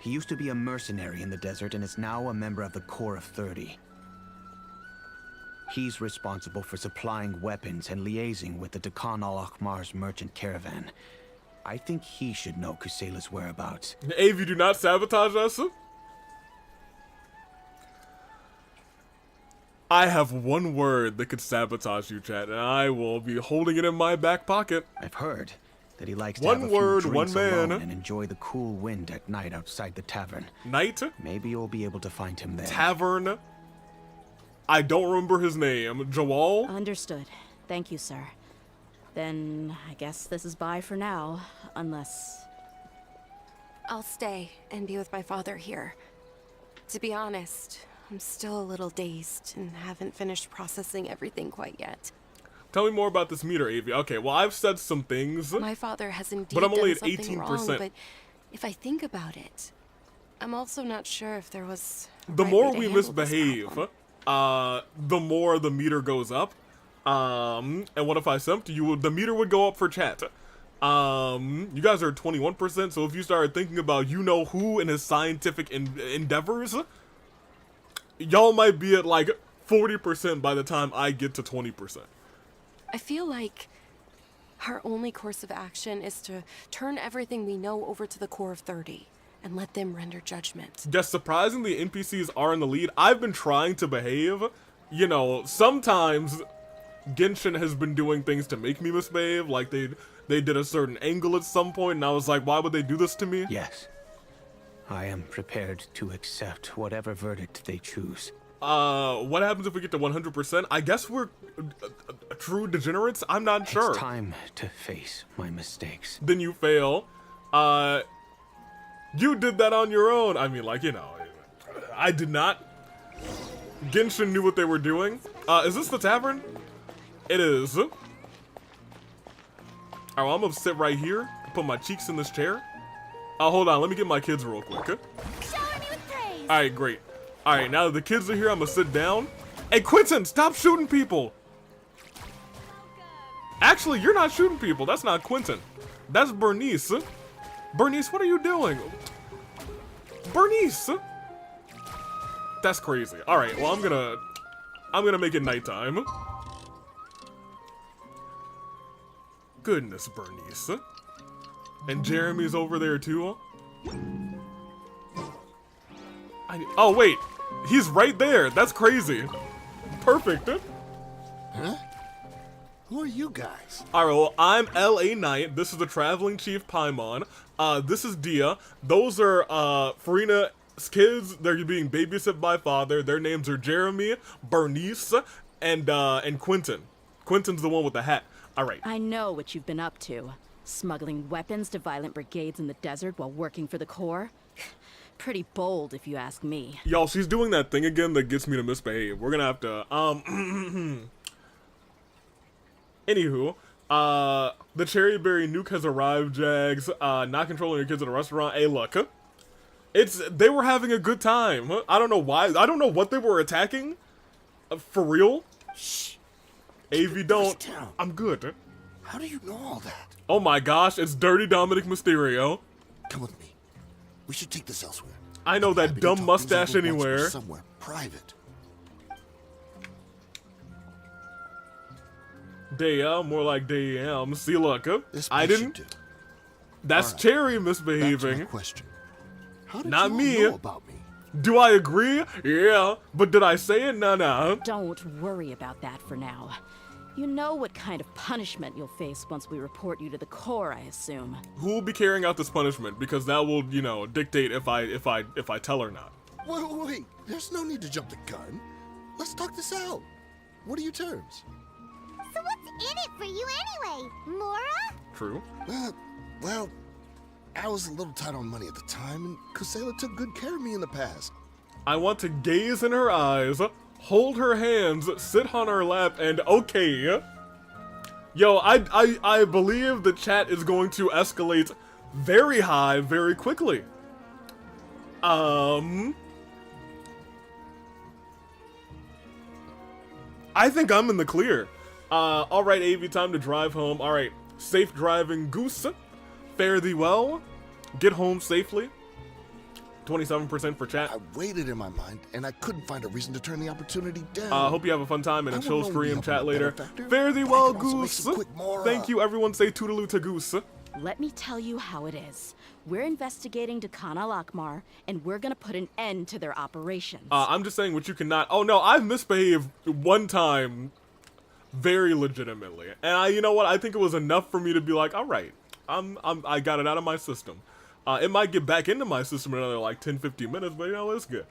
He used to be a mercenary in the desert and is now a member of the Corps of 30. He's responsible for supplying weapons and liaising with the Dakan al-Akhmar's merchant caravan. I think he should know Kusela's whereabouts. Avi, do not sabotage us. I have one word that could sabotage you, chat, and I will be holding it in my back pocket. I've heard that he likes to One have a word, few one drinks man. alone and enjoy the cool wind at night outside the tavern. Night? Maybe you'll be able to find him there. Tavern? I don't remember his name. Jawal? Understood. Thank you, sir. Then I guess this is bye for now, unless... I'll stay and be with my father here. To be honest, I'm still a little dazed and haven't finished processing everything quite yet. Tell me more about this meter, Avi. Okay, well, I've said some things. My father has indeed But I'm only done at something 18%. wrong, but if I think about it, I'm also not sure if there was a The right more way to we handle this misbehave, problem. the more the meter goes up. And what if I simped? The meter would go up for chat. You guys are at 21%, so if you started thinking about you-know-who and his scientific endeavors, y'all might be at like 40% by the time I get to 20%. I feel like our only course of action is to turn everything we know over to the Corps of 30 and let them render judgment. Yes, surprisingly, NPCs are in the lead. I've been trying to behave. You know, sometimes Genshin has been doing things to make me misbehave, like they did a certain angle at some point, and I was like, why would they do this to me? Yes. I am prepared to accept whatever verdict they choose. What happens if we get to 100%? I guess we're true degenerates? I'm not sure. It's time to face my mistakes. Then you fail. You did that on your own. I mean, like, you know, I did not. Genshin knew what they were doing. Is this the tavern? It is. Alright, well, I'm gonna sit right here, put my cheeks in this chair. Hold on, let me get my kids real quick. Shower me with praise. Alright, great. Alright, now that the kids are here, I'm gonna sit down. Hey, Quentin, stop shooting people. Actually, you're not shooting people. That's not Quentin. That's Bernice. Bernice, what are you doing? Bernice. That's crazy. All right, well, I'm gonna make it nighttime. Goodness, Bernice. And Jeremy's over there too. Oh wait, he's right there. That's crazy. Perfect. Huh? Who are you guys? Alright, well, I'm L.A. Knight. This is the Traveling Chief Paimon. This is Dehya. Those are, Farina's kids. They're being babysit by father. Their names are Jeremy, Bernice, and Quentin. Quentin's the one with the hat. Alright. I know what you've been up to. Smuggling weapons to violent brigades in the desert while working for the Corps. Pretty bold, if you ask me. Y'all, she's doing that thing again that gets me to misbehave. We're gonna have to, Anywho, the Cherry Berry nuke has arrived, Jags. Not controlling your kids in a restaurant. Hey, look. They were having a good time. I don't know why. I don't know what they were attacking. For real? Shh. AV, don't. I'm good. How do you know all that? Oh my gosh, it's Dirty Dominic Mysterio. Come with me. We should take this elsewhere. I know that Happy to dumb talk mustache things over once we're anywhere. somewhere private. Dehya, more like Dayam. See, look. This I we should didn't. do. That's Alright. Cherry Back to my misbehaving. question. How did Not you all me. know about me? Do I agree? Yeah. But did I say it? Nah. Don't worry about that for now. You know what kind of punishment you'll face once we report you to the Corps, I assume. Who will be carrying out this punishment? Because that will, you know, dictate if I tell or not. Wait. There's no need to jump the gun. Let's talk this out. What are your terms? So what's in it for you anyway, Mora? True. Well, I was a little tight on money at the time, and Kusela took good care of me in the past. I want to gaze in her eyes, hold her hands, sit on her lap, and okay. Yo, I believe the chat is going to escalate very high very quickly. I think I'm in the clear. Alright, AV, time to drive home. Alright, safe driving, Goose. Fare thee well. Get home safely. 27% for chat. I waited in my mind, and I couldn't find a reason to turn the opportunity down. Hope you have a fun time and a I chill won't stream be chat helping later. a benefactor, Fare thee but I well, can also make Goose. some quick Mora. Thank you, everyone. Say toodaloo to Goose. Let me tell you how it is. We're investigating Dakana Lakmar, and we're gonna put an end to their operations. I'm just saying what you cannot. Oh no, I've misbehaved one time, very legitimately, and you know what? I think it was enough for me to be like, all right, I got it out of my system. It might get back into my system in another like 10-15 minutes, but you know, it's good.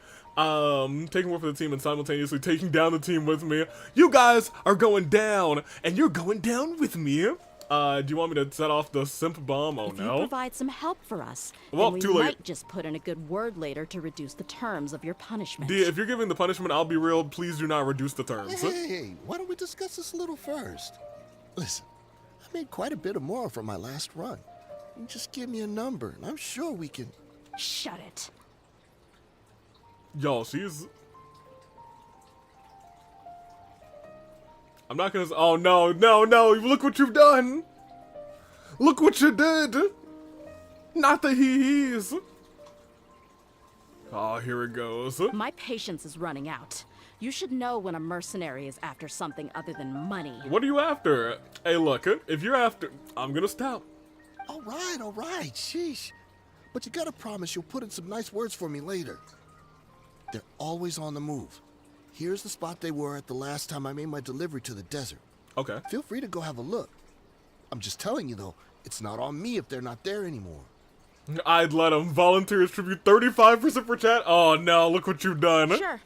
Taking one for the team and simultaneously taking down the team with me. You guys are going down, and you're going down with me. Do you want me to set off the simp bomb? Oh if you no. provide some help for us, Well, then too we late. might just put in a good word later to reduce the terms of your punishment. Dia, if you're giving the punishment, I'll be real. Please do not reduce the terms. Hey, why don't we discuss this a little first? Listen, I made quite a bit of more from my last run. You just give me a number, and I'm sure we can... Shut it. Yo, she's... I'm not gonna... Oh, no. Look what you've done. Look what you did. Not the hee-hees. Oh, here it goes. My patience is running out. You should know when a mercenary is after something other than money. What are you after? Hey, look. If you're after... I'm gonna stop. All right, sheesh. But you gotta promise you'll put in some nice words for me later. They're always on the move. Here's the spot they were at the last time I made my delivery to the desert. Okay. Feel free to go have a look. I'm just telling you, though, it's not on me if they're not there anymore. I'd let them. Volunteers tribute 35% for chat. Oh, no. Look what you've done. Sure.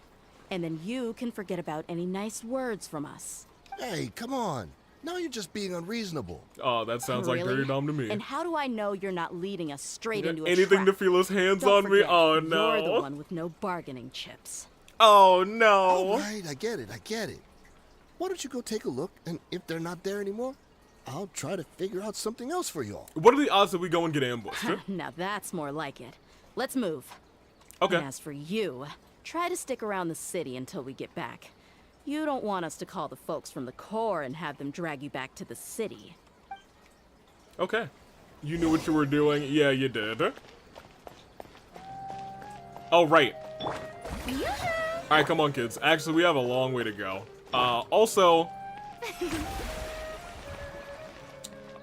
And then you can forget about any nice words from us. Hey, come on. Now you're just being unreasonable. Oh, that sounds like Really? dirty dom to me. And how do I know you're not leading us straight into a Anything trap? to feel his hands Don't on me? forget, Oh, no. You're the one with no bargaining chips. Oh, no. All right, I get it. Why don't you go take a look, and if they're not there anymore, I'll try to figure out something else for y'all. What are the odds that we go and get ambushed? Now that's more like it. Let's move. Okay. And as for you, try to stick around the city until we get back. You don't want us to call the folks from the Corps and have them drag you back to the city. Okay. You knew what you were doing. Yeah, you did. Oh, right. Alright, come on, kids. Actually, we have a long way to go. Also...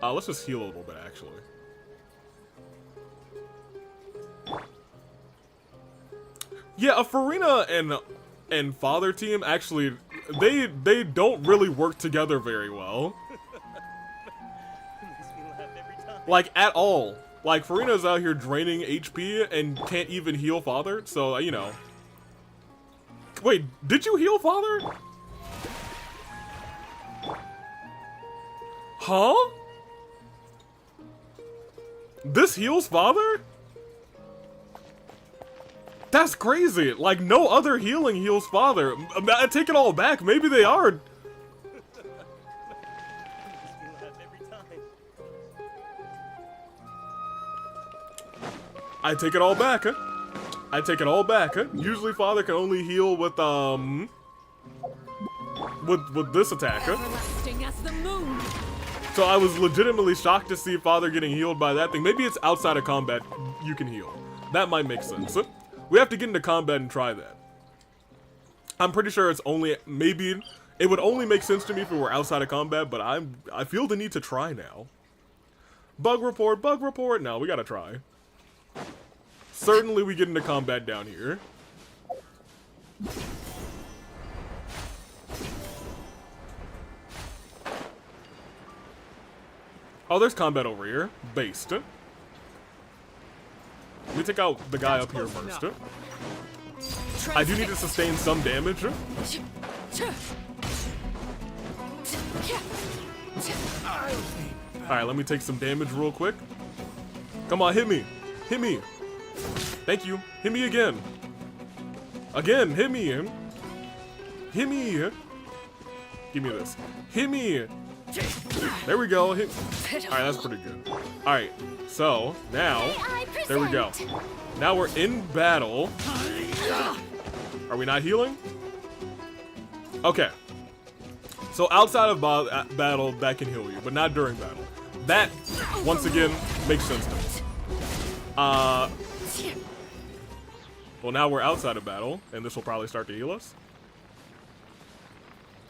let's just heal a little bit, actually. Yeah, a Farina and Father team, actually, they don't really work together very well. Like, at all. Like, Farina's out here draining HP and can't even heal Father, so, you know. Wait, did you heal Father? Huh? This heals Father? That's crazy. Like, no other healing heals Father. I take it all back. Maybe they are. I take it all back. I take it all back. Usually Father can only heal with this attack. Everlasting as the moon. So I was legitimately shocked to see Father getting healed by that thing. Maybe it's outside of combat you can heal. That might make sense. We have to get into combat and try that. I'm pretty sure it's only, maybe, it would only make sense to me if it were outside of combat, but I feel the need to try now. Bug report, bug report. No, we gotta try. Certainly we get into combat down here. Oh, there's combat over here. Based. Let me take out the guy up here first. I do need to sustain some damage. Alright, let me take some damage real quick. Come on, hit me. Hit me. Thank you. Hit me again. Again, hit me. Hit me. Give me this. Hit me. There we go. Hit. Alright, that's pretty good. Alright, so now, there we go. Now we're in battle. Are we not healing? Okay. So outside of battle, that can heal you, but not during battle. That, once again, makes sense to me. Well, now we're outside of battle, and this will probably start to heal us.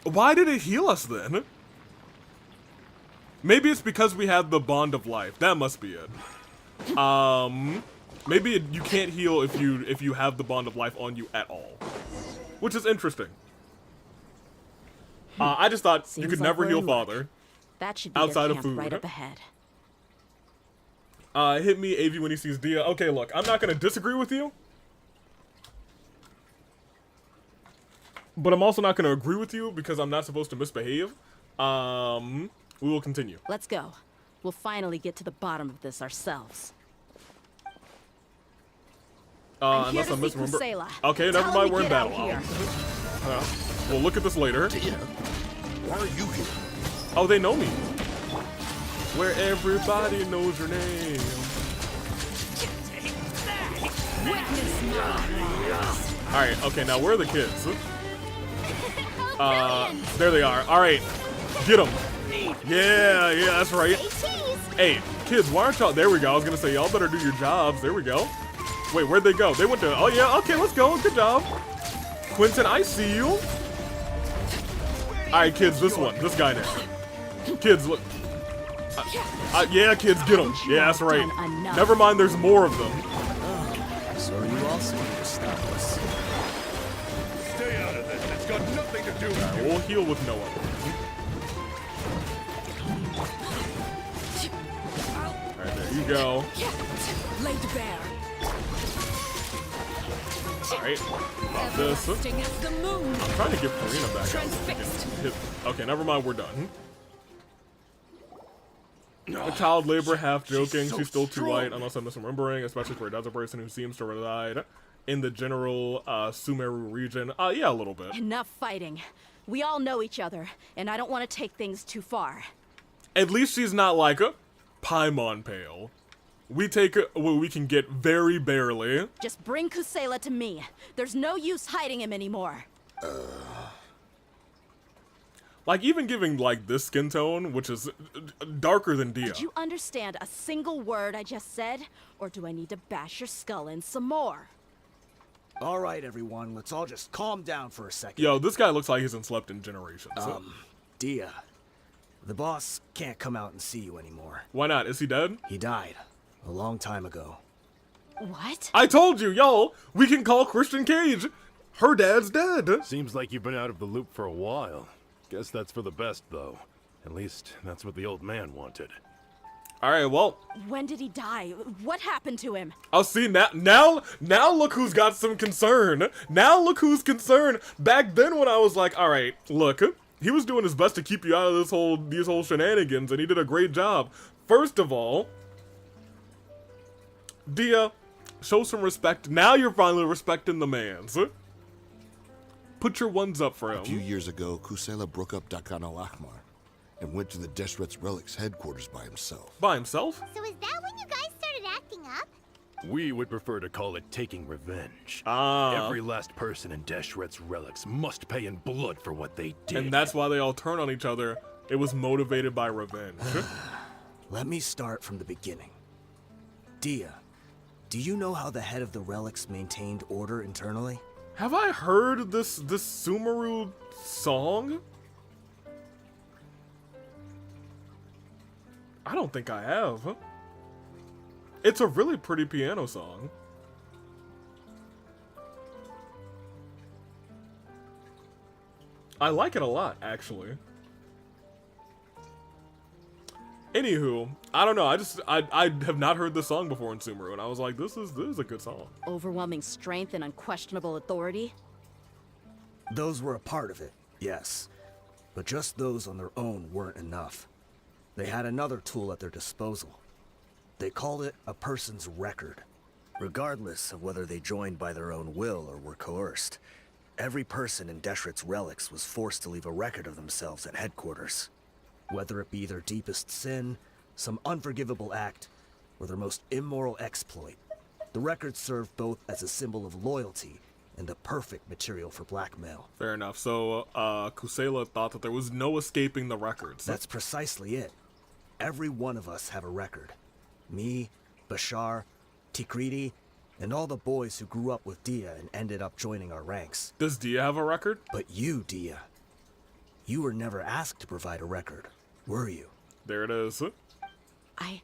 Why did it heal us then? Maybe it's because we had the bond of life. That must be it. Maybe you can't heal if you have the bond of life on you at all, which is interesting. I just thought you could never heal Father. That should be outside of food. Right up ahead. Hit me, AV, when he sees Dehya. Okay, look, I'm not gonna disagree with you, but I'm also not gonna agree with you because I'm not supposed to misbehave. We will continue. Let's go. We'll finally get to the bottom of this ourselves. Unless I misremember. Okay, never mind. We're in battle. We'll look at this later. Why are you here? Oh, they know me. Where everybody knows your name. Alright, okay, now where are the kids? There they are. Alright, get them. Yeah, that's right. Hey, kids, why aren't y'all? There we go. I was gonna say, y'all better do your jobs. There we go. Wait, where'd they go? They went to, oh yeah, okay, let's go. Good job. Quentin, I see you. Alright, kids, this guy now. Kids, look. Yeah, kids, get them. Yeah, that's right. Never mind, there's more of them. So are you also stopless? Stay out of this. It's got nothing to do with you. We'll heal with no other. Alright, there you go. Laid bare. Alright, about this. I'm trying to get Farina back out. Okay, never mind, we're done. A child labor, half joking, she's still too light unless I'm misremembering, especially for another person who seems to reside in the general Sumeru region. Yeah, a little bit. Enough fighting. We all know each other, and I don't want to take things too far. At least she's not like a Paimon Pale. We take what we can get very barely. Just bring Kusela to me. There's no use hiding him anymore. Like, even giving, like, this skin tone, which is darker than Dehya. Did you understand a single word I just said? Or do I need to bash your skull in some more? All right, everyone, let's all just calm down for a second. Yo, this guy looks like he's slept in generations. Dehya, the boss can't come out and see you anymore. Why not? Is he dead? He died a long time ago. What? I told you, yo, we can call Christian Cage. Her dad's dead. Seems like you've been out of the loop for a while. Guess that's for the best, though. At least, that's what the old man wanted. Alright, well. When did he die? What happened to him? I'll see now look who's got some concern. Now look who's concerned. Back then when I was like, alright, look, he was doing his best to keep you out of these whole shenanigans, and he did a great job. First of all, Dehya, show some respect. Now you're finally respecting the mans. Put your ones up for him. A few years ago, Kusela broke up Dakan al-Ahmar and went to the Deshret's Relics headquarters by himself. By himself? So is that when you guys started acting up? We would prefer to call it taking revenge. Ah. Every last person in Deshret's Relics must pay in blood for what they did. And that's why they all turn on each other. It was motivated by revenge. Let me start from the beginning. Dehya, do you know how the head of the Relics maintained order internally? Have I heard this Sumeru song? I don't think I have. It's a really pretty piano song. I like it a lot, actually. Anywho, I don't know. I have not heard this song before in Sumeru, and I was like, this is a good song. Overwhelming strength and unquestionable authority? Those were a part of it, yes. But just those on their own weren't enough. They had another tool at their disposal. They called it a person's record. Regardless of whether they joined by their own will or were coerced, every person in Deshret's Relics was forced to leave a record of themselves at headquarters. Whether it be their deepest sin, some unforgivable act, or their most immoral exploit, the records served both as a symbol of loyalty and the perfect material for blackmail. Fair enough. So, Kusela thought that there was no escaping the records. That's precisely it. Every one of us have a record. Me, Bashar, Tikriti, and all the boys who grew up with Dehya and ended up joining our ranks. Does Dehya have a record? But you, Dehya, you were never asked to provide a record, were you? There it is. I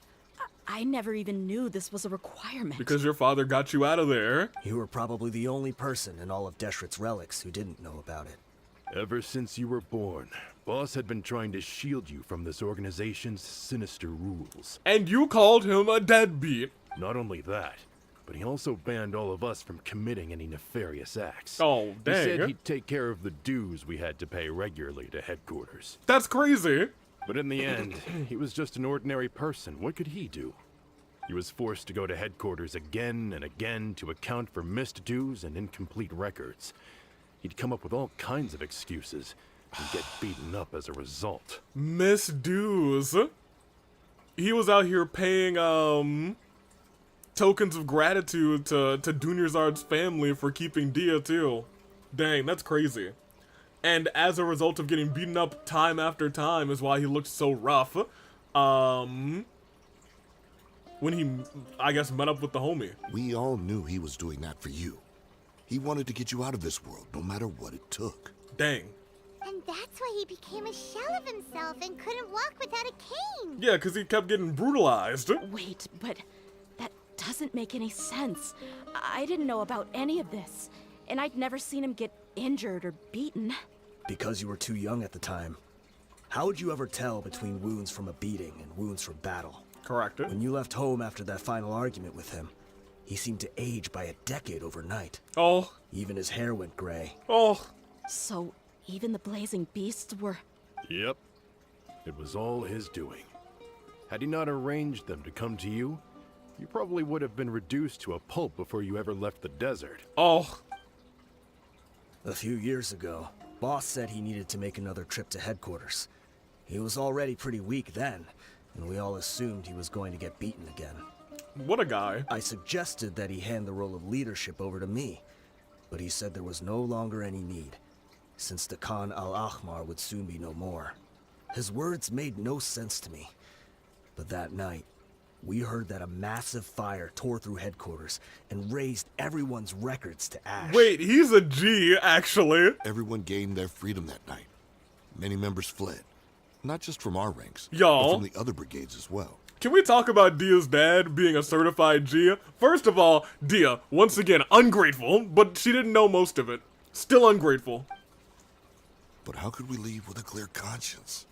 never even knew this was a requirement. Because your father got you out of there. You were probably the only person in all of Deshret's Relics who didn't know about it. Ever since you were born, Boss had been trying to shield you from this organization's sinister rules. And you called him a deadbeat. Not only that, but he also banned all of us from committing any nefarious acts. Oh, dang. He said he'd take care of the dues we had to pay regularly to headquarters. That's crazy. But in the end, he was just an ordinary person. What could he do? He was forced to go to headquarters again and again to account for missed dues and incomplete records. He'd come up with all kinds of excuses and get beaten up as a result. Missed dues. He was out here paying, tokens of gratitude to Dunyarzad's family for keeping Dehya too. Dang, that's crazy. And as a result of getting beaten up time after time is why he looked so rough. When he, I guess, met up with the homie. We all knew he was doing that for you. He wanted to get you out of this world, no matter what it took. Dang. And that's why he became a shell of himself and couldn't walk without a cane. Yeah, because he kept getting brutalized. Wait, but that doesn't make any sense. I didn't know about any of this, and I'd never seen him get injured or beaten. Because you were too young at the time. How would you ever tell between wounds from a beating and wounds from battle? Correct. When you left home after that final argument with him, he seemed to age by a decade overnight. Oh. Even his hair went gray. Oh. So, even the blazing beasts were... Yep. It was all his doing. Had he not arranged them to come to you, you probably would have been reduced to a pulp before you ever left the desert. Oh. A few years ago, Boss said he needed to make another trip to headquarters. He was already pretty weak then, and we all assumed he was going to get beaten again. What a guy. I suggested that he hand the role of leadership over to me, but he said there was no longer any need. since the Khan al-Ahmar would soon be no more. His words made no sense to me. But that night, we heard that a massive fire tore through headquarters and raised everyone's records to ash. Wait, he's a G, actually. Everyone gained their freedom that night. Many members fled. Not just from our ranks, Y'all. but from the other brigades as well. Can we talk about Dia's dad being a certified G? First of all, Dia, once again, ungrateful, but she didn't know most of it. Still ungrateful. But how could we leave with a clear conscience?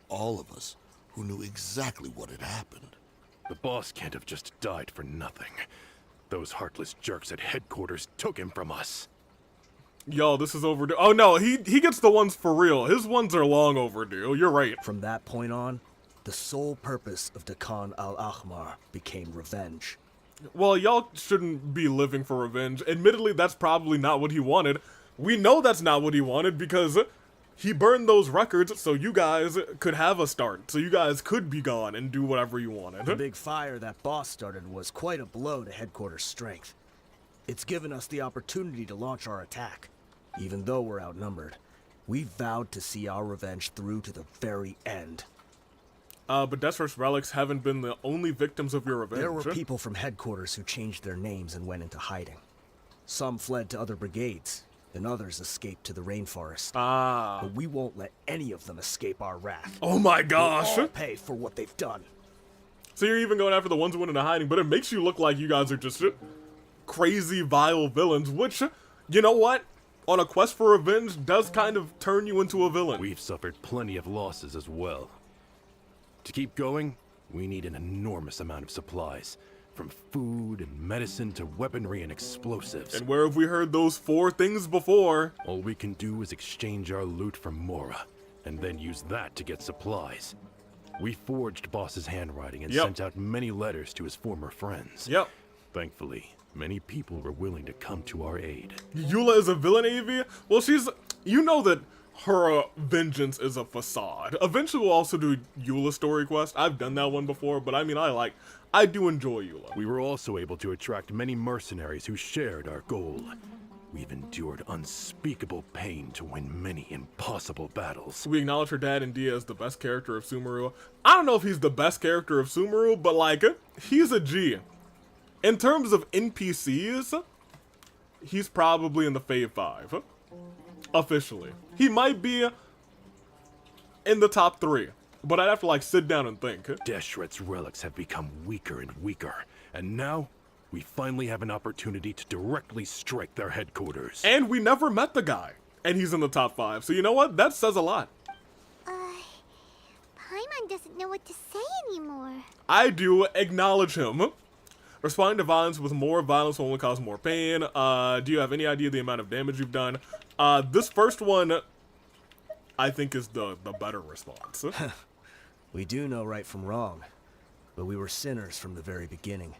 All of us who knew exactly what had happened. The boss can't have just died for nothing. Those heartless jerks at headquarters took him from us. Yo, this is overdue. Oh no, he gets the ones for real. His ones are long overdue. You're right. From that point on, the sole purpose of the Khan al-Ahmar became revenge. Well, y'all shouldn't be living for revenge. Admittedly, that's probably not what he wanted. We know that's not what he wanted because he burned those records so you guys could have a start. So you guys could be gone and do whatever you wanted. The big fire that boss started was quite a blow to headquarters' strength. It's given us the opportunity to launch our attack. Even though we're outnumbered, we vowed to see our revenge through to the very end. But Desperate relics haven't been the only victims of your revenge. There were people from headquarters who changed their names and went into hiding. Some fled to other brigades, and others escaped to the rainforest. But we won't let any of them escape our wrath. Oh my gosh! They'll all pay for what they've done. So you're even going after the ones who went into hiding, but it makes you look like you guys are just crazy, vile villains, which, you know what? On a quest for revenge does kind of turn you into a villain. We've suffered plenty of losses as well. To keep going, we need an enormous amount of supplies. From food and medicine to weaponry and explosives. And where have we heard those 4 things before? All we can do is exchange our loot from Mora, and then use that to get supplies. We forged Boss's handwriting and sent out many letters to his former friends. Thankfully, many people were willing to come to our aid. Eula is a villain, AV? Well, you know that her vengeance is a facade. Eventually we'll also do Eula's story quest. I've done that one before, but I mean, I do enjoy Eula. We were also able to attract many mercenaries who shared our goal. We've endured unspeakable pain to win many impossible battles. We acknowledge her dad and Dia as the best character of Sumeru. I don't know if he's the best character of Sumeru, but like, he's a G. In terms of NPCs, he's probably in the Fave 5. Officially. He might be in the top 3. But I'd have to like sit down and think. Deshret's relics have become weaker and weaker. And now, we finally have an opportunity to directly strike their headquarters. And we never met the guy. And he's in the top 5. So you know what? That says a lot. Paimon doesn't know what to say anymore. I do acknowledge him. Responding to violence with more violence will only cause more pain. Do you have any idea the amount of damage you've done? This first one, I think, is the better response. We do know right from wrong, but we were sinners from the very beginning.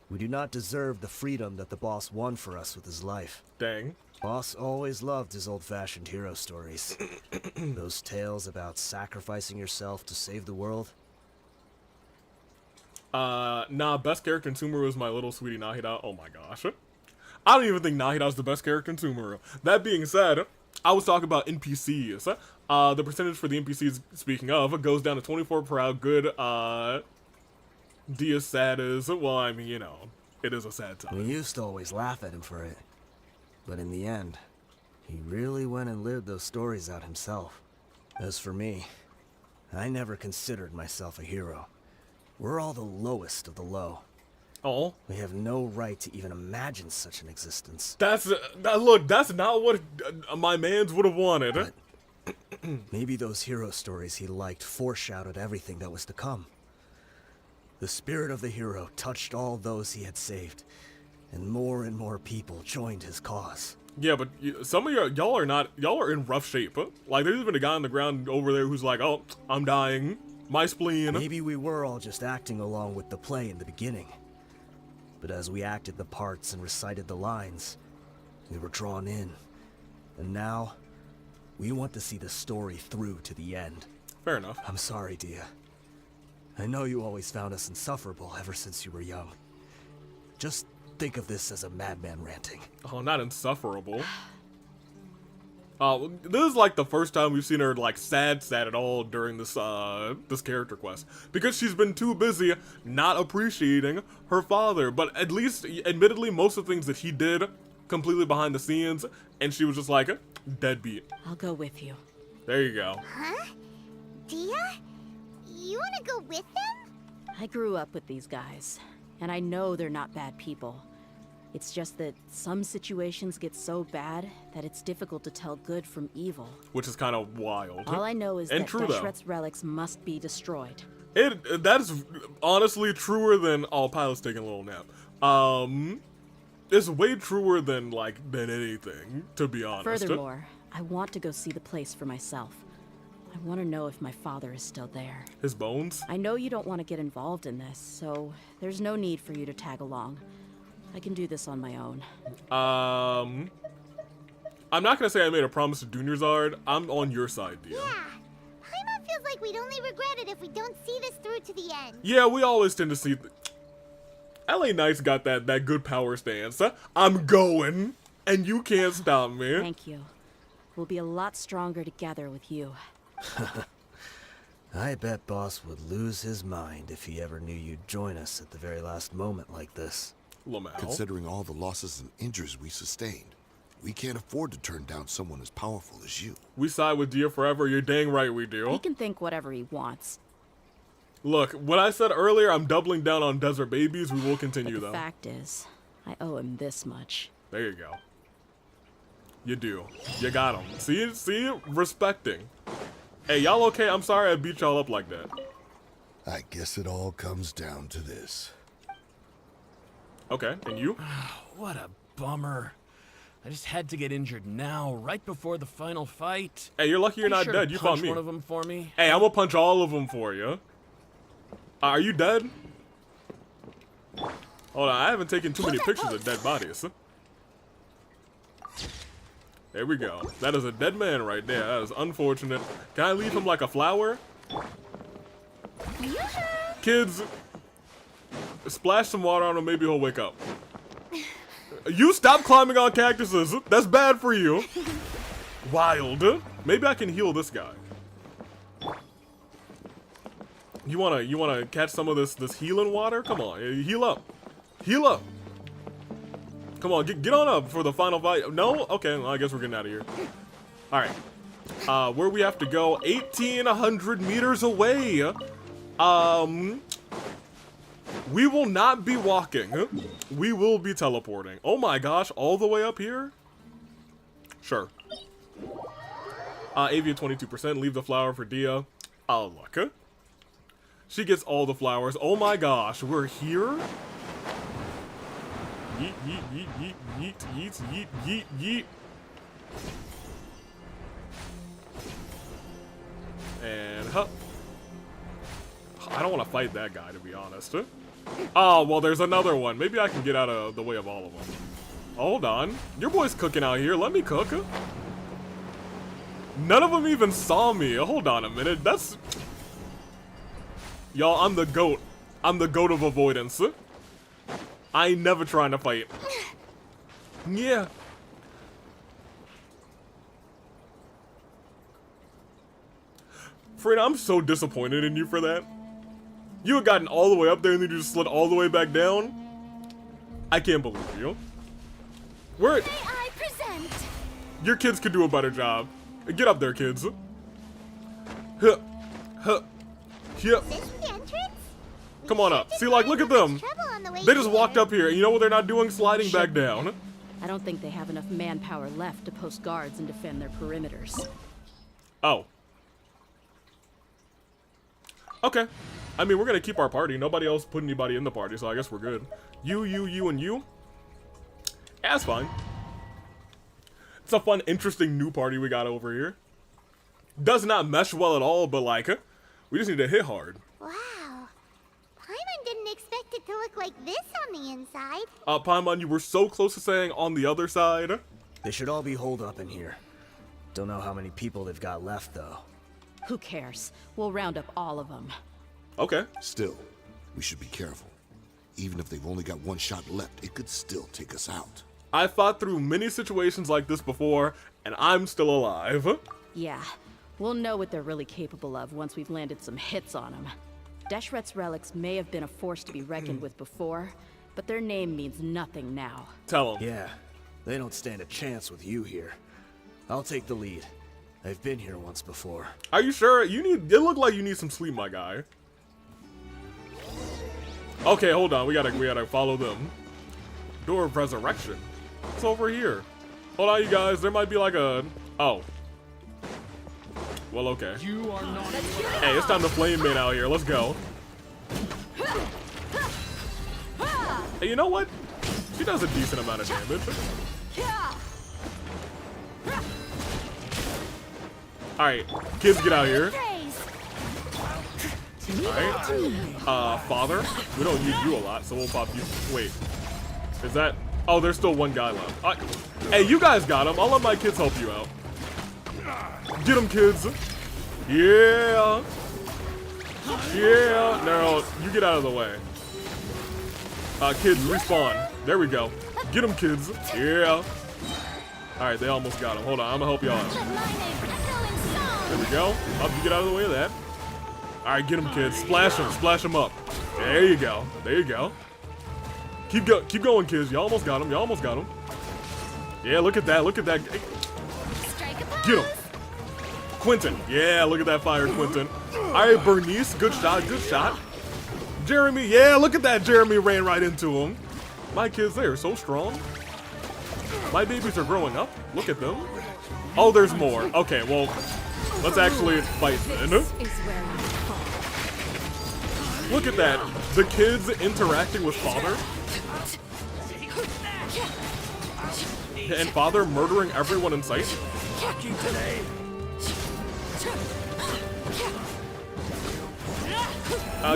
We do not deserve the freedom that the boss won for us with his life. Dang. Boss always loved his old-fashioned hero stories. Those tales about sacrificing yourself to save the world. Nah, best character in Sumeru is my little sweetie Nahida. Oh my gosh. I don't even think Nahida's the best character in Sumeru. That being said, I was talking about NPCs. The percentage for the NPCs, speaking of, goes down to 24 for how good, Dia's sad is. Well, I mean, you know, it is a sad time. We used to always laugh at him for it. But in the end, he really went and lived those stories out himself. As for me, I never considered myself a hero. We're all the lowest of the low. Oh? We have no right to even imagine such an existence. Look, that's not what my mans would have wanted. But maybe those hero stories he liked foreshadowed everything that was to come. The spirit of the hero touched all those he had saved, and more people joined his cause. Yeah, but some of y'all are in rough shape. Like, there's even a guy on the ground over there who's like, oh, I'm dying. My spleen. Maybe we were all just acting along with the play in the beginning. But as we acted the parts and recited the lines, we were drawn in. And now, we want to see the story through to the end. Fair enough. I'm sorry, Dia. I know you always found us insufferable ever since you were young. Just think of this as a madman ranting. Oh, not insufferable. This is like the first time we've seen her like sad at all during this this character quest, because she's been too busy not appreciating her father. But at least, admittedly, most of the things that he did completely behind the scenes, and she was just like deadbeat. I'll go with you. There you go. Huh? Dehya? You wanna go with them? I grew up with these guys, and I know they're not bad people. It's just that some situations get so bad that it's difficult to tell good from evil. Which is kind of wild. All I know is and that true, Deshret's relics must be destroyed. That is honestly truer than Pilot's taking a little nap. It's way truer than anything, to be honest. Furthermore, I want to go see the place for myself. I want to know if my father is still there. His bones? I know you don't want to get involved in this, so there's no need for you to tag along. I can do this on my own. I'm not gonna say I made a promise to Dunyarzad. I'm on your side, Dehya. Yeah. Paimon feels like we'd only regret it if we don't see this through to the end. Yeah, we always tend to see... LA Knight's got that good power stance. I'm going, and you can't stop me. Thank you. We'll be a lot stronger together with you. I bet Boss would lose his mind if he ever knew you'd join us at the very last moment like this. Lamau. Considering all the losses and injuries we sustained, we can't afford to turn down someone as powerful as you. We side with Dehya forever, you're dang right we do. He can think whatever he wants. Look, what I said earlier, I'm doubling down on Desert Babies. We will continue, But the though. fact is, I owe him this much. There you go. You do. You got him. See? Respecting. Hey, y'all okay? I'm sorry I beat y'all up like that. I guess it all comes down to this. Okay, and you? What a bummer. I just had to get injured now, right before the final fight. Hey, you're lucky you're not sure dead. to You punch fought me. one of them for me. Hey, I'm gonna punch all of them for you. Are you dead? Hold on, I haven't taken too many pictures of dead bodies. There we go. That is a dead man right there. That is unfortunate. Can I leave him like a flower? Kids, splash some water on him, maybe he'll wake up. You stop climbing on cactuses. That's bad for you. Wild. Maybe I can heal this guy. You wanna catch some of this healing water? Come on, heal up. Heal up. Come on, get on up for the final fight. No? Okay, well, I guess we're getting out of here. Alright. Where we have to go? 1,800 meters away. We will not be walking. We will be teleporting. Oh my gosh, all the way up here? Sure. Avia 22%. Leave the flower for Dehya. Oh, look. She gets all the flowers. Oh my gosh, we're here? Yeet, yeet, yeet, yeet, yeet, yeet, yeet, yeet, yeet. And huh. I don't want to fight that guy, to be honest. Oh, well, there's another one. Maybe I can get out of the way of all of them. Hold on. Your boy's cooking out here. Let me cook. None of them even saw me. Hold on a minute. That's... Y'all, I'm the GOAT. I'm the GOAT of avoidance. I ain't never trying to fight. Yeah. Frida, I'm so disappointed in you for that. You had gotten all the way up there and then you just slid all the way back down. I can't believe you. Where? May I present? Your kids could do a better job. Get up there, kids. Huh. Huh. Yep. This the entrance? Come on up. See, like, look at them. They just walked up here. You know what they're not doing? Sliding back down. I don't think they have enough manpower left to post guards and defend their perimeters. Oh. Okay. I mean, we're gonna keep our party. Nobody else put anybody in the party, so I guess we're good. You, and you. Yeah, that's fine. It's a fun, interesting new party we got over here. Does not mesh well at all, but like, we just need to hit hard. Wow. Paimon didn't expect it to look like this on the inside. Paimon, you were so close to saying on the other side. They should all be holed up in here. Don't know how many people they've got left, though. Who cares? We'll round up all of them. Okay. Still, we should be careful. Even if they've only got one shot left, it could still take us out. I fought through many situations like this before, and I'm still alive. Yeah, we'll know what they're really capable of once we've landed some hits on them. Deshret's relics may have been a force to be reckoned with before, but their name means nothing now. Tell them. Yeah, they don't stand a chance with you here. I'll take the lead. I've been here once before. Are you sure? It looked like you need some sleep, my guy. Okay, hold on. We gotta follow them. Door of Resurrection. It's over here. Hold on, you guys. There might be like a... Oh. Well, okay. You are not. Hey, it's time to flame man out here. Let's go. Hey, you know what? She does a decent amount of damage. Alright, kids, get out here. Alright. Father, we don't need you a lot, so we'll pop you. Wait. Is that... Oh, there's still one guy left. Hey, you guys got him. I'll let my kids help you out. Get him, kids. Yeah. Yeah. No, you get out of the way. Kids, respawn. There we go. Get him, kids. Yeah. Alright, they almost got him. Hold on, I'm gonna help y'all out. There we go. Up, you get out of the way of that. Alright, get him, kids. Splash him up. There you go. There you go. Keep going, kids. You almost got him. You almost got him. Yeah, look at that. Look at that. Get him. Quentin. Yeah, look at that fire, Quentin. Alright, Bernice. Good shot. Good shot. Jeremy. Yeah, look at that. Jeremy ran right into him. My kids, they are so strong. My babies are growing up. Look at them. Oh, there's more. Okay, well, let's actually fight then. Look at that. The kids interacting with father. And father murdering everyone in sight.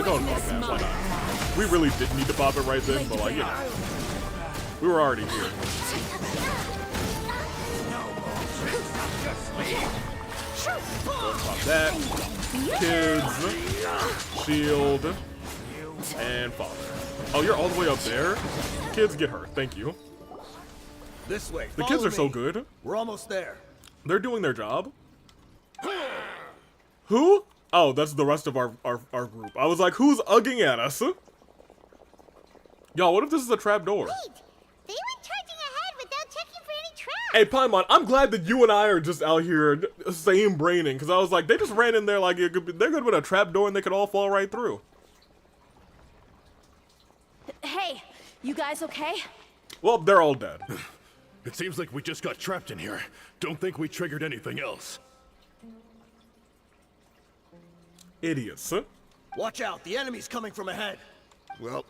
Go and pop that. Why not? We really didn't need to pop it right then, but like, you know. We were already here. Pop that. Kids. Shield. And father. Oh, you're all the way up there? Kids, get her. Thank you. This way. The kids are so good. We're almost there. They're doing their job. Who? Oh, that's the rest of our group. I was like, who's ugging at us? Y'all, what if this is a trap door? Wait, they went charging ahead without checking for any traps. Hey, Paimon, I'm glad that you and I are just out here same braining, because I was like, they just ran in there like it could be, they're good with a trap door and they could all fall right through. Hey, you guys okay? Well, they're all dead. It seems like we just got trapped in here. Don't think we triggered anything else. Idiots. Watch out, the enemy's coming from ahead. Well,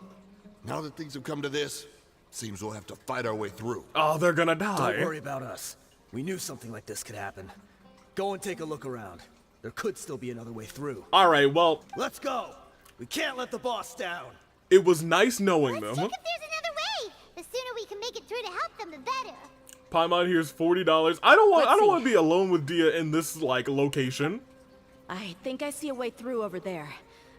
now that things have come to this, seems we'll have to fight our way through. Oh, they're gonna die. Don't worry about us. We knew something like this could happen. Go and take a look around. There could still be another way through. Alright, well... Let's go! We can't let the boss down! It was nice knowing them. Check if there's another way. The sooner we can make it through to help them, the better. Paimon, here's $40. I don't want to be alone with Dehya in this, like, location. I think I see a way through over there,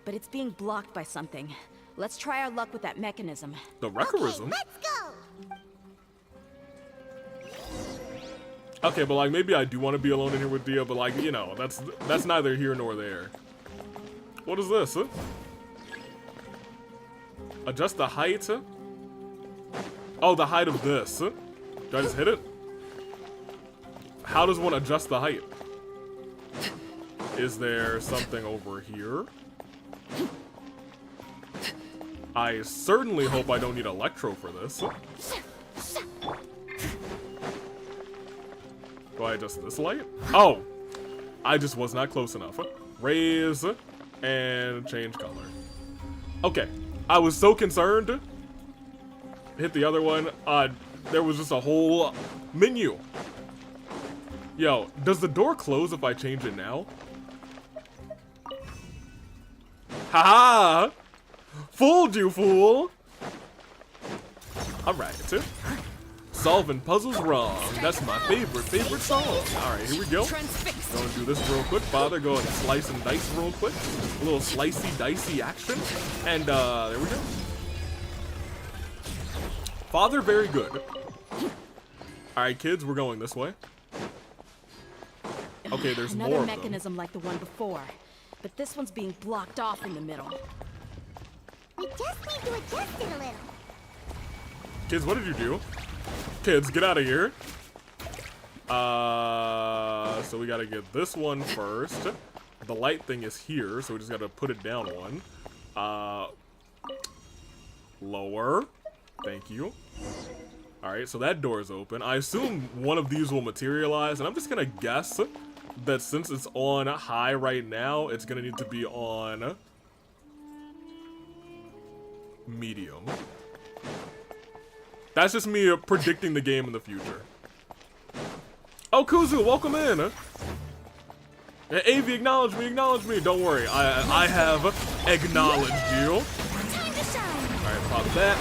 but it's being blocked by something. Let's try our luck with that mechanism. The Wreckerism? Okay, let's go. Okay, but like maybe I do want to be alone in here with Dehya, but like, you know, that's neither here nor there. What is this? Adjust the height? Oh, the height of this. Do I just hit it? How does one adjust the height? Is there something over here? I certainly hope I don't need Electro for this. Do I adjust this light? Oh! I just was not close enough. Raise and change color. Okay. I was so concerned. Hit the other one. There was just a whole menu. Yo, does the door close if I change it now? Haha! Fooled you, fool! Alright. Solving puzzles wrong. That's my favorite song. Alright, here we go. Gonna do this real quick. Father, go and slice and dice real quick. A little slicey dicey action. And there we go. Father, very good. Alright, kids, we're going this way. Okay, there's more Another of them. mechanism like the one before, but this one's being blocked off in the middle. We just need to adjust it a little. Kids, what did you do? Kids, get out of here. So we gotta get this one first. The light thing is here, so we just gotta put it down one. Lower. Thank you. Alright, so that door is open. I assume one of these will materialize, and I'm just gonna guess that since it's on high right now, it's gonna need to be on medium. That's just me predicting the game in the future. Oh, Kuzu, welcome in. Hey, Avi, acknowledge me. Don't worry, I have acknowledged you. Alright, pop that.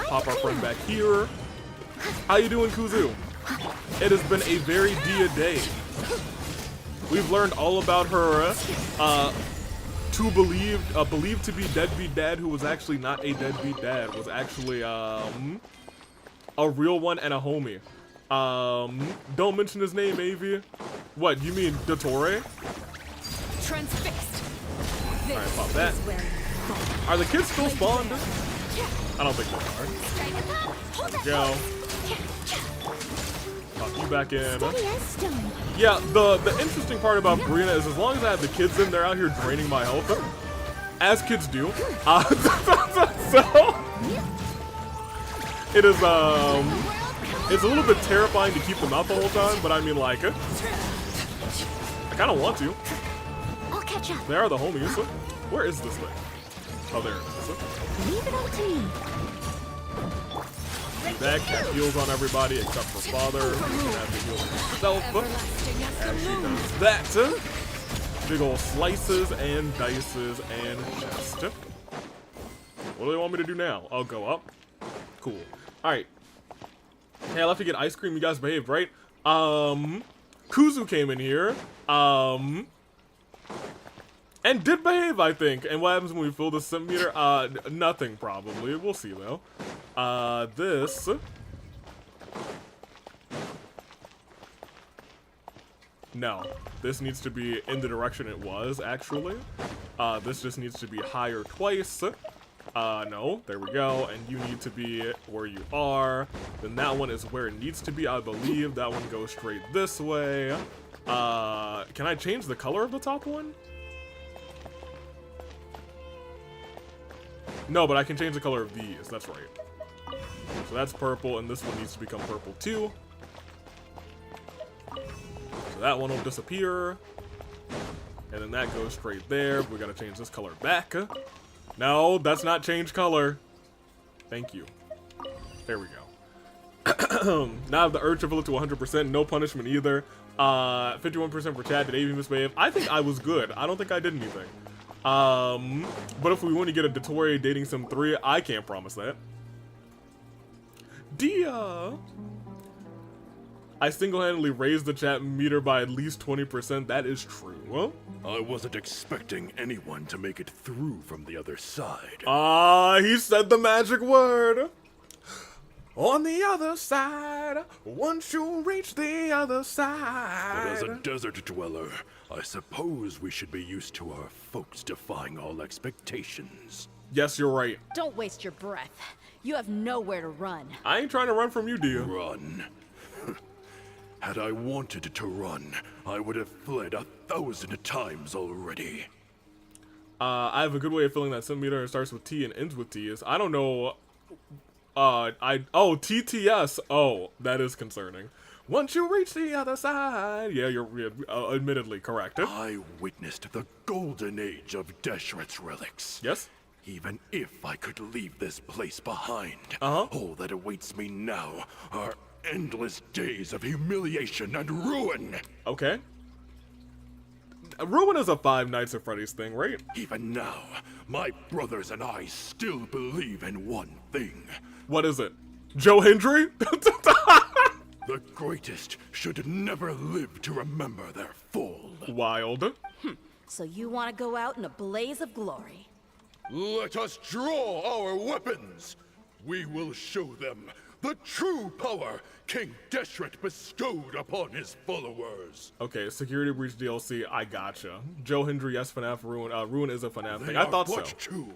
Pop our friend back here. How you doing, Kuzu? It has been a very Dehya day. We've learned all about her believed to be deadbeat dad, who was actually not a deadbeat dad, was actually a real one and a homie. Don't mention his name, Avi. What, you mean Dottore? Transfixed. Alright, pop that. Are the kids still spawned? I don't think they are. Go. Pop you back in. Yeah, the interesting part about Brina is as long as I have the kids in, they're out here draining my health. As kids do. So it is it's a little bit terrifying to keep them out the whole time, but I mean, like, I kind of want to. I'll catch up. They are the homies. Where is this thing? Oh, there it is. Leave it up to me. That cat heals on everybody except for father. Who can have to heal himself. As she does that. Big ol' slices and dices and chest. What do they want me to do now? I'll go up. Cool. Alright. Hey, I left to get ice cream. You guys behaved, right? Kuzu came in here. And did behave, I think. And what happens when we fill the sim meter? Nothing, probably. We'll see, though. This. No. This needs to be in the direction it was, actually. This just needs to be higher twice. No. There we go. And you need to be where you are. Then that one is where it needs to be, I believe. That one goes straight this way. Can I change the color of the top one? No, but I can change the color of these. That's right. So that's purple, and this one needs to become purple too. So that one will disappear. And then that goes straight there. We gotta change this color back. No, that's not change color. Thank you. There we go. Now I have the urge to fill it to 100%. No punishment either. 51% for chat. Did Avi misbehave? I think I was good. I don't think I did anything. But if we want to get a Dottore dating sim 3, I can't promise that. Dehya! I single-handedly raised the chat meter by at least 20%. That is true. Well, I wasn't expecting anyone to make it through from the other side. He said the magic word. On the other side, once you reach the other side. But as a desert dweller, I suppose we should be used to our folks defying all expectations. Yes, you're right. Don't waste your breath. You have nowhere to run. I ain't trying to run from you, Dehya. Run? Had I wanted to run, I would have fled 1,000 times already. I have a good way of filling that sim meter. It starts with T and ends with T. I don't know. TTS. Oh, that is concerning. Once you reach the other side. Yeah, you're admittedly correct. I witnessed the golden age of Deshret's relics. Yes? Even if I could leave this place behind, all that awaits me now are endless days of humiliation and ruin. Okay. Ruin is a Five Nights at Freddy's thing, right? Even now, my brothers and I still believe in one thing. What is it? Joe Hendry? The greatest should never live to remember their fall. Wild. So you want to go out in a blaze of glory? Let us draw our weapons. We will show them the true power King Deshret bestowed upon his followers. Okay, Security Breach DLC, I gotcha. Joe Hendry, yes, FNAF, Ruin. Ruin is a FNAF They thing. I are thought so. but two,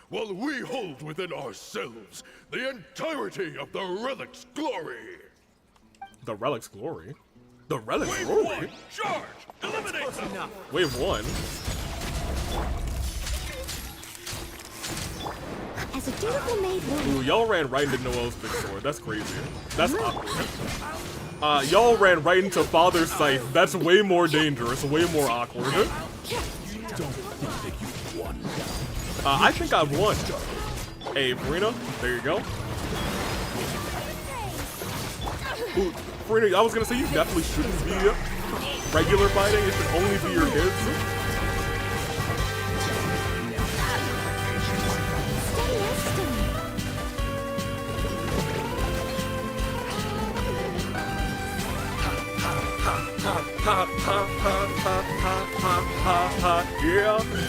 while we hold within ourselves the entirety of the Relic's glory. The Relic's glory? The Relic's Wave glory? one, charge! Eliminate them! Wave 1? As a dutiful maid woman, Ooh, y'all ran right into Noel's big sword. That's crazy. That's awkward. Y'all ran right into Father's Scythe. That's way more dangerous, way more awkward. I think I've won. Hey, Farina, there you go. Ooh, Farina, I was gonna say you definitely shouldn't be regular fighting. It should only be your kids.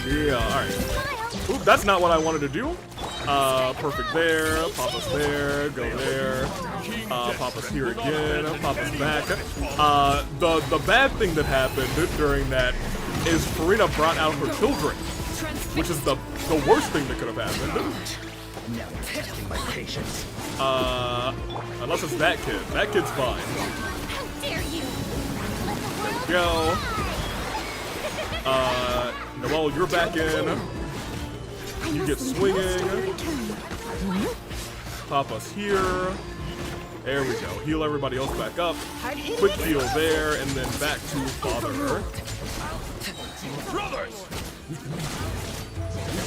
Yeah, alright. Oop, that's not what I wanted to do. Perfect there, pop us there, go there, pop us here again, pop us back. The bad thing that happened during that is Farina brought out her children, which is the worst thing that could have happened. Now testing my patience. Unless it's that kid. That kid's fine. how dare you? There we go. Noel, you're back in. You get swinging. Pop us here. There we go. Heal everybody else back up. Quick heal there, and then back to Father. Brothers!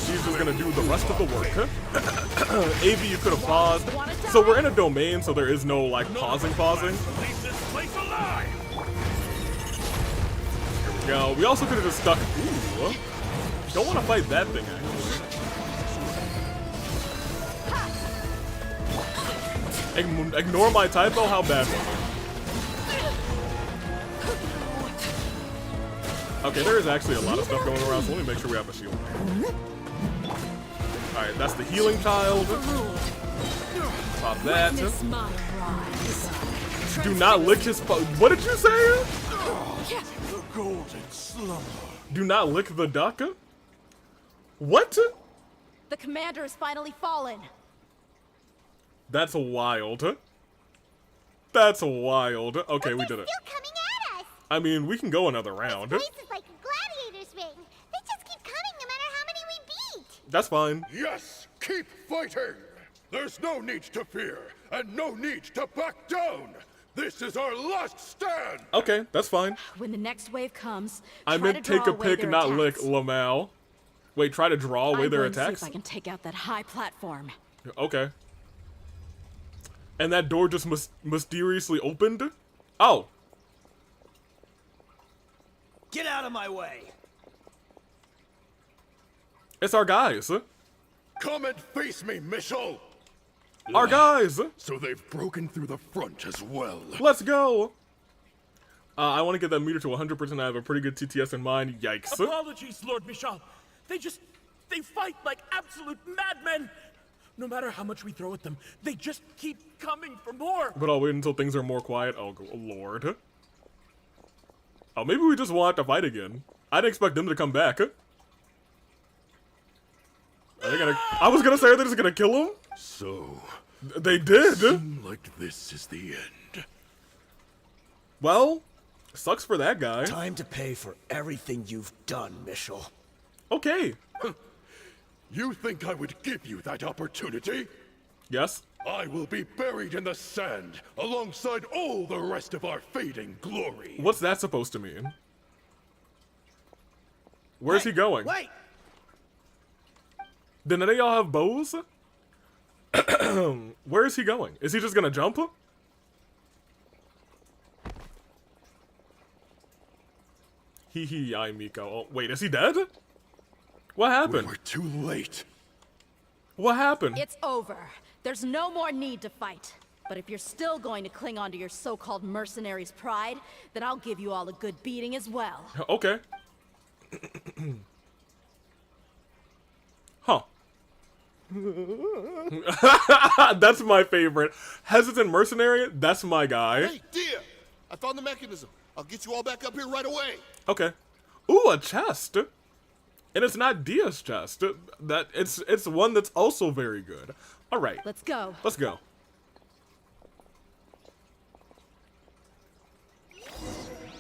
She's just gonna do the rest of the work. AV, you could have paused. So we're in a domain, so there is no, like, pausing. Leave this place alive! Here we go. We also could have just stuck. Ooh. Don't want to fight that thing, actually. Ignore my typo? How bad was it? Okay, there is actually a lot of stuff going around, so let me make sure we have a shield. Alright, that's the healing child. Pop that. Do not lick his what did you say? The golden slumber. Do not lick the duck? What? The commander has finally fallen. That's wild. That's wild. Okay, we did it. Still coming at us. I mean, we can go another round. This place is like a gladiator's ring. They just keep coming no matter how many we beat. That's fine. Yes, keep fighting! There's no need to fear, and no need to back down! This is our last stand! Okay, that's fine. When the next wave comes, I try meant to take draw a away pick, their not lick, attacks. Lamau. Wait, try to draw away I'm their going to see attacks? if I can take out that high platform. Okay. And that door just mysteriously opened? Oh. Get out of my way! It's our guys. Come and face me, Michel! Our guys! So they've broken through the front as well. Let's go! I want to get that meter to 100%. I have a pretty good TTS in mind. Yikes. Apologies, Lord Michel. They fight like absolute madmen. No matter how much we throw at them, they just keep coming for more. But I'll wait until things are more quiet. Oh, Lord. Oh, maybe we just want to fight again. I didn't expect them to come back. Are they gonna... I was gonna say, are they just gonna kill him? So... They did! Seem like this is the end. Well, sucks for that guy. Time to pay for everything you've done, Michel. Okay. You think I would give you that opportunity? Yes? I will be buried in the sand alongside all the rest of our fading glory. What's that supposed to mean? Where's he going? Wait! Did none of y'all have bows? Where is he going? Is he just gonna jump? Hee hee, I Miko. Oh, wait, is he dead? What happened? We're too late. What happened? It's over. There's no more need to fight. But if you're still going to cling on to your so-called mercenary's pride, then I'll give you all a good beating as well. Okay. Huh. That's my favorite. Hesitant mercenary, that's my guy. Hey, Dehya! I found the mechanism. I'll get you all back up here right away. Okay. Ooh, a chest. And it's not Dehya's chest. It's one that's also very good. All right. Let's go. Let's go.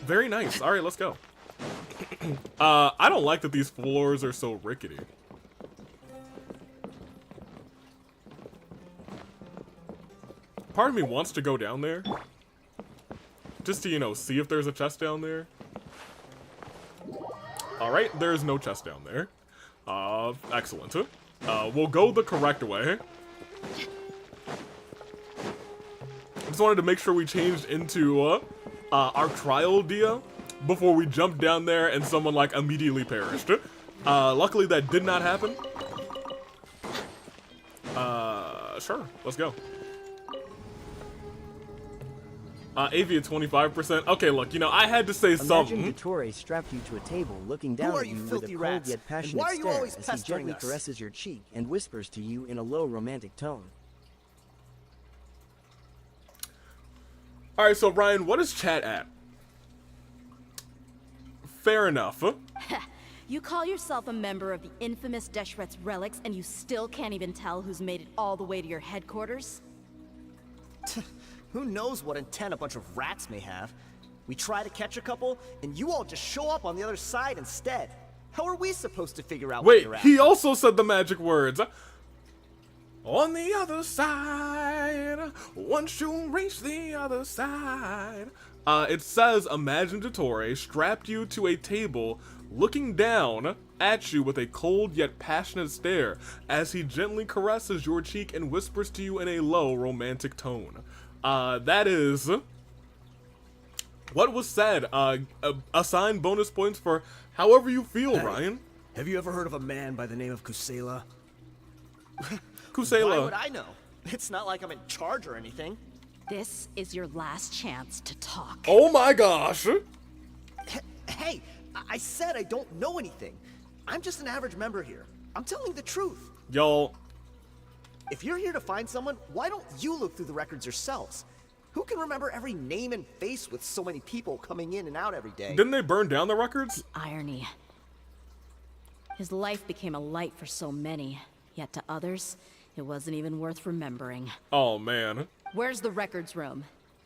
Very nice. All right, let's go. I don't like that these floors are so rickety. Part of me wants to go down there. Just to, you know, see if there's a chest down there. Alright, there's no chest down there. Excellent. We'll go the correct way. Just wanted to make sure we changed into, our trial Dehya before we jumped down there and someone, like, immediately perished. Luckily that did not happen. Sure, let's go. AV at 25%. Okay, look, you know, I had to say something. Imagine Dottore strapped you to a table, looking down at you with a cold yet passionate stare as he gently caresses your cheek and whispers to you in a low romantic tone. Alright, so Ryan, what is chat at? Fair enough. You call yourself a member of the infamous Deshret's relics and you still can't even tell who's made it all the way to your headquarters? Who knows what intent a bunch of rats may have? We try to catch a couple, and you all just show up on the other side instead. How are we supposed to figure out what Wait, you're at? he also said the magic words. On the other side, once you reach the other side. It says, imagine Dottore strapped you to a table, looking down at you with a cold yet passionate stare, as he gently caresses your cheek and whispers to you in a low, romantic tone. That is what was said. Assign bonus points for however you feel, Hey, Ryan. Have you ever heard of a man by the name of Kusela? Kusela. Why would I know? It's not like I'm in charge or anything. This is your last chance to talk. Oh my gosh. Hey, I said I don't know anything. I'm just an average member here. I'm telling the truth. Y'all. If you're here to find someone, why don't you look through the records yourselves? Who can remember every name and face with so many people coming in and out every day? Didn't they burn down the records? Irony. His life became a light for so many, yet to others, it wasn't even worth remembering. Oh man. Where's the records room?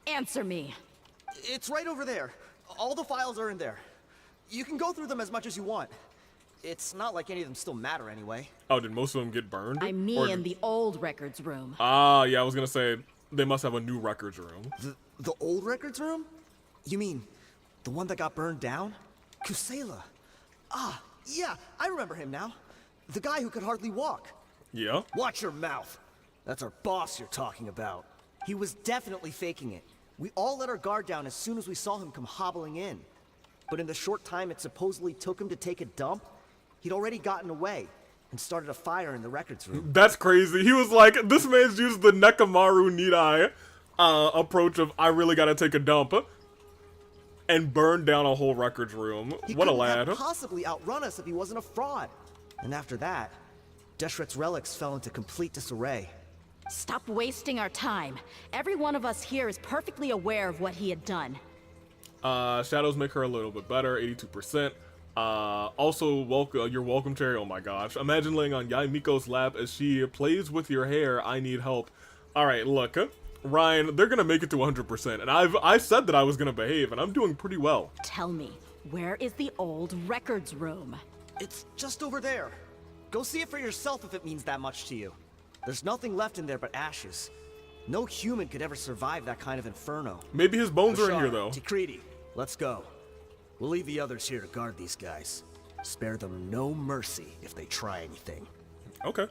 Answer me. It's right over there. All the files are in there. You can go through them as much as you want. It's not like any of them still matter anyway. Oh, did most of them get burned? I mean the old records room. Ah, yeah, I was gonna say, they must have a new records room. The old records room? You mean, the one that got burned down? Kusela. Ah, yeah, I remember him now. The guy who could hardly walk. Yeah? Watch your mouth. That's our boss you're talking about. He was definitely faking it. We all let our guard down as soon as we saw him come hobbling in. But in the short time it supposedly took him to take a dump, he'd already gotten away and started a fire in the records room. That's crazy. He was like, this man's used the Nekamaru Nidai approach of, I really gotta take a dump, and burned down a whole records room. He What a couldn't lad. have possibly outrun us if he wasn't a fraud. And after that, Deshret's relics fell into complete disarray. Stop wasting our time. Every one of us here is perfectly aware of what he had done. Shadows make her a little bit better, 82%. Also, your welcome cherry, oh my gosh. Imagine laying on Yai Miko's lap as she plays with your hair, I need help. Alright, look, Ryan, they're gonna make it to 100%, and I said that I was gonna behave, and I'm doing pretty well. Tell me, where is the old records room? It's just over there. Go see it for yourself if it means that much to you. There's nothing left in there but ashes. No human could ever survive that kind of inferno. Maybe his bones are in here, Bashar, though. Takriti, let's go. We'll leave the others here to guard these guys. Spare them no mercy if they try anything. Okay.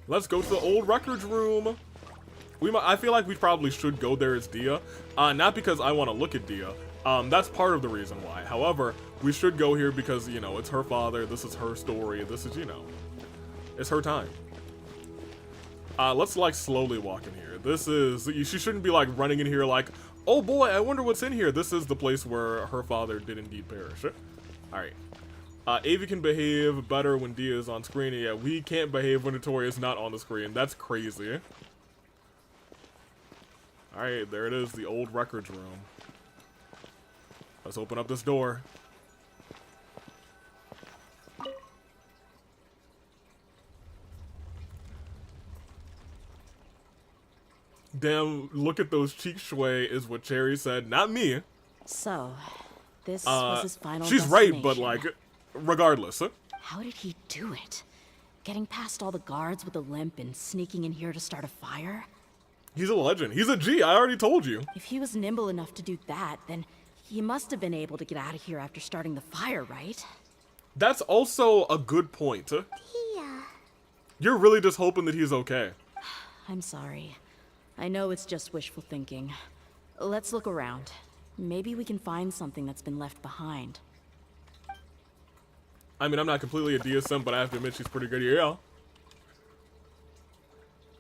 Let's go to the old records room. I feel like we probably should go there as Dehya. Not because I want to look at Dehya. That's part of the reason why. However, we should go here because, you know, it's her father. This is her story. This is, you know, it's her time. Let's, like, slowly walk in here. This is, she shouldn't be, like, running in here like, oh boy, I wonder what's in here. This is the place where her father did indeed perish. Alright. Avi can behave better when Dia is on screen. Yeah, we can't behave when Notoria is not on the screen. That's crazy. Alright, there it is, the old records room. Let's open up this door. Damn, look at those cheeks, Shui, is what Cherry said, not me. So, this was his final She's right, but like, regardless. How did he do it? Getting past all the guards with a limp and sneaking in here to start a fire? He's a legend. He's a G, I already told you. If he was nimble enough to do that, then he must have been able to get out of here after starting the fire, right? That's also a good point. Dehya. You're really just hoping that he's okay. I'm sorry. I know it's just wishful thinking. Let's look around. Maybe we can find something that's been left behind. I mean, I'm not completely a DSM, but I have to admit she's pretty good here. Yeah.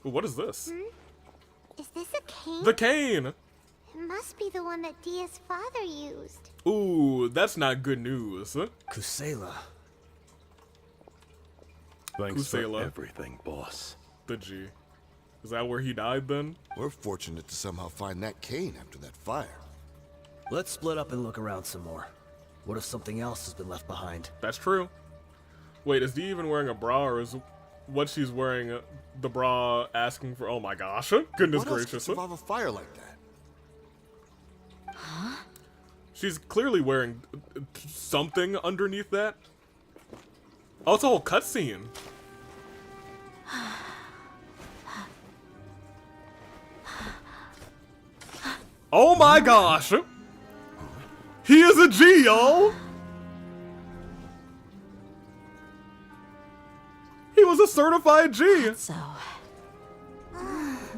Ooh, what is this? Is this a cane? The cane! It must be the one that Dia's father used. Ooh, that's not good news. Kusela. Thanks for Kusela. everything, boss. The G. Is that where he died then? We're fortunate to somehow find that cane after that fire. Let's split up and look around some more. What if something else has been left behind? That's true. Wait, is Dee even wearing a bra, or is what she's wearing the bra asking for? Oh my gosh! Goodness What else could gracious! survive a fire like that? She's clearly wearing something underneath that. Oh, it's a whole cutscene. Oh my gosh! He is a G, yo! He was a certified G! So,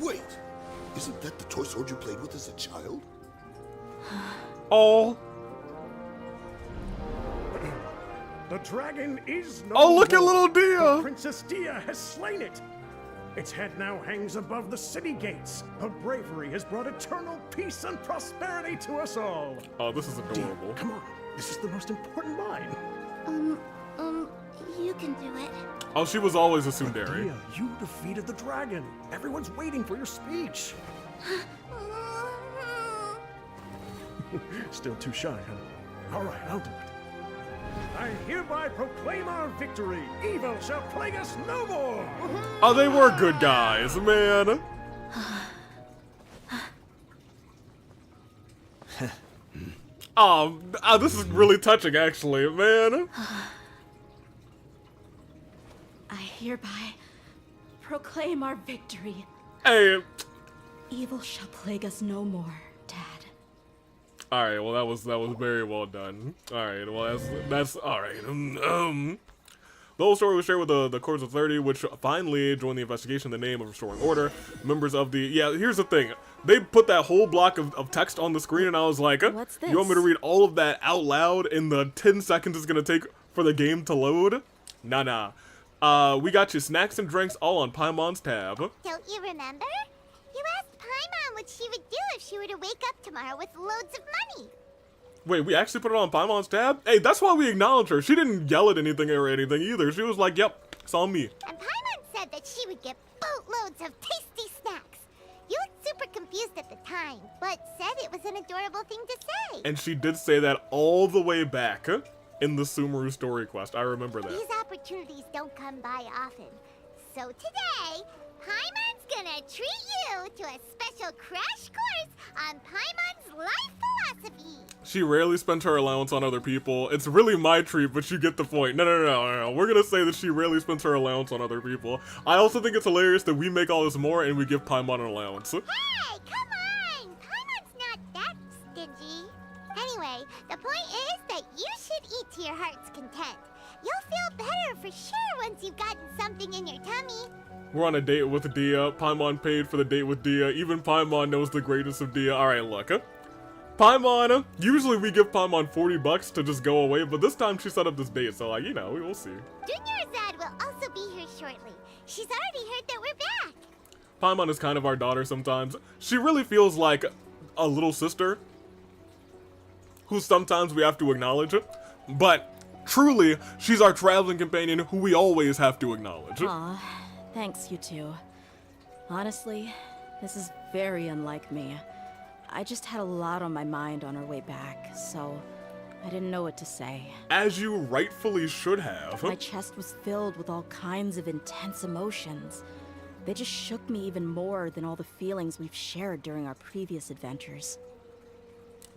Wait, isn't that the toy sword you played with as a child? Oh. The dragon is no Oh, look at more. little Dehya! The Princess Dehya has slain it. Its head now hangs above the city gates. Her bravery has brought eternal peace and prosperity to us all. Oh, this is adorable. Come on, this is the most important line. You can do it. Oh, she was always a tsundere. Dehya, you defeated the dragon. Everyone's waiting for your speech. Still too shy, huh? All right, I'll do it. I hereby proclaim our victory. Evil shall plague us no more. Oh, they were good guys, man. This is really touching, actually, man. I hereby proclaim our victory. Hey. Evil shall plague us no more, Dad. All right, well that was very well done. All right, well that's all right. The whole story was shared with the Courts of 30, which finally joined the investigation in the name of restoring order. Members of the here's the thing. They put that whole block of text on the screen, and I was like, What's this? You want me to read all of that out loud in the 10 seconds it's gonna take for the game to load? Nah. We got you snacks and drinks all on Paimon's tab. Don't you remember? You asked Paimon what she would do if she were to wake up tomorrow with loads of money. Wait, we actually put it on Paimon's tab? Hey, that's why we acknowledge her. She didn't yell at anything or anything either. She was like, yep, it's on me. And Paimon said that she would get boatloads of tasty snacks. You looked super confused at the time, but said it was an adorable thing to say. And she did say that all the way back in the Sumeru story quest. I remember that. These opportunities don't come by often. So today, Paimon's gonna treat you to a special crash course on Paimon's life philosophy. She rarely spends her allowance on other people. It's really my treat, but you get the point. No. We're gonna say that she rarely spends her allowance on other people. I also think it's hilarious that we make all this more and we give Paimon an allowance. Hey, come on! Paimon's not that stingy. Anyway, the point is that you should eat to your heart's content. You'll feel better for sure once you've gotten something in your tummy. We're on a date with Dehya. Paimon paid for the date with Dehya. Even Paimon knows the greatness of Dehya. Alright, look. Paimon, usually we give Paimon $40 to just go away, but this time she set up this date, so like, we'll see. Junior Azad will also be here shortly. She's already heard that we're back. Paimon is kind of our daughter sometimes. She really feels like a little sister who sometimes we have to acknowledge. But Truly, she's our traveling companion who we always have to acknowledge. Aw, thanks, you two. Honestly, this is very unlike me. I just had a lot on my mind on our way back, so I didn't know what to say. As you rightfully should have. My chest was filled with all kinds of intense emotions. They just shook me even more than all the feelings we've shared during our previous adventures.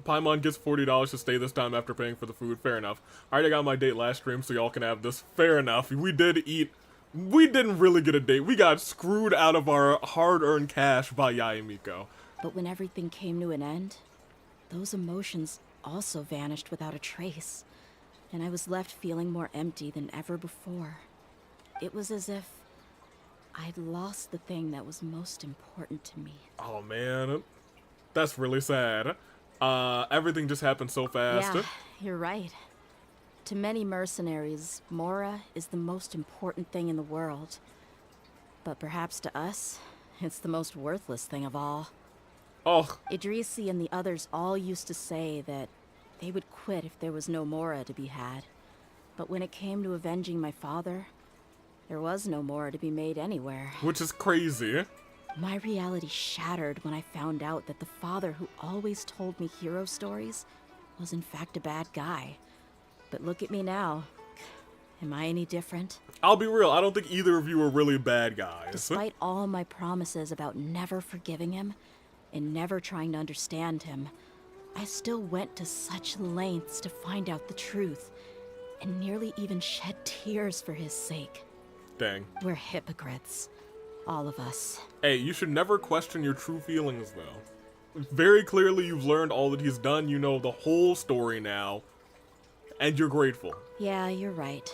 Paimon gets $40 to stay this time after paying for the food. Fair enough. I already got my date last stream, so y'all can have this. Fair enough. We did eat. We didn't really get a date. We got screwed out of our hard-earned cash by Yaemiko. But when everything came to an end, those emotions also vanished without a trace, and I was left feeling more empty than ever before. It was as if I'd lost the thing that was most important to me. Oh man, that's really sad. Everything just happened so fast. Yeah, you're right. To many mercenaries, Mora is the most important thing in the world. But perhaps to us, it's the most worthless thing of all. Oh. Idrisi and the others all used to say that they would quit if there was no Mora to be had. But when it came to avenging my father, there was no Mora to be made anywhere. Which is crazy. My reality shattered when I found out that the father who always told me hero stories was in fact a bad guy. But look at me now. Am I any different? I'll be real, I don't think either of you are really bad guys. Despite all my promises about never forgiving him and never trying to understand him, I still went to such lengths to find out the truth and nearly even shed tears for his sake. Dang. We're hypocrites. All of us. Hey, you should never question your true feelings, though. Very clearly, you've learned all that he's done. You know the whole story now. And you're grateful. Yeah, you're right.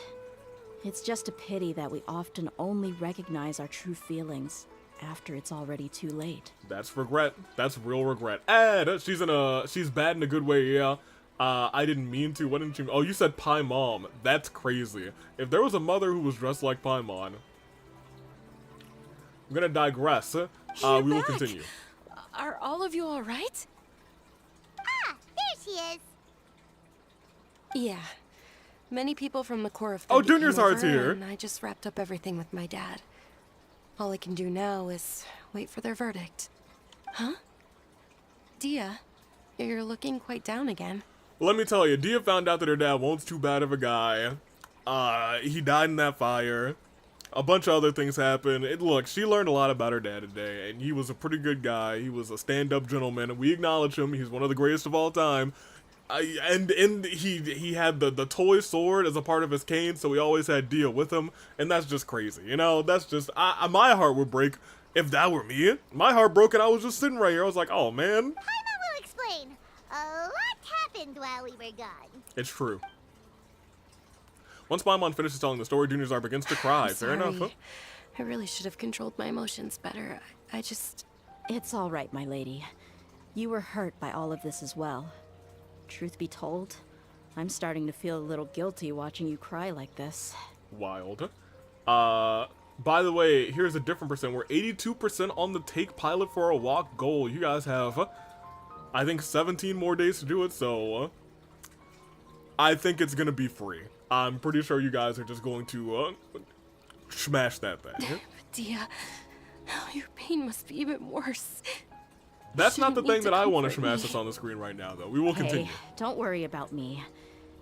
It's just a pity that we often only recognize our true feelings after it's already too late. That's regret. That's real regret. And she's bad in a good way, yeah. I didn't mean to. What didn't you? Oh, you said Paimon. That's crazy. If there was a mother who was dressed like Paimon. I'm gonna digress. We will continue. Are all of you all right? Ah, there she is. Yeah. Many people from the Corps of 30 Oh, Junior's came Heart's over, here. and I just wrapped up everything with my dad. All I can do now is wait for their verdict. Huh? Dehya, you're looking quite down again. Let me tell you, Dehya found out that her dad wasn't too bad of a guy. He died in that fire. A bunch of other things happened. Look, she learned a lot about her dad today, and he was a pretty good guy. He was a stand-up gentleman, and we acknowledge him. He's one of the greatest of all time. And he had the toy sword as a part of his cane, so we always had Dehya with him, and that's just crazy. You know, that's just, my heart would break if that were me. My heart broke and I was just sitting right here. I was like, oh, man. Paimon will explain. A lot happened while we were gone. It's true. Once Paimon finishes telling the story, Junior Zar begins to cry. Fair enough. Huh? I really should have controlled my emotions better. I just... It's all right, my lady. You were hurt by all of this as well. Truth be told, I'm starting to feel a little guilty watching you cry like this. Wild. By the way, here's a different percent. We're 82% on the take pilot for a walk goal. You guys have, I think, 17 more days to do it, so I think it's gonna be free. I'm pretty sure you guys are just going to smash that thing. Dehya, oh, your pain must be even worse. That's not the Shouldn't need thing to that I want to comfort smash me. that's on the screen right now, though. We will continue. Hey, don't worry about me.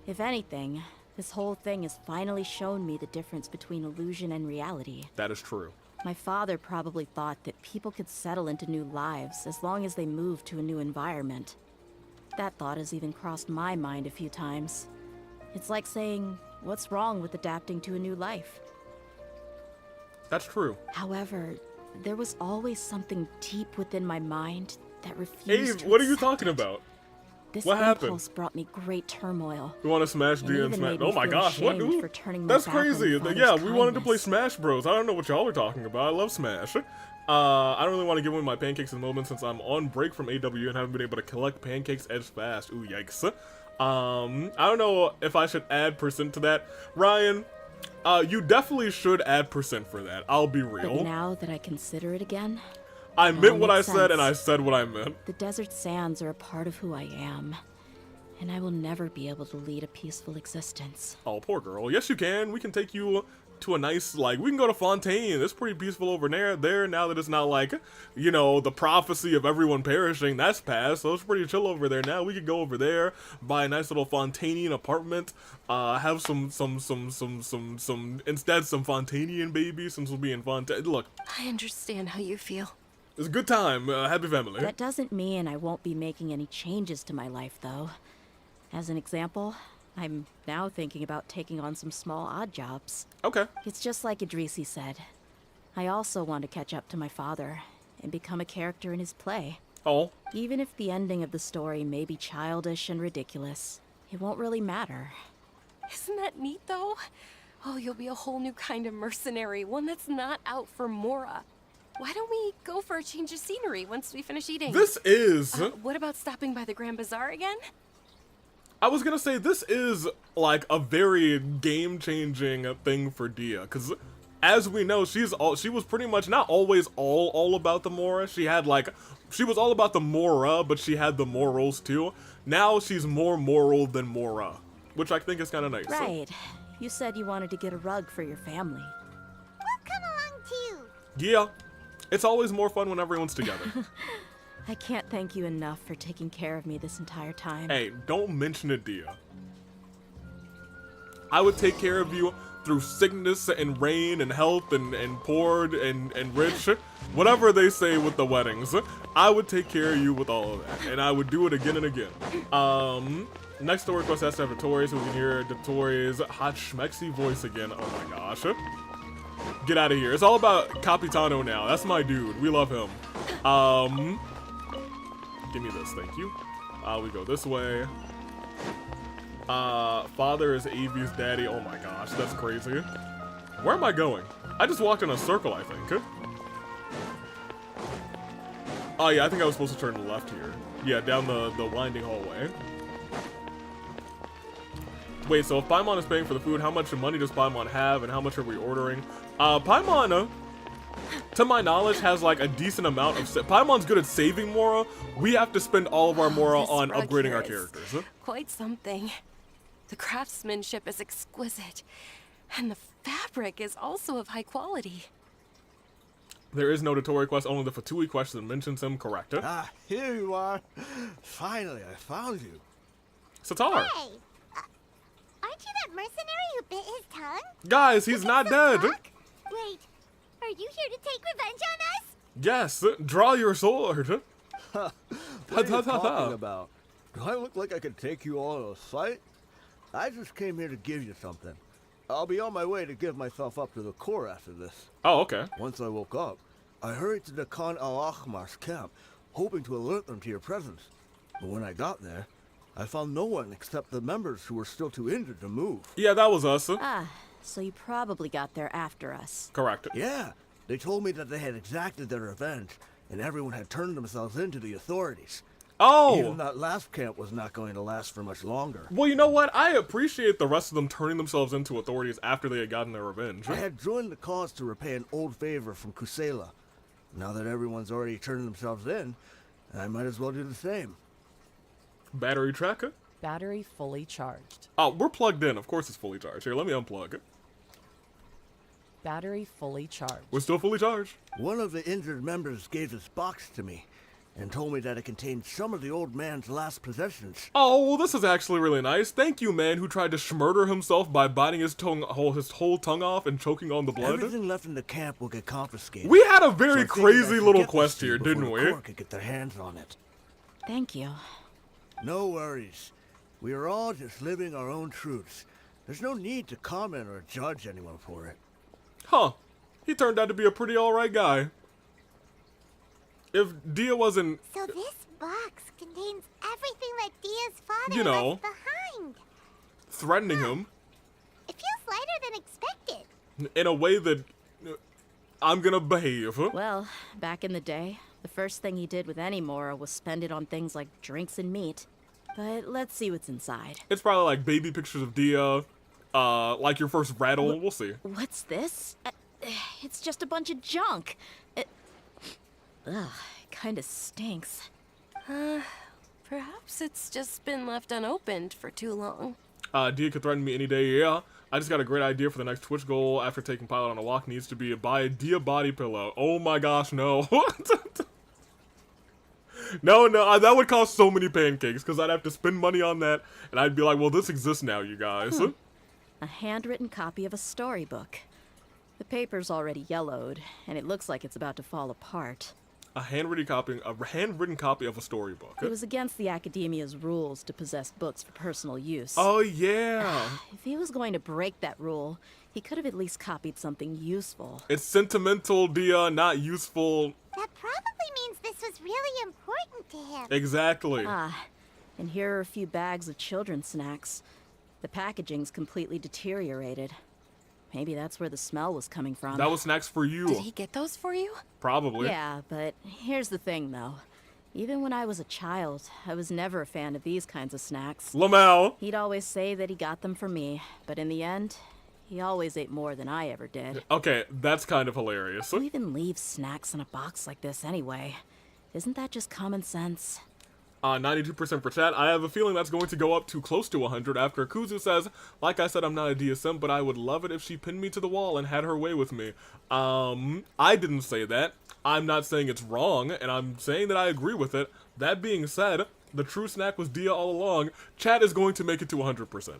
If anything, this whole thing has finally shown me the difference between illusion and reality. That is true. My father probably thought that people could settle into new lives as long as they moved to a new environment. That thought has even crossed my mind a few times. It's like saying, what's wrong with adapting to a new life? That's true. However, there was always something deep within my mind that refused to Ave, what are you accept talking it. about? This What happened? impulse brought me great turmoil. We want to smash and D and even smash. made me Oh my feel gosh, what? ashamed Ooh, for turning my that's back on crazy. father's Yeah, we wanted to play kindness. Smash Bros. I don't know what y'all are talking about. I love Smash. I don't really want to give away my pancakes in the moment since I'm on break from AW and haven't been able to collect pancakes as fast. Ooh, yikes. I don't know if I should add percent to that. Ryan, you definitely should add percent for that. I'll be real. But now that I consider it again, I it meant all what I makes said, and I sense. said what I meant. The desert sands are a part of who I am. and I will never be able to lead a peaceful existence. Oh, poor girl. Yes, you can. We can take you to a nice, like, we can go to Fontaine. It's pretty peaceful over there now that it's not like, you know, the prophecy of everyone perishing. That's past, so it's pretty chill over there now. We could go over there, buy a nice little Fontanian apartment, have some Fontanian babies since we'll be in Fontaine. Look. I understand how you feel. It's a good time. Happy family. That doesn't mean I won't be making any changes to my life, though. As an example, I'm now thinking about taking on some small odd jobs. Okay. It's just like Idrisi said. I also want to catch up to my father and become a character in his play. Oh. Even if the ending of the story may be childish and ridiculous, it won't really matter. Isn't that neat, though? Oh, you'll be a whole new kind of mercenary, one that's not out for Mora. Why don't we go for a change of scenery once we finish eating? This is... what about stopping by the Grand Bazaar again? I was gonna say, this is, like, a very game-changing thing for Dehya, because, as we know, she was pretty much not always all about the Mora. She had, like, she was all about the Mora, but she had the morals, too. Now she's more moral than Mora, which I think is kind of nice. Right. You said you wanted to get a rug for your family. We'll come along, too. Yeah. It's always more fun when everyone's together. I can't thank you enough for taking care of me this entire time. Hey, don't mention it, Dehya. I would take care of you through sickness and rain and health and poor and rich. Whatever they say with the weddings. I would take care of you with all of that. And I would do it again and again. Next story request has to have Tori, so we can hear Tori's hot schmexy voice again. Oh my gosh. Get out of here. It's all about Capitano now. That's my dude. We love him. Give me this, thank you. We go this way. Father is Avi's daddy. Oh my gosh, that's crazy. Where am I going? I just walked in a circle, I think. Oh yeah, I think I was supposed to turn left here. Yeah, down the winding hallway. Wait, so if Paimon is paying for the food, how much money does Paimon have and how much are we ordering? Paimon, to my knowledge, has like a decent amount of... Paimon's good at saving Mora. We have to spend all of our Mora on upgrading our characters. Quite something. The craftsmanship is exquisite, and the fabric is also of high quality. There is no Dotori quest, only the Fatui quest that mentions him, correct? Ah, here you are. Finally, I found you. Satar. Hey, aren't you that mercenary who bit his tongue? Guys, he's not dead. Wait, are you here to take revenge on us? Yes, draw your sword. What are you talking about? Do I look like I could take you all in a fight? I just came here to give you something. I'll be on my way to give myself up to the Corps after this. Oh, okay. Once I woke up, I hurried to the Khan al-Ahmar's camp, hoping to alert them to your presence. But when I got there, I found no one except the members who were still too injured to move. Yeah, that was us. Ah, so you probably got there after us. Correct. Yeah, they told me that they had exacted their revenge, and everyone had turned themselves in to the authorities. Oh! Even that last camp was not going to last for much longer. Well, you know what? I appreciate the rest of them turning themselves into authorities after they had gotten their revenge. I had joined the cause to repay an old favor from Kusela. Now that everyone's already turning themselves in, I might as well do the same. Battery tracker? Battery fully charged. Oh, we're plugged in. Of course it's fully charged. Here, let me unplug it. Battery fully charged. We're still fully charged. One of the injured members gave this box to me and told me that it contained some of the old man's last possessions. Oh, well, this is actually really nice. Thank you, man, who tried to schmurder himself by biting his whole tongue off and choking on the blood. Everything left in the camp will get confiscated. We had a very so crazy little quest here, didn't we? The Corps could get their hands on it. Thank you. No worries. We are all just living our own truths. There's no need to comment or judge anyone for it. Huh. He turned out to be a pretty alright guy. If Dehya wasn't... So this box contains everything that Dia's father you know, left behind. Threatening him. It feels lighter than expected. In a way that... I'm gonna behave. Well, back in the day, the first thing he did with any Mora was spend it on things like drinks and meat. But let's see what's inside. It's probably like baby pictures of Dehya, like your first rattle. We'll see. What's this? It's just a bunch of junk. Ugh, it kinda stinks. Perhaps it's just been left unopened for too long. Dehya could threaten me any day, yeah. I just got a great idea for the next Twitch goal after taking Pilot on a walk needs to be buy a Dehya body pillow. Oh my gosh, no. No, that would cost so many pancakes because I'd have to spend money on that and I'd be like, well, this exists now, you guys. A handwritten copy of a storybook. The paper's already yellowed, and it looks like it's about to fall apart. A handwritten copy of a storybook. It was against the Academia's rules to possess books for personal use. Oh, yeah. If he was going to break that rule, he could have at least copied something useful. It's sentimental, Dehya, not useful. That probably means this was really important to him. Exactly. And here are a few bags of children's snacks. The packaging's completely deteriorated. Maybe that's where the smell was coming from. That was snacks for you. Did he get those for you? Probably. Yeah, but here's the thing, though. Even when I was a child, I was never a fan of these kinds of snacks. Lamau. He'd always say that he got them for me, but in the end, he always ate more than I ever did. Okay, that's kind of hilarious. Who even leaves snacks in a box like this anyway? Isn't that just common sense? 92% for chat. I have a feeling that's going to go up to close to 100 after Kuzu says, like I said, I'm not a DSM, but I would love it if she pinned me to the wall and had her way with me. I didn't say that. I'm not saying it's wrong, and I'm saying that I agree with it. That being said, the true snack was Dehya all along. Chat is going to make it to 100%.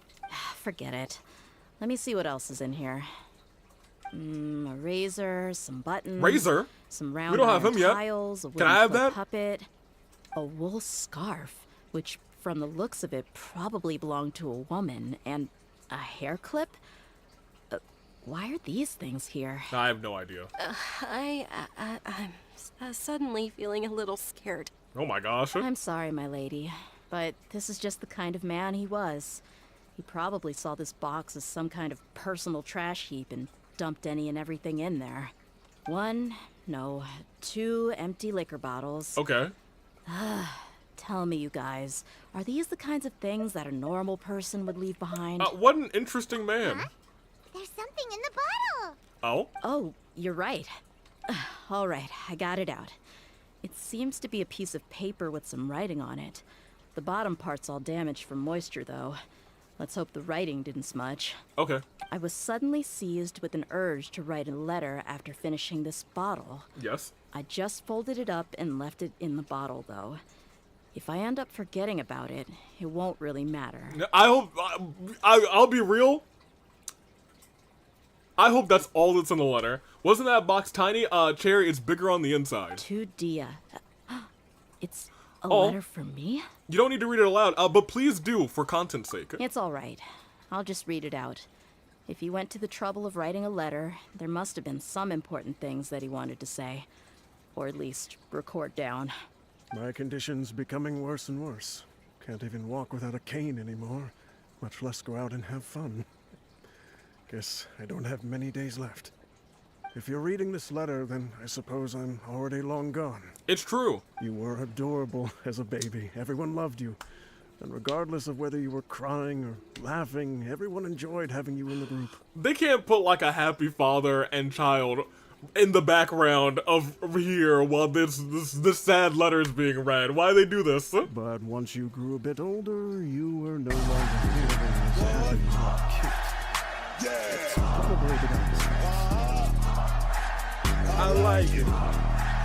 Forget it. Let me see what else is in here. A razor, some buttons. Razor? Some round We don't have him yet. tiles, a Can I have wooden that? puppet. A wool scarf, which from the looks of it probably belonged to a woman, and a hair clip? Why are these things here? I have no idea. I'm suddenly feeling a little scared. Oh my gosh. I'm sorry, my lady, but this is just the kind of man he was. He probably saw this box as some kind of personal trash heap and dumped any and everything in there. 2 empty liquor bottles. Okay. Tell me, you guys, are these the kinds of things that a normal person would leave behind? What an interesting man. Huh? There's something in the bottle. Oh? Oh, you're right. All right, I got it out. It seems to be a piece of paper with some writing on it. The bottom part's all damaged from moisture, though. Let's hope the writing didn't smudge. Okay. I was suddenly seized with an urge to write a letter after finishing this bottle. Yes. I just folded it up and left it in the bottle, though. If I end up forgetting about it, it won't really matter. I hope... I'll be real. I hope that's all that's in the letter. Wasn't that box tiny? Cherry, it's bigger on the inside. To Dehya. It's a letter from me? You don't need to read it aloud, but please do, for content's sake. It's all right. I'll just read it out. If he went to the trouble of writing a letter, there must have been some important things that he wanted to say. Or at least record down. My condition's becoming worse and worse. Can't even walk without a cane anymore, much less go out and have fun. Guess I don't have many days left. If you're reading this letter, then I suppose I'm already long gone. It's true. You were adorable as a baby. Everyone loved you. And regardless of whether you were crying or laughing, everyone enjoyed having you in the group. They can't put like a happy father and child in the background of here while this sad letter is being read. Why they do this? But once you grew a bit older, you were no longer happy or cute. It's probably the guy's I like it.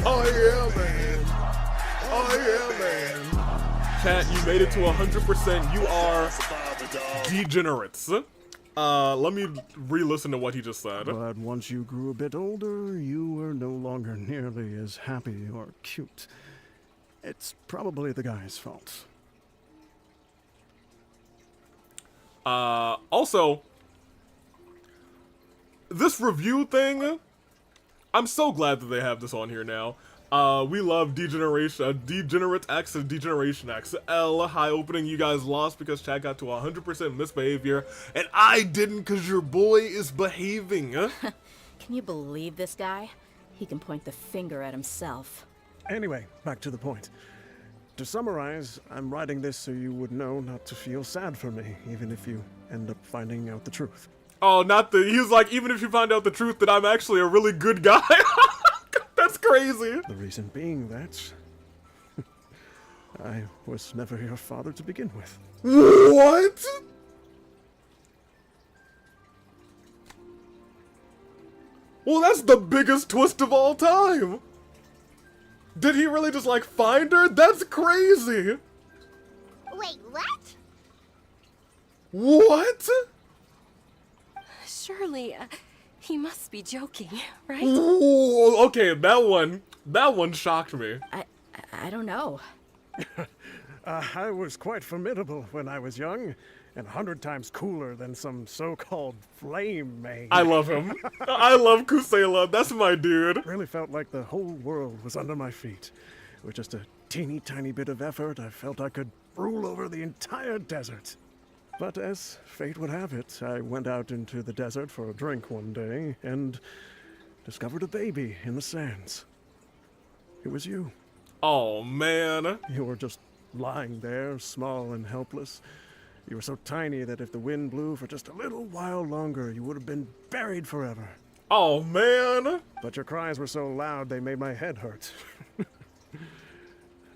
Oh yeah, man. Oh yeah, man. Chat, you made it to 100%. You are degenerates. Let me re-listen to what he just said. But once you grew a bit older, you were no longer nearly as happy or cute. It's probably the guy's fault. Also, this review thing, I'm so glad that they have this on here now. We love Degenerate X and Degeneration X. High opening, you guys lost because chat got to 100% misbehavior, and I didn't because your boy is behaving. Can you believe this guy? He can point the finger at himself. Anyway, back to the point. To summarize, I'm writing this so you would know not to feel sad for me, even if you end up finding out the truth. Oh, he was like, even if you find out the truth that I'm actually a really good guy. That's crazy. The reason being that I was never your father to begin with. What? Well, that's the biggest twist of all time. Did he really just, like, find her? That's crazy. Wait, what? What? Surely, he must be joking, right? Ooh, okay, that one shocked me. I don't know. I was quite formidable when I was young, and 100 times cooler than some so-called flame maid. I love him. I love Kusela. That's my dude. Really felt like the whole world was under my feet. With just a teeny tiny bit of effort, I felt I could rule over the entire desert. But as fate would have it, I went out into the desert for a drink one day and discovered a baby in the sands. It was you. Oh, man. You were just lying there, small and helpless. You were so tiny that if the wind blew for just a little while longer, you would have been buried forever. Oh, man. But your cries were so loud they made my head hurt.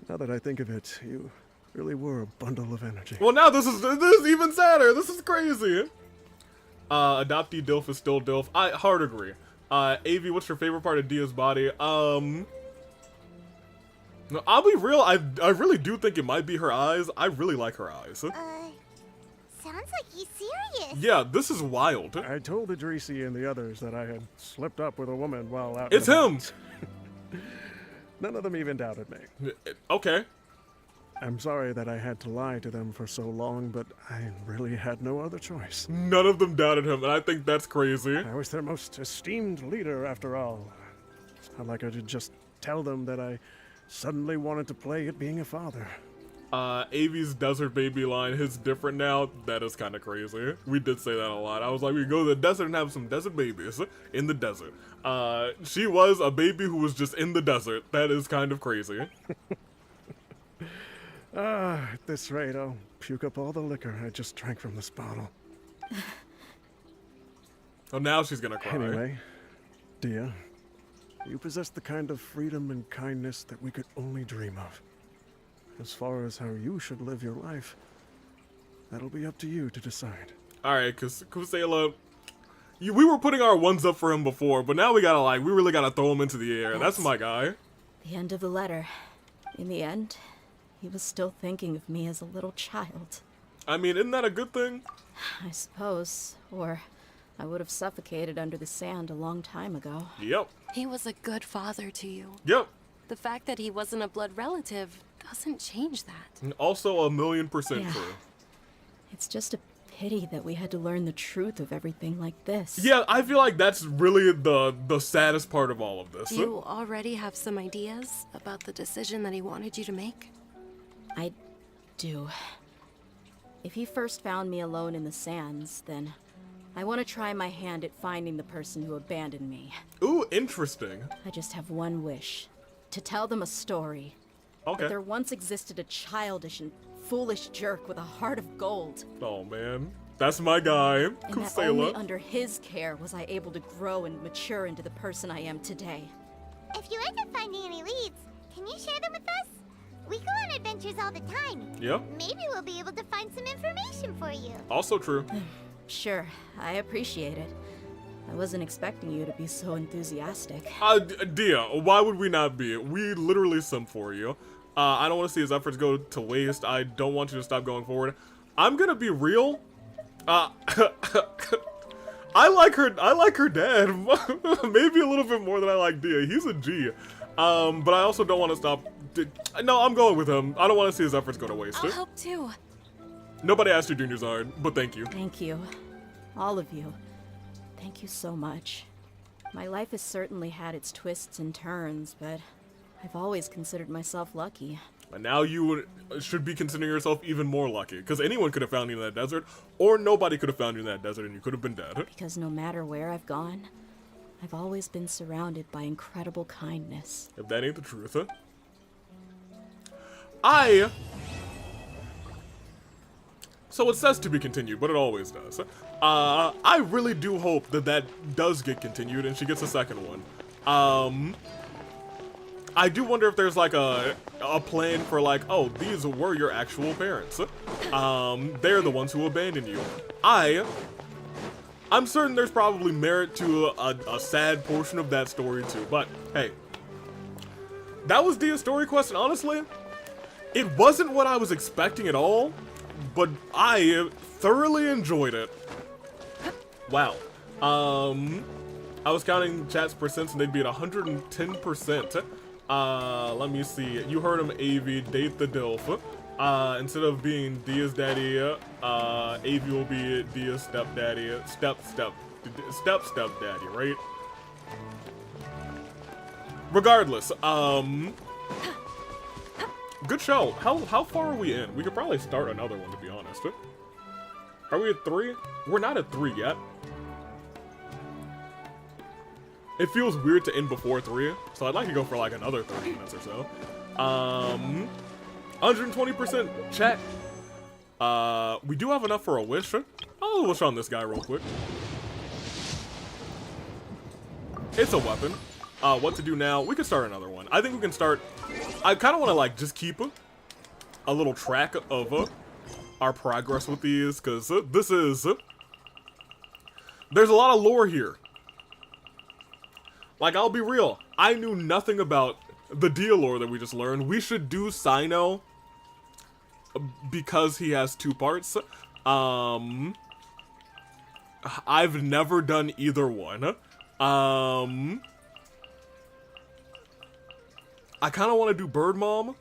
Now that I think of it, you really were a bundle of energy. Well, now this is even sadder. This is crazy. Adoptee Dilf is still Dilf. I hard agree. Avi, what's your favorite part of Dia's body? No, I'll be real. I really do think it might be her eyes. I really like her eyes. Sounds like he's serious. Yeah, this is wild. I told Idrisi and the others that I had slipped up with a woman while out. It's him. None of them even doubted me. Okay. I'm sorry that I had to lie to them for so long, but I really had no other choice. None of them doubted him, and I think that's crazy. I was their most esteemed leader, after all. I'd like I could just tell them that I suddenly wanted to play at being a father. Avi's desert baby line is different now. That is kind of crazy. We did say that a lot. I was like, we go to the desert and have some desert babies in the desert. She was a baby who was just in the desert. That is kind of crazy. At this rate, I'll puke up all the liquor I just drank from this bottle. Oh, now she's gonna cry. Anyway, Dehya, you possess the kind of freedom and kindness that we could only dream of. As far as how you should live your life, that'll be up to you to decide. Alright, cause Kusela, we were putting our ones up for him before, but now we really gotta throw him into the air. That's my guy. The end of the letter. In the end, he was still thinking of me as a little child. I mean, isn't that a good thing? I suppose. Or I would have suffocated under the sand a long time ago. Yep. He was a good father to you. Yep. The fact that he wasn't a blood relative doesn't change that. And also 1,000,000% Yeah. true. It's just a pity that we had to learn the truth of everything like this. Yeah, I feel like that's really the saddest part of all of this. Do you already have some ideas about the decision that he wanted you to make? I do. If he first found me alone in the sands, then I want to try my hand at finding the person who abandoned me. Ooh, interesting. I just have one wish. To tell them a story. Okay. That there once existed a childish and foolish jerk with a heart of gold. Oh, man. That's my guy, And that only Kusela. under his care was I able to grow and mature into the person I am today. If you end up finding any leads, can you share them with us? We go on adventures all the time. Yeah. Maybe we'll be able to find some information for you. Also true. Sure, I appreciate it. I wasn't expecting you to be so enthusiastic. Dehya, why would we not be? We literally simp for you. I don't want to see his efforts go to waste. I don't want you to stop going forward. I'm gonna be real. I like her dad. Maybe a little bit more than I like Dehya. He's a G. But I also don't want to stop. No, I'm going with him. I don't want to see his efforts go to waste. I'll help too. Nobody asked you, Junior Zard, but thank you. Thank you. All of you. Thank you so much. My life has certainly had its twists and turns, but I've always considered myself lucky. And now you should be considering yourself even more lucky, because anyone could have found you in that desert, or nobody could have found you in that desert and you could have been dead. Because no matter where I've gone, I've always been surrounded by incredible kindness. If that ain't the truth, huh? So it says to be continued, but it always does. I really do hope that does get continued and she gets a second one. I do wonder if there's like a plan for like, oh, these were your actual parents. They're the ones who abandoned you. I'm certain there's probably merit to a sad portion of that story too, but hey. That was Dehya's story quest, and honestly, it wasn't what I was expecting at all, but I thoroughly enjoyed it. Wow. I was counting chat's percents and they'd be at 110%. Let me see. You heard him, AV, date the DILF. Instead of being Dehya's daddy, AV will be Dehya's stepdaddy, stepdaddy, right? Regardless, good show. How far are we in? We could probably start another one, to be honest. Are we at 3? We're not at 3 yet. It feels weird to end before 3, so I'd like to go for like another 30 minutes or so. 120% chat. We do have enough for a wish. I'll wish on this guy real quick. It's a weapon. What to do now? We could start another one. I think we can start. I kind of want to like just keep a little track of our progress with these, because this is. There's a lot of lore here. Like, I'll be real. I knew nothing about the Dehya lore that we just learned. We should do Cyno because he has 2 parts. I've never done either one. I kind of want to do Bird Mom.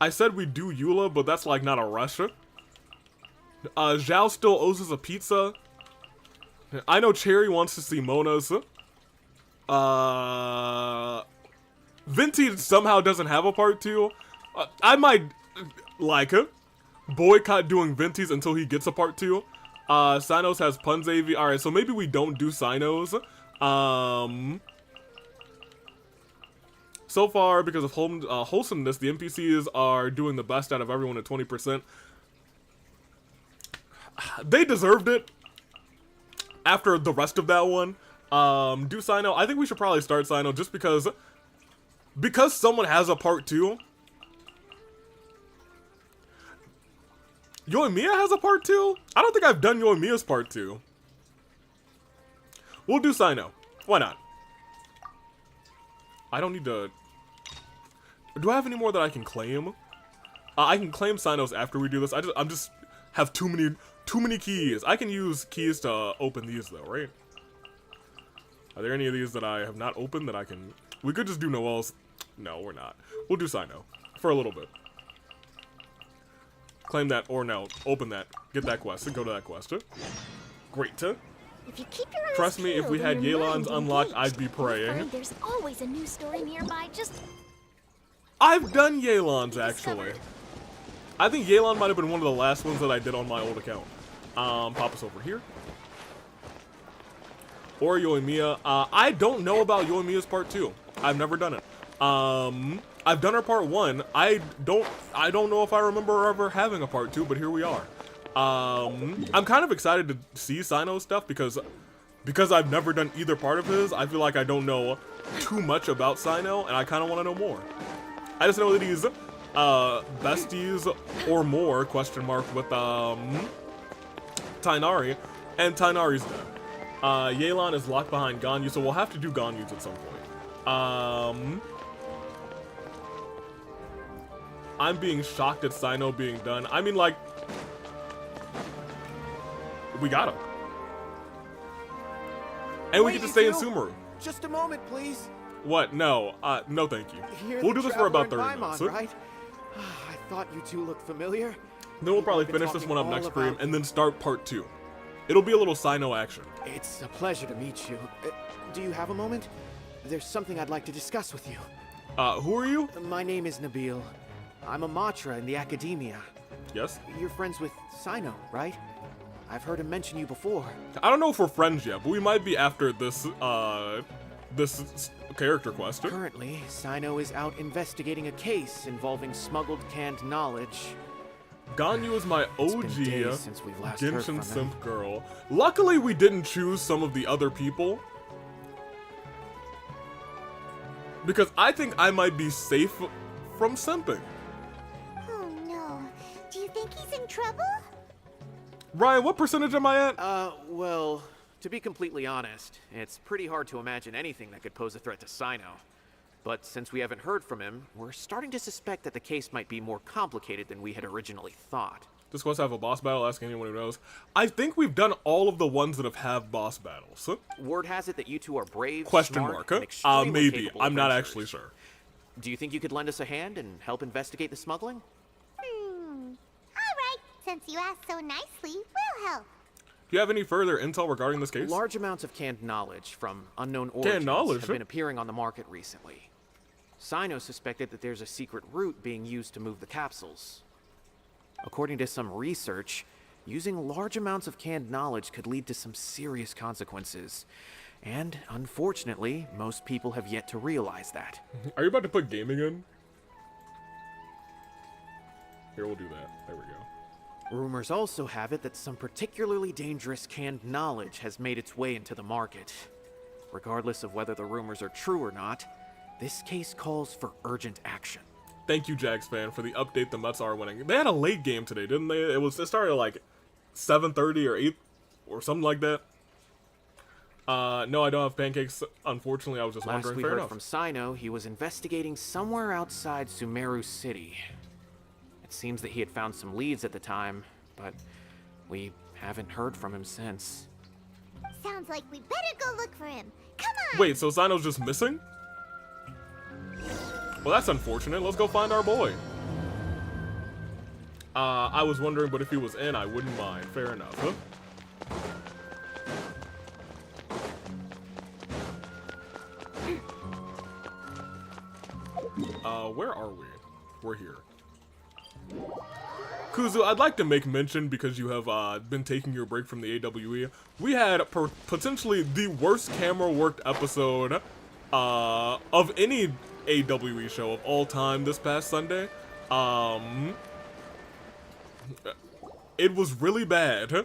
I said we'd do Eula, but that's like not a rush. Zhao still owes us a pizza. I know Cherry wants to see Mona's. Venti somehow doesn't have a part 2. I might, like, boycott doing Venti's until he gets a part 2. Cynos has Puns AV. Alright, so maybe we don't do Cynos. So far, because of wholesomeness, the NPCs are doing the best out of everyone at 20%. They deserved it after the rest of that one. Do Cyno. I think we should probably start Cyno just because someone has a part 2. Yoimiya has a part 2? I don't think I've done Yoimiya's part 2. We'll do Cyno. Why not? I don't need to... Do I have any more that I can claim? I can claim Cynos after we do this. I'm just have too many keys. I can use keys to open these though, right? Are there any of these that I have not opened that I can... We could just do Noel's... No, we're not. We'll do Cyno for a little bit. Claim that, or no, open that. Get that quest and go to that quest. Great. If you keep your eyes Trust me, if we peeled had and your Yelan's mind unlocked, engaged, I'd be you'll praying. find there's always a new story nearby. Just I've done Yelan's actually. I think Yelan might have been one of the last ones that I did on my old account. Pop us over here. Or Yoimiya. I don't know about Yoimiya's part 2. I've never done it. I've done her part 1. I don't know if I remember her ever having a part 2, but here we are. I'm kind of excited to see Cyno's stuff because I've never done either part of his. I feel like I don't know too much about Cyno, and I kind of want to know more. I just know that he's besties or more, question mark, with Tighnari, and Tighnari's dead. Yelan is locked behind Ganyu, so we'll have to do Ganyu's at some point. I'm being shocked at Cyno being done. I mean, like, we got him. And we get to stay in Sumeru. Just a moment, please. What? No. No thank you. You're We'll the do this for about traveler 30 in minutes. Paimon, right? I thought you two looked familiar. Then we'll probably People have finish been this one up talking next all stream about and then start part 2. It'll be a little Cyno action. It's a pleasure to meet you. Do you have a moment? There's something I'd like to discuss with you. Who are you? My name is Nabil. I'm a Matra in the academia. Yes? You're friends with Cyno, right? I've heard him mention you before. I don't know if we're friends yet, but we might be after this, this character quest. Currently, Cyno is out investigating a case involving smuggled canned knowledge. Ganyu is my OG It's been days since we've last heard from Genshin him. simp girl. Luckily, we didn't choose some of the other people. Because I think I might be safe from simping. Oh no. Do you think he's in trouble? Ryan, what percentage am I at? Well, to be completely honest, it's pretty hard to imagine anything that could pose a threat to Sino. But since we haven't heard from him, we're starting to suspect that the case might be more complicated than we had originally thought. This quest have a boss battle? Ask anyone who knows. I think we've done all of the ones that have boss battles. Word has it that you two are brave, Question smart, mark. and extremely Maybe. capable I'm not adventurers. actually sure. Do you think you could lend us a hand and help investigate the smuggling? Alright, since you asked so nicely, we'll help. Do you have any further intel regarding this case? Large amounts of canned knowledge from unknown origins knowledge, have been appearing on the market recently. Sino suspected that there's a secret route being used to move the capsules. According to some research, using large amounts of canned knowledge could lead to some serious consequences. And, unfortunately, most people have yet to realize that. Are you about to put gaming in? Here, we'll do that. There we go. Rumors also have it that some particularly dangerous canned knowledge has made its way into the market. Regardless of whether the rumors are true or not, this case calls for urgent action. Thank you, Jags fan, for the update. The Mets are winning. They had a late game today, didn't they? It started at like 7:30 or 8 or something like that. No, I don't have pancakes. Unfortunately, I was just Last wondering. we Fair heard enough. from Sino, he was investigating somewhere outside Sumeru City. It seems that he had found some leads at the time, but we haven't heard from him since. Sounds like we better go look for him. Come on! Wait, so Sino's just missing? Well, that's unfortunate. Let's go find our boy. I was wondering, but if he was in, I wouldn't mind. Fair enough, huh? Where are we? We're here. Kuzu, I'd like to make mention, because you have been taking your break from the AWE, we had potentially the worst camera worked episode of any AWE show of all time this past Sunday. It was really bad.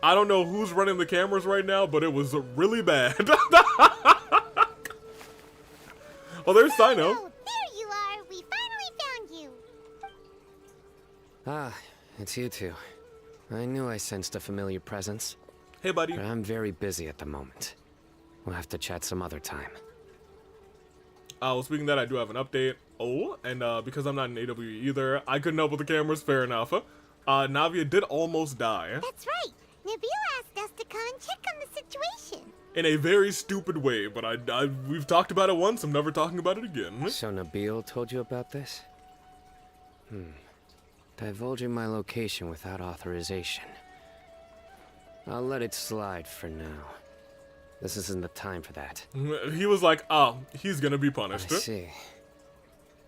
I don't know who's running the cameras right now, but it was really bad. Oh, there's Sino. Oh, there you are! We finally found you! Ah, it's you two. I knew I sensed a familiar presence. Hey, buddy. But I'm very busy at the moment. We'll have to chat some other time. Well, speaking of that, I do have an update. Oh, and because I'm not in AWE either, I couldn't help with the cameras, fair enough. Navia did almost die. That's right! Nabil asked us to come and check on the situation. In a very stupid way, but we've talked about it once, I'm never talking about it again. So Nabil told you about this? Divulging my location without authorization. I'll let it slide for now. This isn't the time for that. He was like, oh, he's gonna be punished. I see.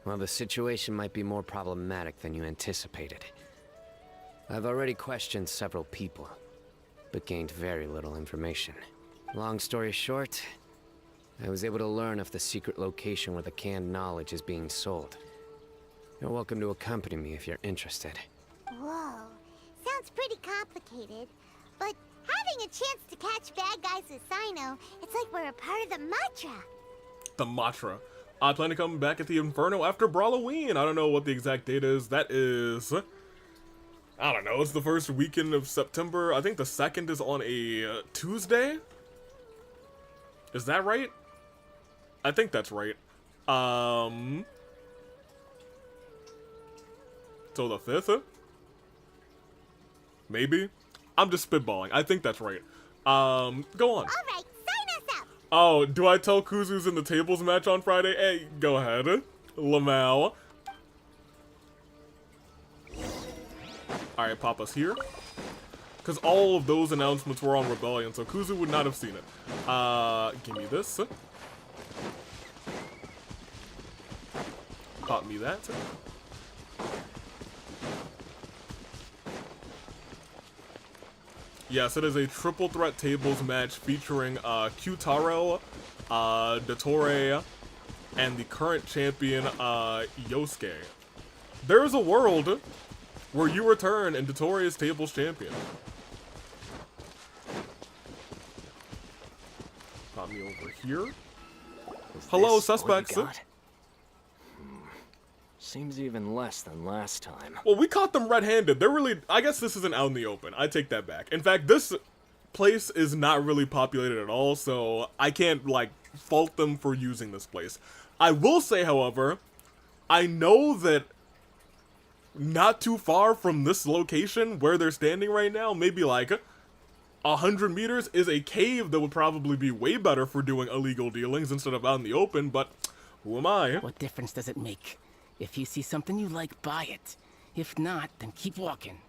Well, the situation might be more problematic than you anticipated. I've already questioned several people, but gained very little information. Long story short, I was able to learn of the secret location where the canned knowledge is being sold. You're welcome to accompany me if you're interested. Whoa. Sounds pretty complicated. But having a chance to catch bad guys with Sino, it's like we're a part of the Matra. The Matra. I plan to come back at the Inferno after Brawloween. I don't know what the exact date is. That is... I don't know. It's the first weekend of September. I think the 2nd is on a Tuesday? Is that right? I think that's right. So the 5th? Maybe? I'm just spitballing. I think that's right. Go on. Alright, sign us up! Oh, do I tell Kuzu's in the tables match on Friday? Hey, go ahead. Lamau. Alright, pop us here. Because all of those announcements were on Rebellion, so Kuzu would not have seen it. Give me this. Pop me that. Yes, it is a triple threat tables match featuring Q-Taro, Dottore, and the current champion, Yosuke. There is a world where you return and Dottore is tables champion. Got me over here. Hello, suspects. Seems even less than last time. Well, we caught them red-handed. They're really... I guess this isn't out in the open. I take that back. In fact, this place is not really populated at all, so I can't, like, fault them for using this place. I will say, however, I know that not too far from this location where they're standing right now, maybe like 100 meters, is a cave that would probably be way better for doing illegal dealings instead of out in the open, but who am I? What difference does it make? If you see something you like, buy it. If not, then keep walking.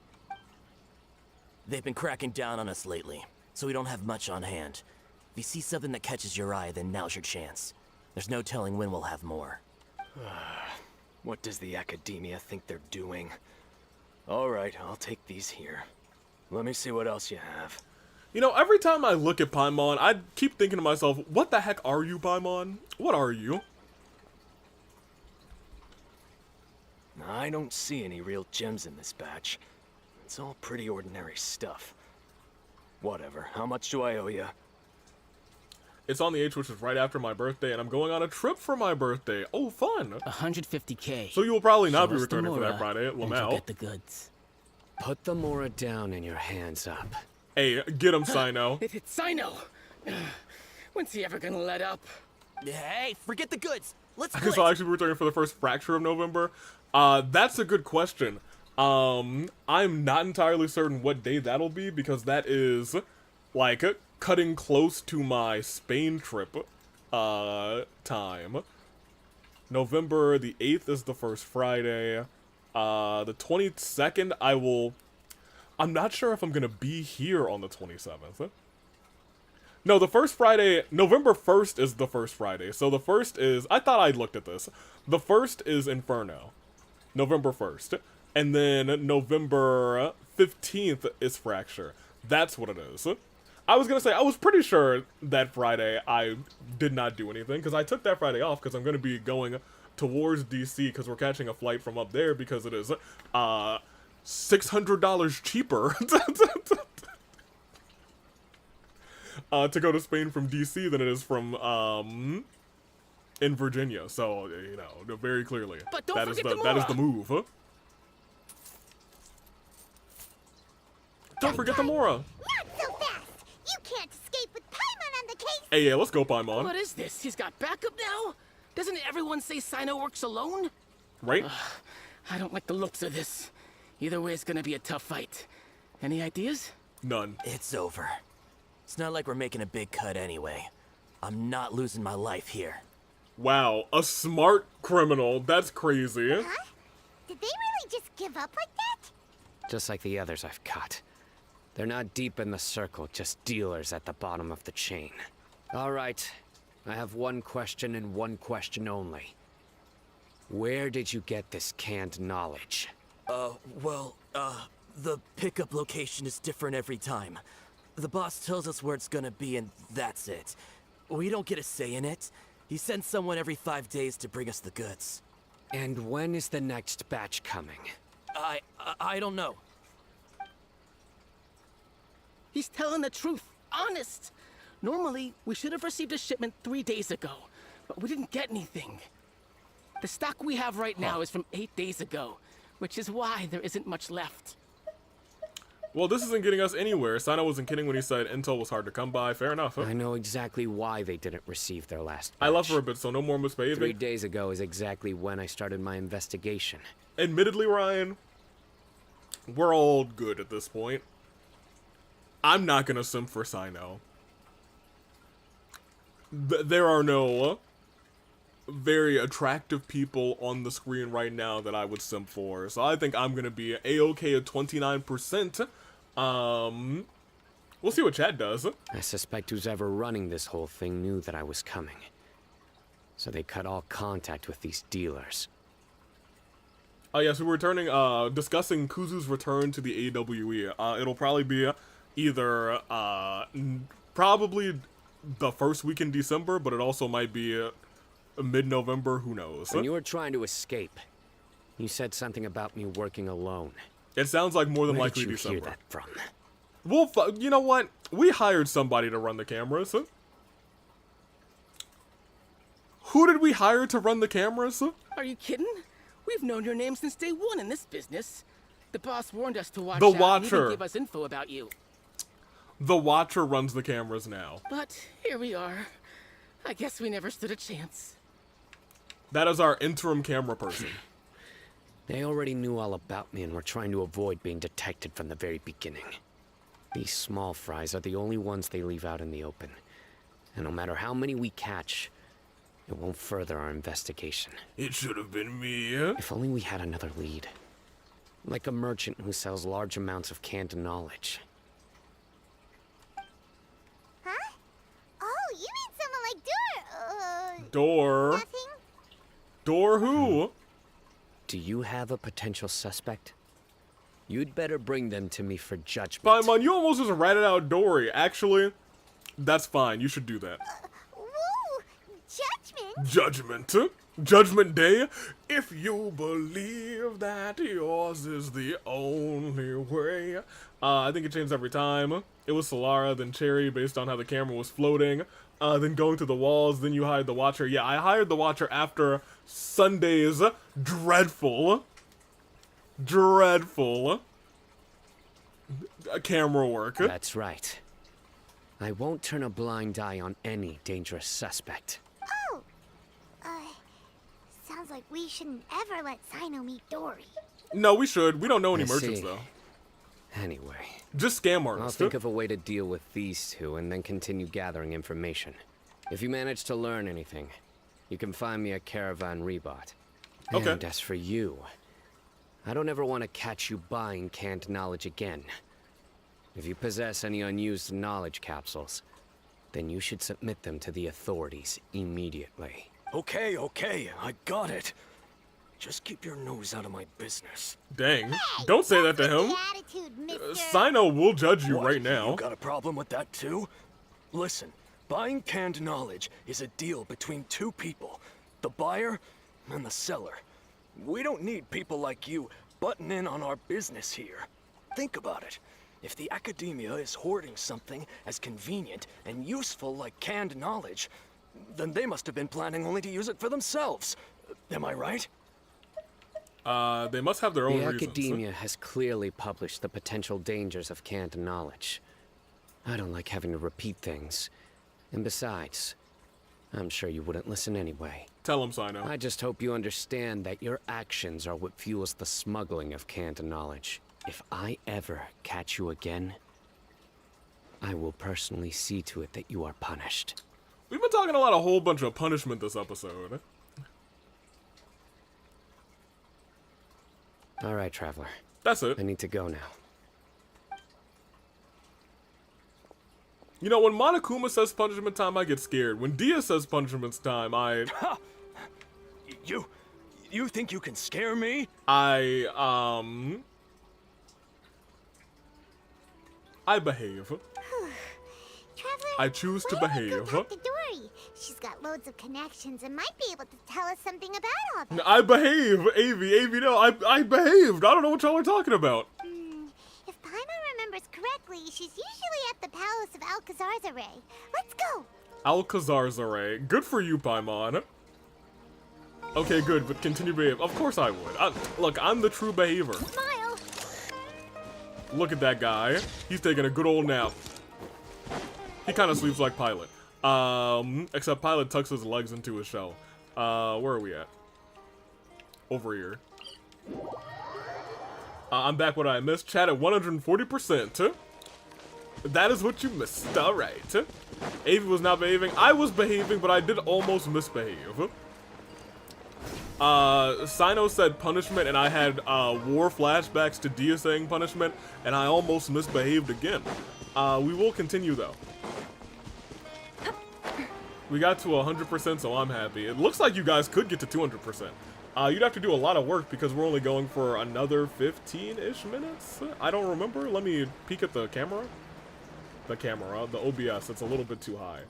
They've been cracking down on us lately, so we don't have much on hand. If you see something that catches your eye, then now's your chance. There's no telling when we'll have more. What does the academia think they're doing? Alright, I'll take these here. Let me see what else you have. You know, every time I look at Paimon, I keep thinking to myself, what the heck are you, Paimon? What are you? I don't see any real gems in this batch. It's all pretty ordinary stuff. Whatever, how much do I owe you? It's on the 8th, which is right after my birthday, and I'm going on a trip for my birthday. Oh, fun! 150K. So you will probably not Show be us returning for that Mora, Friday at and you'll Lamau. get the goods. Put the Mora down and your hands up. Hey, get him, Sino. It's Sino! When's he ever gonna let up? Hey, forget the goods! Let's I guess I'll actually be returning for the first fracture of November. That's a good question. I'm not entirely certain what day that'll be, because that is, like, cutting close to my Spain trip, time. November the 8th is the first Friday. The 22nd, I'm not sure if I'm gonna be here on the 27th. No, the first Friday, November 1st is the first Friday. So the first is, I thought I'd looked at this. The first is Inferno. November 1st. And then November 15th is Fracture. That's what it is. I was going to say, I was pretty sure that Friday I did not do anything, because I took that Friday off because I'm going to be going towards DC because we're catching a flight from up there because it is $600 cheaper to go to Spain from DC than it is from in Virginia. So, you know, very clearly that is the move. Huh? Don't forget the Mora. Not so fast! You can't escape with Paimon on the case! Hey, yeah, let's go, Paimon. What is this? He's got backup now? Doesn't everyone say Sino works alone? Right? I don't like the looks of this. Either way, it's gonna be a tough fight. Any ideas? None. It's over. It's not like we're making a big cut anyway. I'm not losing my life here. Wow, a smart criminal. That's crazy. Huh? Did they really just give up like that? Just like the others I've caught. They're not deep in the circle, just dealers at the bottom of the chain. All right, I have one question and one question only. Where did you get this canned knowledge? The pickup location is different every time. The boss tells us where it's gonna be and that's it. We don't get a say in it. He sends someone every 5 days to bring us the goods. And when is the next batch coming? I don't know. He's telling the truth. Honest. Normally, we should have received a shipment 3 days ago, but we didn't get anything. The stock we have right now is from 8 days ago, which is why there isn't much left. Well, this isn't getting us anywhere. Sino wasn't kidding when he said intel was hard to come by. Fair enough. Huh? I know exactly why they didn't receive their last batch. I left for a bit, so no more misbehaving. 3 days ago is exactly when I started my investigation. Admittedly, Ryan, we're all good at this point. I'm not gonna simp for Sino. There are no very attractive people on the screen right now that I would simp for. So I think I'm gonna be A-okay at 29%. We'll see what Chad does. I suspect who's ever running this whole thing knew that I was coming. So they cut all contact with these dealers. Oh yeah, so we're returning, discussing Kuzu's return to the AWE. It'll probably be either, probably the first week in December, but it also might be mid-November, who knows. When you were trying to escape, You said something about me working alone. It sounds like more than Where likely did you hear December. that from? Well, you know what? We hired somebody to run the cameras. Who did we hire to run the cameras? Are you kidding? We've known your name since day one in this business. The boss warned us to watch The out and Watcher. even give us info about you. The Watcher runs the cameras now. But here we are. I guess we never stood a chance. That is our interim camera person. They already knew all about me and were trying to avoid being detected from the very beginning. These small fries are the only ones they leave out in the open. And no matter how many we catch, it won't further our investigation. It should have been me. If only we had another lead. Like a merchant who sells large amounts of canned knowledge. Huh? Oh, you mean someone like Door? Door? Nothing? Door who? Do you have a potential suspect? You'd better bring them to me for judgment. Paimon, you almost just ratted out Dory. Actually, that's fine. You should do that. Woo! Judgment? Judgment. Judgment Day. If you believe that yours is the only way. I think it changed every time. It was Solara, then Cherry, based on how the camera was floating. Then going to the walls, then you hired the Watcher. Yeah, I hired the Watcher after Sunday's dreadful camera work. That's right. I won't turn a blind eye on any dangerous suspect. Oh! Sounds like we shouldn't ever let Sino meet Dory. No, we should. We don't know any I merchants, see. though. Anyway. Just scam I'll artists. think of a way to deal with these two and then continue gathering information. If you manage to learn anything, you can find me at Caravan Rebot. Okay. And as for you, I don't ever want to catch you buying canned knowledge again. If you possess any unused knowledge capsules, then you should submit them to the authorities immediately. Okay, I got it. Just keep your nose out of my business. Dang. Don't say that to him. Sino will judge you What? right now. You got a problem with that too? Listen, buying canned knowledge is a deal between two people. The buyer and the seller. We don't need people like you butting in on our business here. Think about it. If the academia is hoarding something as convenient and useful like canned knowledge, then they must have been planning only to use it for themselves. Am I right? They must have their own The reasons. academia has clearly published the potential dangers of canned knowledge. I don't like having to repeat things. And besides, I'm sure you wouldn't listen anyway. Tell him, Sino. I just hope you understand that your actions are what fuels the smuggling of canned knowledge. If I ever catch you again, I will personally see to it that you are punished. We've been talking a whole bunch of punishment this episode. All right, Traveler. That's it. I need to go now. You know, when Monokuma says punishment time, I get scared. When Dehya says punishment time, You think you can scare me? I behave. I choose to behave. Talk to Dory. She's got loads of connections and might be able to tell us something about all that. I behave, Avi, no, I behaved. I don't know what y'all are talking about. If Paimon remembers correctly, she's usually at the palace of Alcazarzaray. Let's go. Alcazarzaray. Good for you, Paimon. Okay, good, but continue to behave. Of course I would. Look, I'm the true behavior. Smile. Look at that guy. He's taking a good old nap. He kind of sleeps like Pilot. Except Pilot tucks his legs into his shell. Where are we at? Over here. I'm back. What I missed? Chat at 140%. That is what you missed. Alright. Avi was not behaving. I was behaving, but I did almost misbehave. Sino said punishment, and I had war flashbacks to Dehya saying punishment, and I almost misbehaved again. We will continue though. We got to 100%, so I'm happy. It looks like you guys could get to 200%. You'd have to do a lot of work because we're only going for another 15-ish minutes. I don't remember. Let me peek at the camera. The OBS, it's a little bit too high.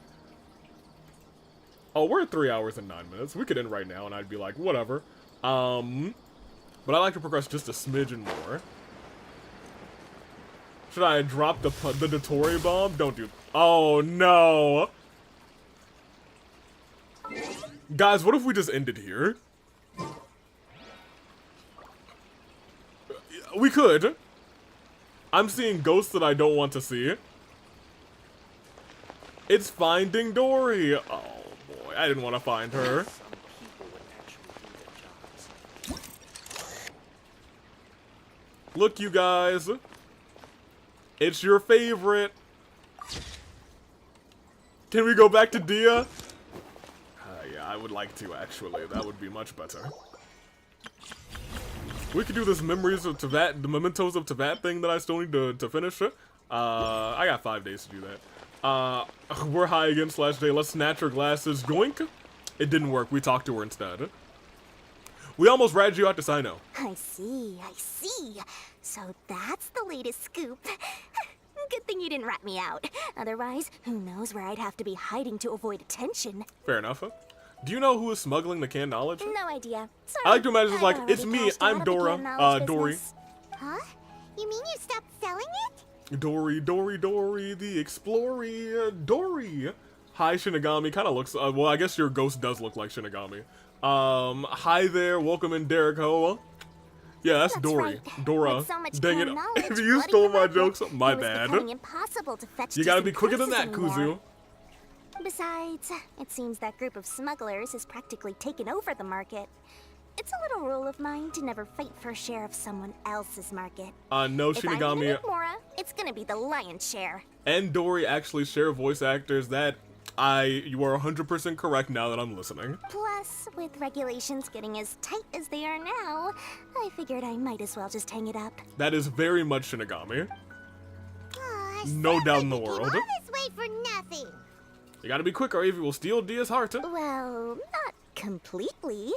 Oh, we're at 3 hours and 9 minutes. We could end right now, and I'd be like, whatever. But I like to progress just a smidgen more. Should I drop the Dotori bomb? Don't do... Oh, no! Guys, what if we just ended here? We could. I'm seeing ghosts that I don't want to see. It's Finding Dory. Oh, boy. I didn't want to find her. Look, you guys. It's your favorite. Can we go back to Dehya? Yeah, I would like to, actually. That would be much better. We could do this Memories of Teyvat, the Mementos of Teyvat thing that I still need to finish. I got 5 days to do that. We're high again /day. Let's snatch her glasses. Yoink. It didn't work. We talked to her instead. We almost ratted you out to Sino. I see. So that's the latest scoop. Good thing you didn't rat me out. Otherwise, who knows where I'd have to be hiding to avoid attention. Fair enough. Do you know who is smuggling the canned knowledge? No idea. Sorry. I like to imagine it's like, it's me, I'm Dory. Huh? You mean you stopped selling it? Dory, the Explorer, Dory. Hi, Shinigami. Kind of looks, well, I guess your ghost does look like Shinigami. Hi there, welcome in, Derek Hoa. Yeah, that's Dory. Right. Dora. So Dang it. If you stole my jokes, my bad. Impossible to fetch you gotta be quicker than that, Kuzu. Besides, it seems that group of smugglers has practically taken over the market. It's a little rule of mine to never fight for a share of someone else's market. No, if Shinigami. I'm gonna Mora, it's gonna be the lion's share. And Dory actually share voice actors. You are 100% correct now that I'm listening. Plus, with regulations getting as tight as they are now, I figured I might as well just hang it up. That is very much Shinigami. No doubt in the world. All this way for nothing. You gotta be quick or Evie will steal Dehya's heart. Well, not completely.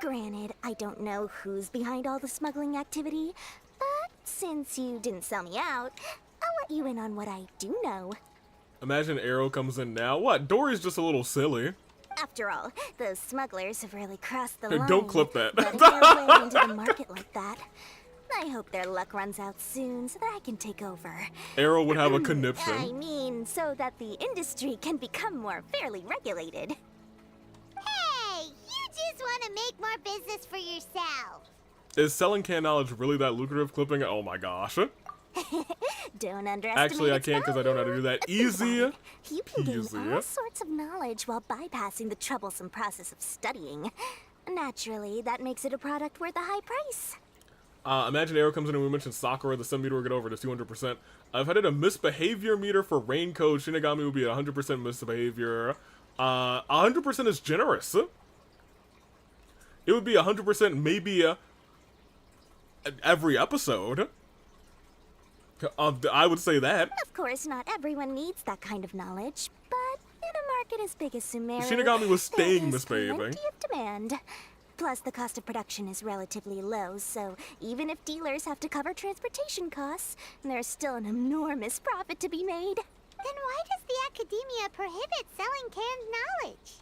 Granted, I don't know who's behind all the smuggling activity, but since you didn't sell me out, I'll let you in on what I do know. Imagine Arrow comes in now. What? Dory's just a little silly. After all, those smugglers have really crossed the line. Don't clip that. Letting their way into the market like that. I hope their luck runs out soon so that I can take over. Arrow would have a conniption. I mean, so that the industry can become more fairly regulated. Hey, you just want to make more business for yourself. Is selling canned knowledge really that lucrative? Clipping? Oh my gosh. Don't underestimate. Actually, I can't because I don't know how to do that. Easy. You can gain all sorts of knowledge while bypassing the troublesome process of studying. Naturally, that makes it a product worth a high price. Imagine Arrow comes in and we mentioned Sakura, the Sun meter will get over to 200%. If I did a misbehavior meter for Raincoat, Shinigami would be at 100% misbehavior. 100% is generous. It would be 100% maybe every episode. I would say that. Of course, not everyone needs that kind of knowledge, but in a market as big as Sumeru, Shinigami was staying misbehaving. Plenty of demand. Plus, the cost of production is relatively low, so even if dealers have to cover transportation costs, there's still an enormous profit to be made. Then why does the academia prohibit selling canned knowledge?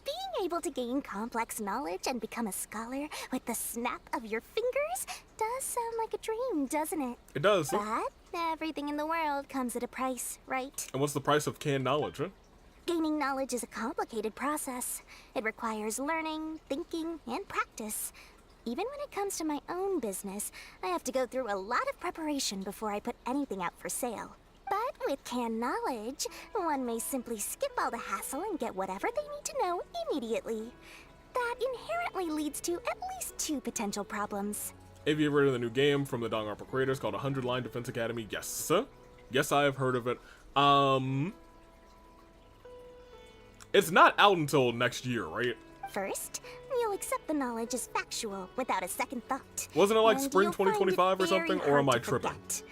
Being able to gain complex knowledge and become a scholar with the snap of your fingers does sound like a dream, doesn't it? It does. But everything in the world comes at a price, right? And what's the price of canned knowledge? Gaining knowledge is a complicated process. It requires learning, thinking, and practice. Even when it comes to my own business, I have to go through a lot of preparation before I put anything out for sale. But with canned knowledge, one may simply skip all the hassle and get whatever they need to know immediately. That inherently leads to at least 2 potential problems. Have you ever heard of the new game from the Danganronpa creators called 100 Line Defense Academy? Yes. Yes, I have heard of it. It's not out until next year, right? First, you'll accept the knowledge as factual without a second thought. Wasn't it like And spring you'll find 2025 or it something? very Or am hard I to tripping? forget.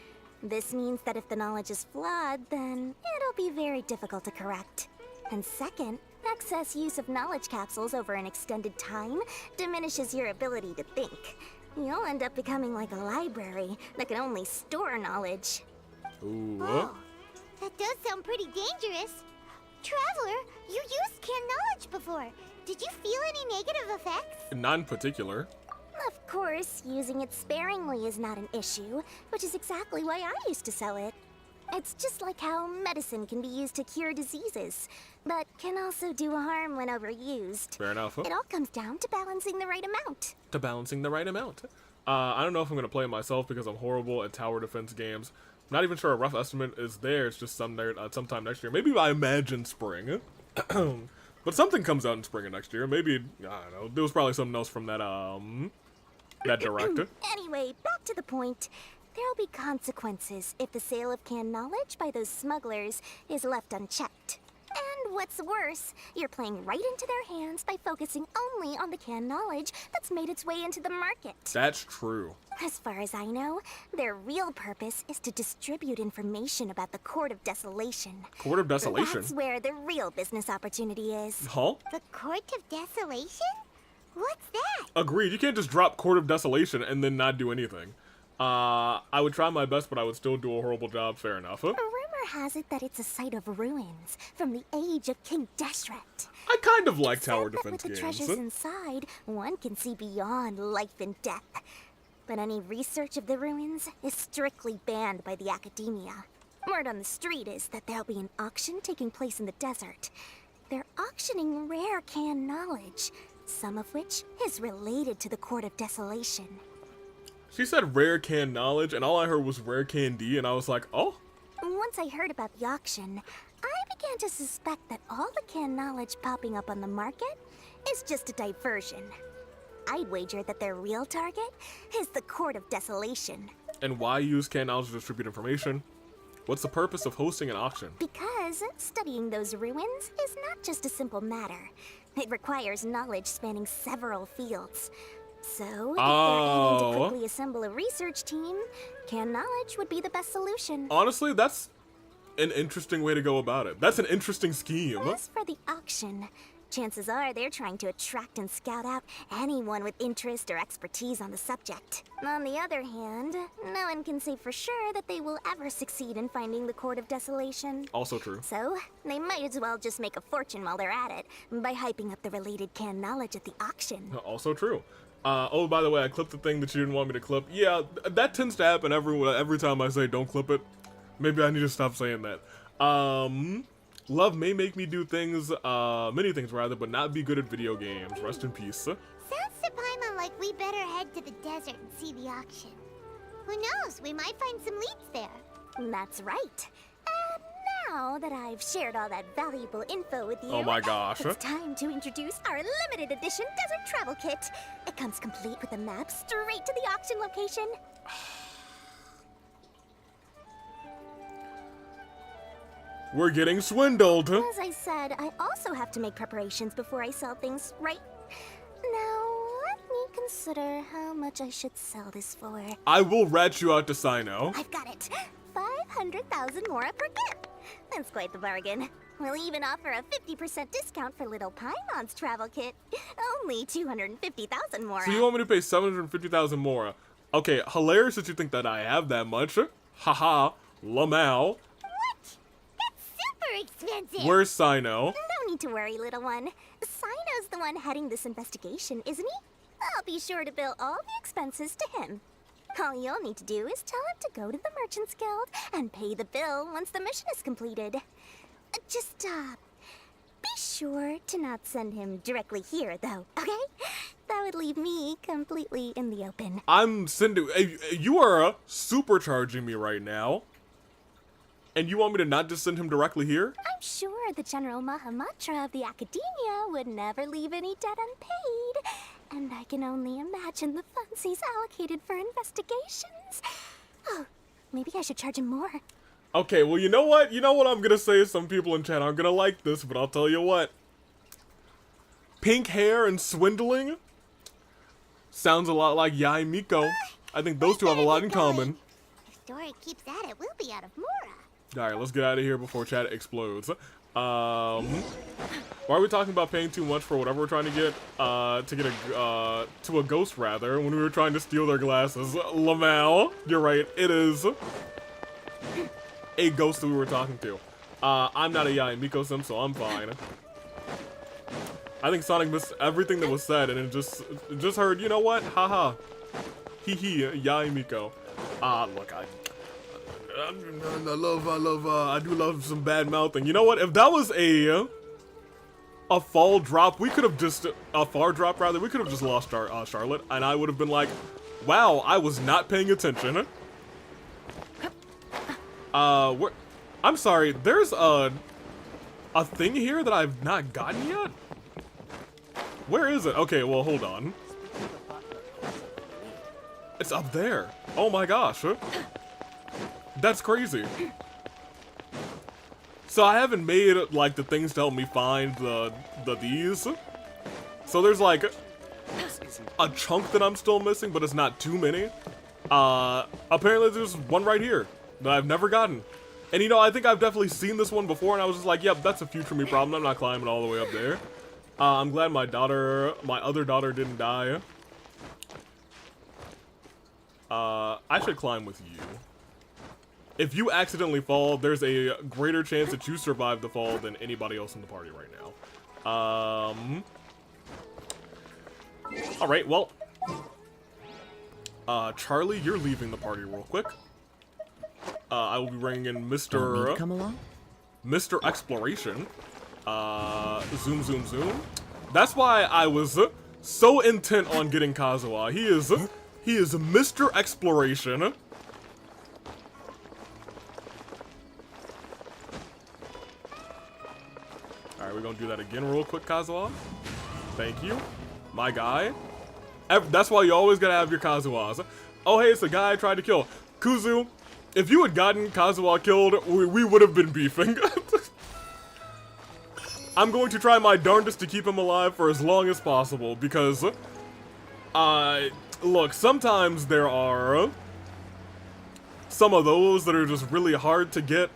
This means that if the knowledge is flawed, then it'll be very difficult to correct. And second, excess use of knowledge capsules over an extended time diminishes your ability to think. You'll end up becoming like a library that can only store knowledge. Ooh. Oh, that does sound pretty dangerous. Traveler, you used canned knowledge before. Did you feel any negative effects? Not in particular. Of course, using it sparingly is not an issue, which is exactly why I used to sell it. It's just like how medicine can be used to cure diseases, but can also do harm when overused. Fair enough. It all comes down to balancing the right amount. I don't know if I'm going to play it myself because I'm horrible at tower defense games. I'm not even sure a rough estimate is there. It's just sometime next year. Maybe I imagine spring. But something comes out in spring of next year. Maybe, I don't know. There was probably something else from that, that director. Anyway, back to the point. There'll be consequences if the sale of canned knowledge by those smugglers is left unchecked. And what's worse, you're playing right into their hands by focusing only on the canned knowledge that's made its way into the market. That's true. As far as I know, their real purpose is to distribute information about the Court of Desolation. Court of Desolation? That's where the real business opportunity is. Huh? The Court of Desolation? What's that? Agreed. You can't just drop Court of Desolation and then not do anything. I would try my best, but I would still do a horrible job. Fair enough. A rumor has it that it's a site of ruins from the age of King Deshret. I kind of like tower defense With the games. treasures inside, one can see beyond life and death. But any research of the ruins is strictly banned by the academia. Word on the street is that there'll be an auction taking place in the desert. They're auctioning rare canned knowledge, some of which is related to the Court of Desolation. She said rare canned knowledge, and all I heard was rare candy, and I was like, oh. Once I heard about the auction, I began to suspect that all the canned knowledge popping up on the market is just a diversion. I'd wager that their real target is the Court of Desolation. And why use canned knowledge to distribute information? What's the purpose of hosting an auction? Because studying those ruins is not just a simple matter. It requires knowledge spanning several fields. So, if they're aiming to quickly assemble a research team, canned knowledge would be the best solution. Honestly, that's an interesting way to go about it. That's an interesting scheme. As for the auction, chances are they're trying to attract and scout out anyone with interest or expertise on the subject. On the other hand, no one can say for sure that they will ever succeed in finding the Court of Desolation. Also true. So, they might as well just make a fortune while they're at it by hyping up the related canned knowledge at the auction. Also true. Oh, by the way, I clipped the thing that you didn't want me to clip. Yeah, that tends to happen every time I say don't clip it. Maybe I need to stop saying that. Love may make me do things, many things rather, but not be good at video games. Rest in peace. Sounds to Paimon like we better head to the desert and see the auction. Who knows, we might find some leads there. That's right. Now that I've shared all that valuable info with you, oh my gosh, it's time to introduce our limited edition desert travel kit. It comes complete with a map straight to the auction location. We're getting swindled. As I said, I also have to make preparations before I sell things, right? Now, let me consider how much I should sell this for. I will rat you out to Sino. I've got it. 500,000 mora per gift. That's quite the bargain. We'll even offer a 50% discount for little Paimon's travel kit. Only 250,000 mora. So you want me to pay 750,000 mora? Okay, hilarious that you think that I have that much. Haha, Lamau. Super expensive. Where's Sino? No need to worry, little one. Sino's the one heading this investigation, isn't he? I'll be sure to bill all the expenses to him. All you'll need to do is tell him to go to the Merchants Guild and pay the bill once the mission is completed. Just, be sure to not send him directly here, though, okay? That would leave me completely in the open. I'm sending... You are supercharging me right now. And you want me to not just send him directly here? I'm sure the General Mahamatra of the Academia would never leave any debt unpaid. And I can only imagine the funds he's allocated for investigations. Oh, maybe I should charge him more. Okay, well, you know what? You know what I'm gonna say? Some people in chat aren't gonna like this, but I'll tell you what. Pink hair and swindling sounds a lot like Yai Miko. I think those two have a lot in common. If Dora keeps at it, we'll be out of Mora. Alright, let's get out of here before chat explodes. Why are we talking about paying too much for whatever we're trying to get, to a ghost rather, when we were trying to steal their glasses? Lamau, you're right, it is a ghost that we were talking to. I'm not a Yai Miko sim, so I'm fine. I think Sonic missed everything that was said, and it just heard, you know what? Haha. Hee hee, yai Miko. Look, I do love some bad mouthing. You know what? If that was a fall drop, we could have just, a far drop rather, we could have just lost our Charlotte, and I would have been like, wow, I was not paying attention. I'm sorry, there's a thing here that I've not gotten yet? Where is it? Okay, well, hold on. It's up there. Oh my gosh. That's crazy. So I haven't made, like, the things to help me find these. So there's, like, a chunk that I'm still missing, but it's not too many. Apparently there's one right here that I've never gotten. And, you know, I think I've definitely seen this one before, and I was just like, yep, that's a future me problem. I'm not climbing all the way up there. I'm glad my other daughter didn't die. I should climb with you. If you accidentally fall, there's a greater chance that you survive the fall than anybody else in the party right now. Alright, well. Charlie, you're leaving the party real quick. I will be bringing in Mr. Come along? Mr. Exploration. Zoom, zoom, zoom. That's why I was so intent on getting Kazuha. He is Mr. Exploration. Alright, we're gonna do that again real quick, Kazuha. Thank you. My guy. That's why you always gotta have your Kazuhas. Oh, hey, it's the guy I tried to kill. Kuzu, if you had gotten Kazuha killed, we would have been beefing. I'm going to try my darndest to keep him alive for as long as possible, because, look, sometimes there are some of those that are just really hard to get,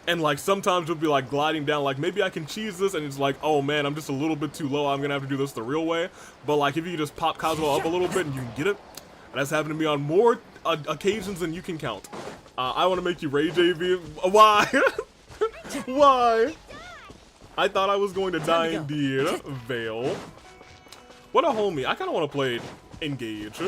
and, like, sometimes you'll be, like, gliding down, like, maybe I can cheese this, and it's like, oh, man, I'm just a little bit too low, I'm gonna have to do this the real way, but, like, if you just pop Kazuha up a little bit and you can get it, and that's happened to me on more occasions than you can count. I want to make you rage, AV. Why? Why? I thought I was going to die indeed. Veil. What a homie. I kind of want to play Engage.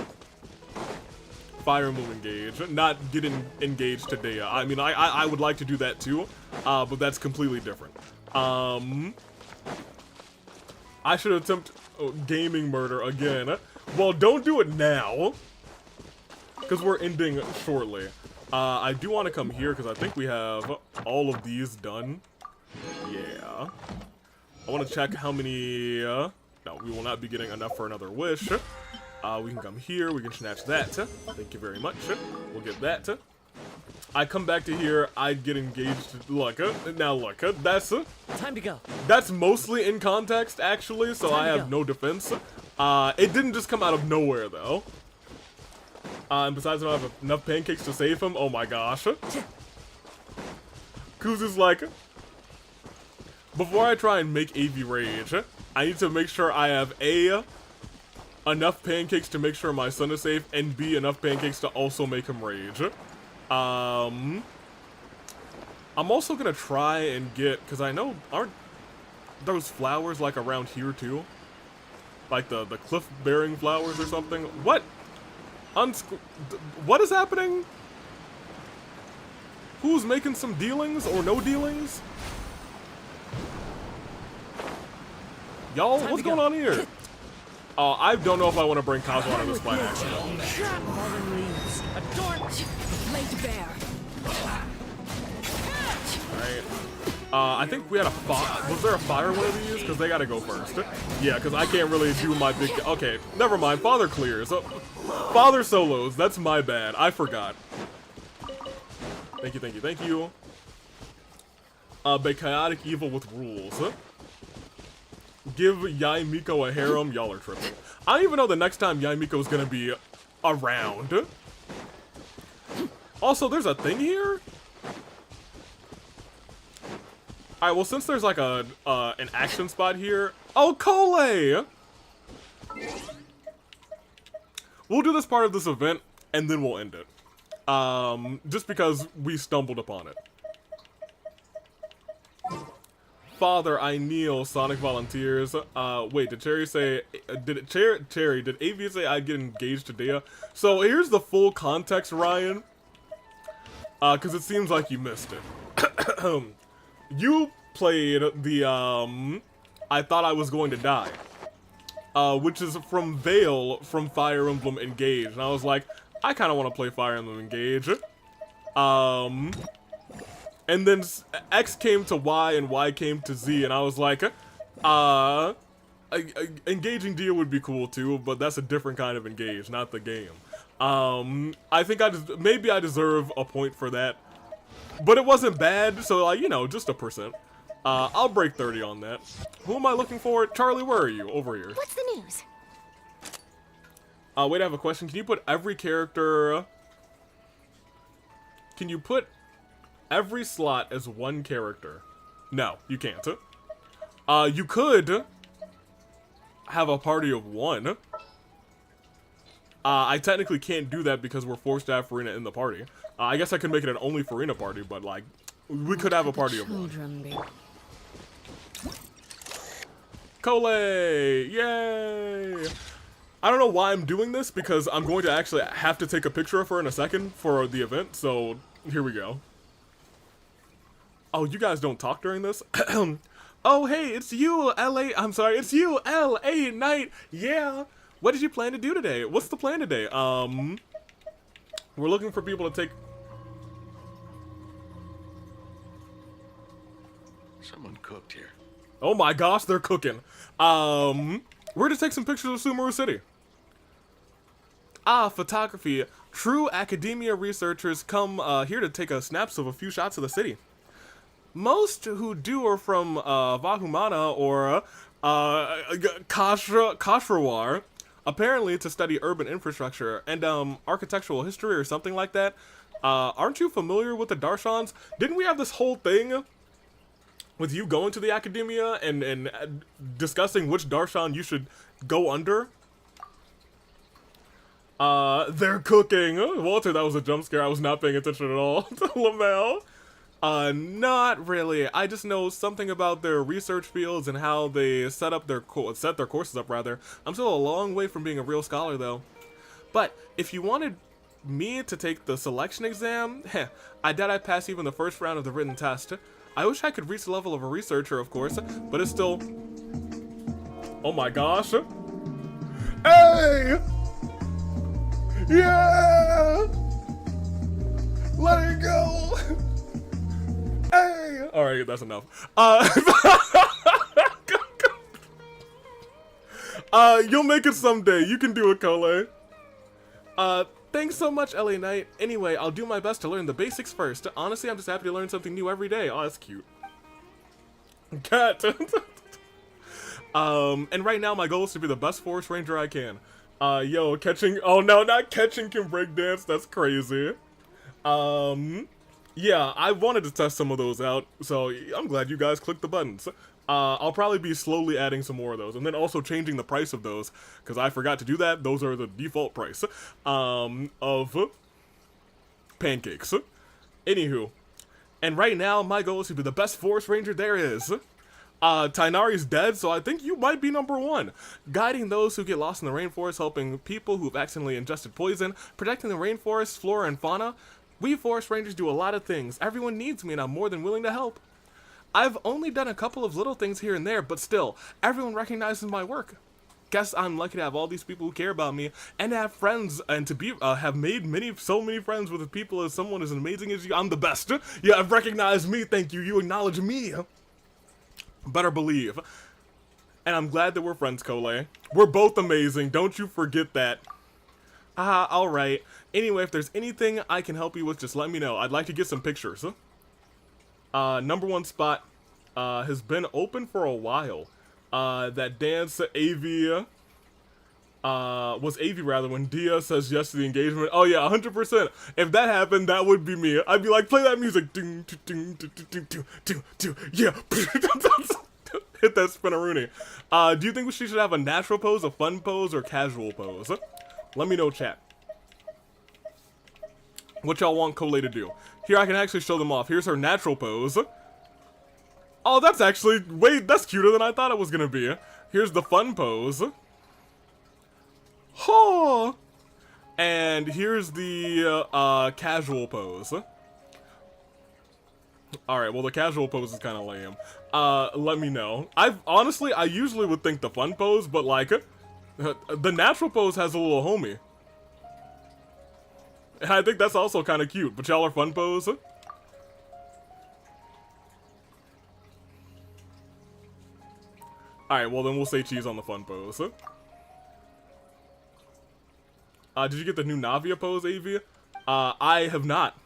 Fire Move Engage. Not get engaged to Dehya. I mean, I would like to do that too, but that's completely different. I should attempt gaming murder again. Well, don't do it now, because we're ending shortly. I do want to come here, because I think we have all of these done. Yeah. I want to check how many, no, we will not be getting enough for another wish. We can come here, we can snatch that. Thank you very much. We'll get that. I come back to here, I get engaged. Look, now look, that's... Time to go. That's mostly in context, actually, so I have no defense. It didn't just come out of nowhere, though. And besides, I don't have enough pancakes to save him. Oh my gosh. Kuzu's like... Before I try and make AV rage, I need to make sure I have A, enough pancakes to make sure my son is safe, and B, enough pancakes to also make him rage. I'm also gonna try and get, because I know, aren't those flowers like around here too? Like the cliff-bearing flowers or something? What? What is happening? Who's making some dealings or no dealings? Y'all, what's going on here? I don't know if I want to bring Kazuha out of this fight, actually. Alright. I think we had a fire. Was there a fire one of these? Because they gotta go first. Yeah, because I can't really do my big... Okay, never mind. Father clears. Father solos. That's my bad. I forgot. Thank you, thank you, thank you. But chaotic evil with rules. Give Yai Miko a harem. Y'all are tripping. I don't even know the next time Yai Miko is gonna be around. Also, there's a thing here? Alright, well, since there's like an action spot here... Oh, Cole! We'll do this part of this event, and then we'll end it. Just because we stumbled upon it. Father, I kneel, Sonic Volunteers. Wait, did Cherry say, Cherry, did Avi say I'd get engaged to Dehya? So here's the full context, Ryan. Cause it seems like you missed it. You played the, I Thought I Was Going to Die. Which is from Vale from Fire Emblem Engage. And I was like, I kinda wanna play Fire Emblem Engage. And then X came to Y and Y came to Z, and I was like, engaging Dehya would be cool too, but that's a different kind of engage, not the game. I think maybe I deserve a point for that, but it wasn't bad, so like, you know, just a %. I'll break 30 on that. Who am I looking for? Charlie, where are you? Over here. What's the news? Wait, I have a question. Can you put every character... Can you put every slot as one character? No, you can't. You could have a party of 1. I technically can't do that because we're forced to have Farina in the party. I guess I could make it an only Farina party, but like, we could have a party of 1. Cole! Yay! I don't know why I'm doing this, because I'm going to actually have to take a picture of her in a second for the event, so here we go. Oh, you guys don't talk during this? Oh, hey, it's you, it's you, L.A. Night! Yeah! What did you plan to do today? What's the plan today? We're looking for people to take... Someone cooked here. Oh my gosh, they're cooking. We're to take some pictures of Sumeru City. Photography. True academia researchers come here to take snaps of a few shots of the city. Most who do are from Vahumana or Kashrawar, apparently to study urban infrastructure and architectural history or something like that. Aren't you familiar with the Darshans? Didn't we have this whole thing with you going to the academia and discussing which Darshan you should go under? They're cooking. Walter, that was a jump scare. I was not paying attention at all. Lamel. Not really. I just know something about their research fields and how they set their courses up, rather. I'm still a long way from being a real scholar, though. But if you wanted me to take the selection exam, I doubt I'd pass even the first round of the written test. I wish I could reach the level of a researcher, of course, but it's still... Oh my gosh. Hey! Yeah! Let it go! Hey! Alright, that's enough. You'll make it someday. You can do it, Cole. Thanks so much, LA Knight. Anyway, I'll do my best to learn the basics first. Honestly, I'm just happy to learn something new every day. Oh, that's cute. Cat. And right now, my goal is to be the best forest ranger I can. Yo, catching... Oh, no, not catching can break dance. That's crazy. Yeah, I wanted to test some of those out, so I'm glad you guys clicked the buttons. I'll probably be slowly adding some more of those, and then also changing the price of those, because I forgot to do that. Those are the default price of pancakes. Anywho, and right now, my goal is to be the best forest ranger there is. Tainari's dead, so I think you might be number 1. Guiding those who get lost in the rainforest, helping people who've accidentally ingested poison, protecting the rainforest, flora, and fauna. We forest rangers do a lot of things. Everyone needs me, and I'm more than willing to help. I've only done a couple of little things here and there, but still, everyone recognizes my work. Guess I'm lucky to have all these people who care about me, and to have friends, and to be have made so many friends with people as someone as amazing as you. I'm the best. You have recognized me, thank you. You acknowledge me. Better believe. And I'm glad that we're friends, Cole. We're both amazing, don't you forget that. Alright. Anyway, if there's anything I can help you with, just let me know. I'd like to get some pictures. Number 1 spot has been open for a while. That dance AV was AV rather when Dehya says yes to the engagement. Oh yeah, 100%. If that happened, that would be me. I'd be like, play that music. Ding, ding, ding, ding, ding, ding, ding, ding, yeah. Hit that spinneroonie. Do you think she should have a natural pose, a fun pose, or casual pose? Let me know, chat. What y'all want Cole to do? Here, I can actually show them off. Here's her natural pose. Oh, that's actually, wait, that's cuter than I thought it was gonna be. Here's the fun pose. Oh! And here's the casual pose. Alright, well the casual pose is kind of lame. Let me know. Honestly, I usually would think the fun pose, but like, the natural pose has a little homie. And I think that's also kind of cute, but y'all are fun pose? Alright, well then we'll say cheese on the fun pose. Did you get the new Navia pose, Avia? I have not.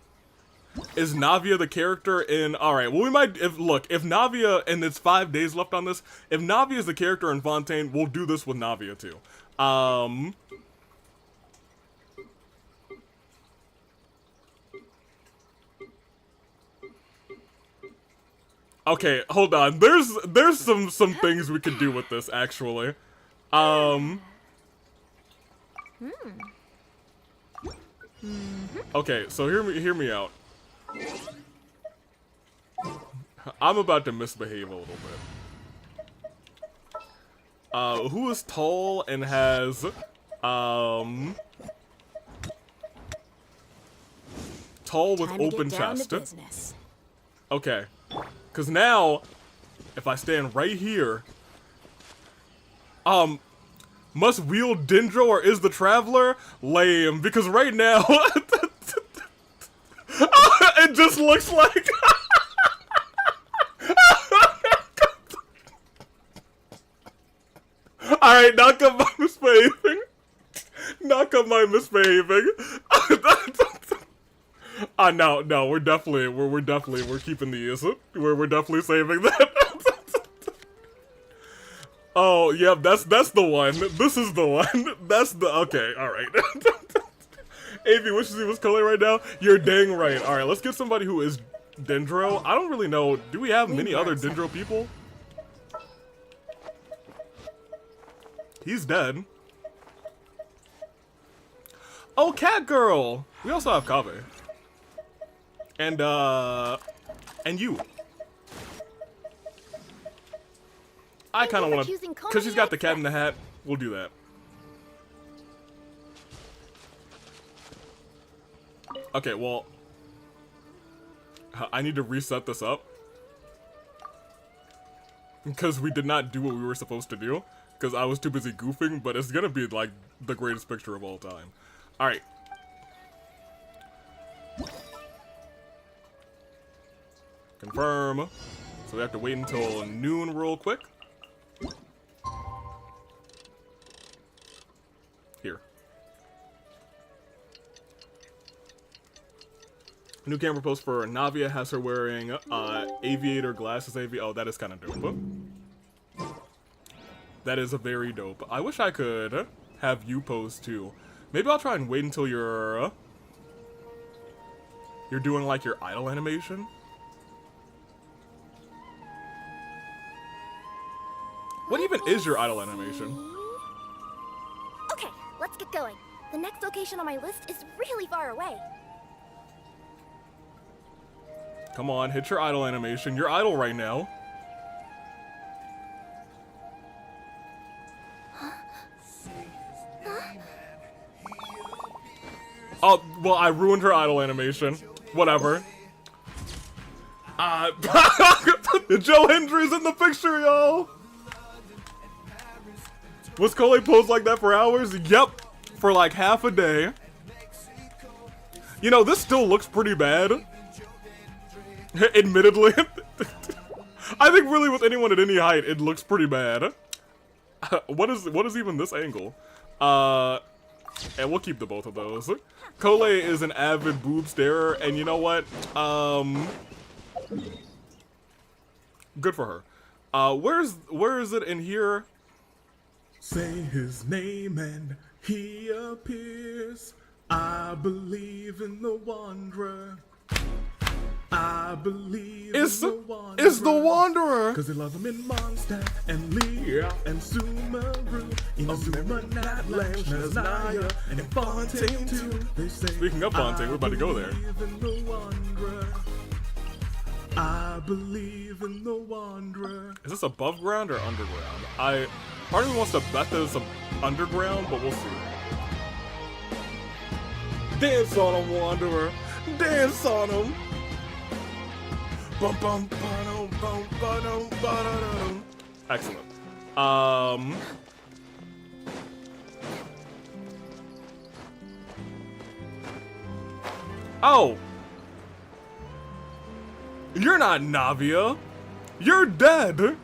Is Navia the character in... Alright, well we might... if Navia... and it's 5 days left on this. If Navia is the character in Fontaine, we'll do this with Navia too. Okay, hold on. There's some things we could do with this, actually. Okay, so hear me out. I'm about to misbehave a little bit. Who is tall and has tall with open chest? Okay. Cause now, if I stand right here, must wield Dendro or is the Traveler? Lame, because right now, it just looks like... Alright, knock up my misbehaving. Knock up my misbehaving. No, we're keeping these. We're definitely saving that. Oh, yeah, that's the one. This is the one. That's the, okay, alright. Avi wishes he was color right now. You're dang right. Alright, let's get somebody who is Dendro. I don't really know. Do we have many other Dendro people? He's dead. Oh, Cat Girl! We also have Kave. And you. I kind of want to, because she's got the cat in the hat, we'll do that. Okay, well, I need to reset this up. Because we did not do what we were supposed to do. Because I was too busy goofing, but it's going to be like the greatest picture of all time. Alright. Confirm. So we have to wait until noon real quick. Here. New camera post for Navia has her wearing aviator glasses. Oh, that is kind of dope. That is a very dope. I wish I could have you pose too. Maybe I'll try and wait until you're doing like your idle animation. What even is your idle animation? Okay, let's get going. The next location on my list is really far away. Come on, hit your idle animation. You're idle right now. Oh, well, I ruined her idle animation. Whatever. Joe Hendry's in the picture, y'all! Was Cole posed like that for hours? Yep. For like half a day. You know, this still looks pretty bad. Admittedly. I think really with anyone at any height, it looks pretty bad. What is even this angle? And we'll keep the both of those. Cole is an avid boob starer, and you know what? Good for her. Where is it in here? Say his name and he appears. I believe in the Wanderer. I believe in the Wanderer. It's the Wanderer! Cause they love him in Mondstadt and Leah and Sumeru. In Zuma, Natlan, Shazaya, and in Fontaine too. Speaking of Fontaine, we're about to go there. I believe in the wanderer. Is this above ground or underground? Part of me wants to bet that it's underground, but we'll see. Dance on him, wanderer. Dance on him. Bum bum ba-dum, bum ba-dum, ba-da-dum. Excellent. Oh! You're not Navia! You're dead!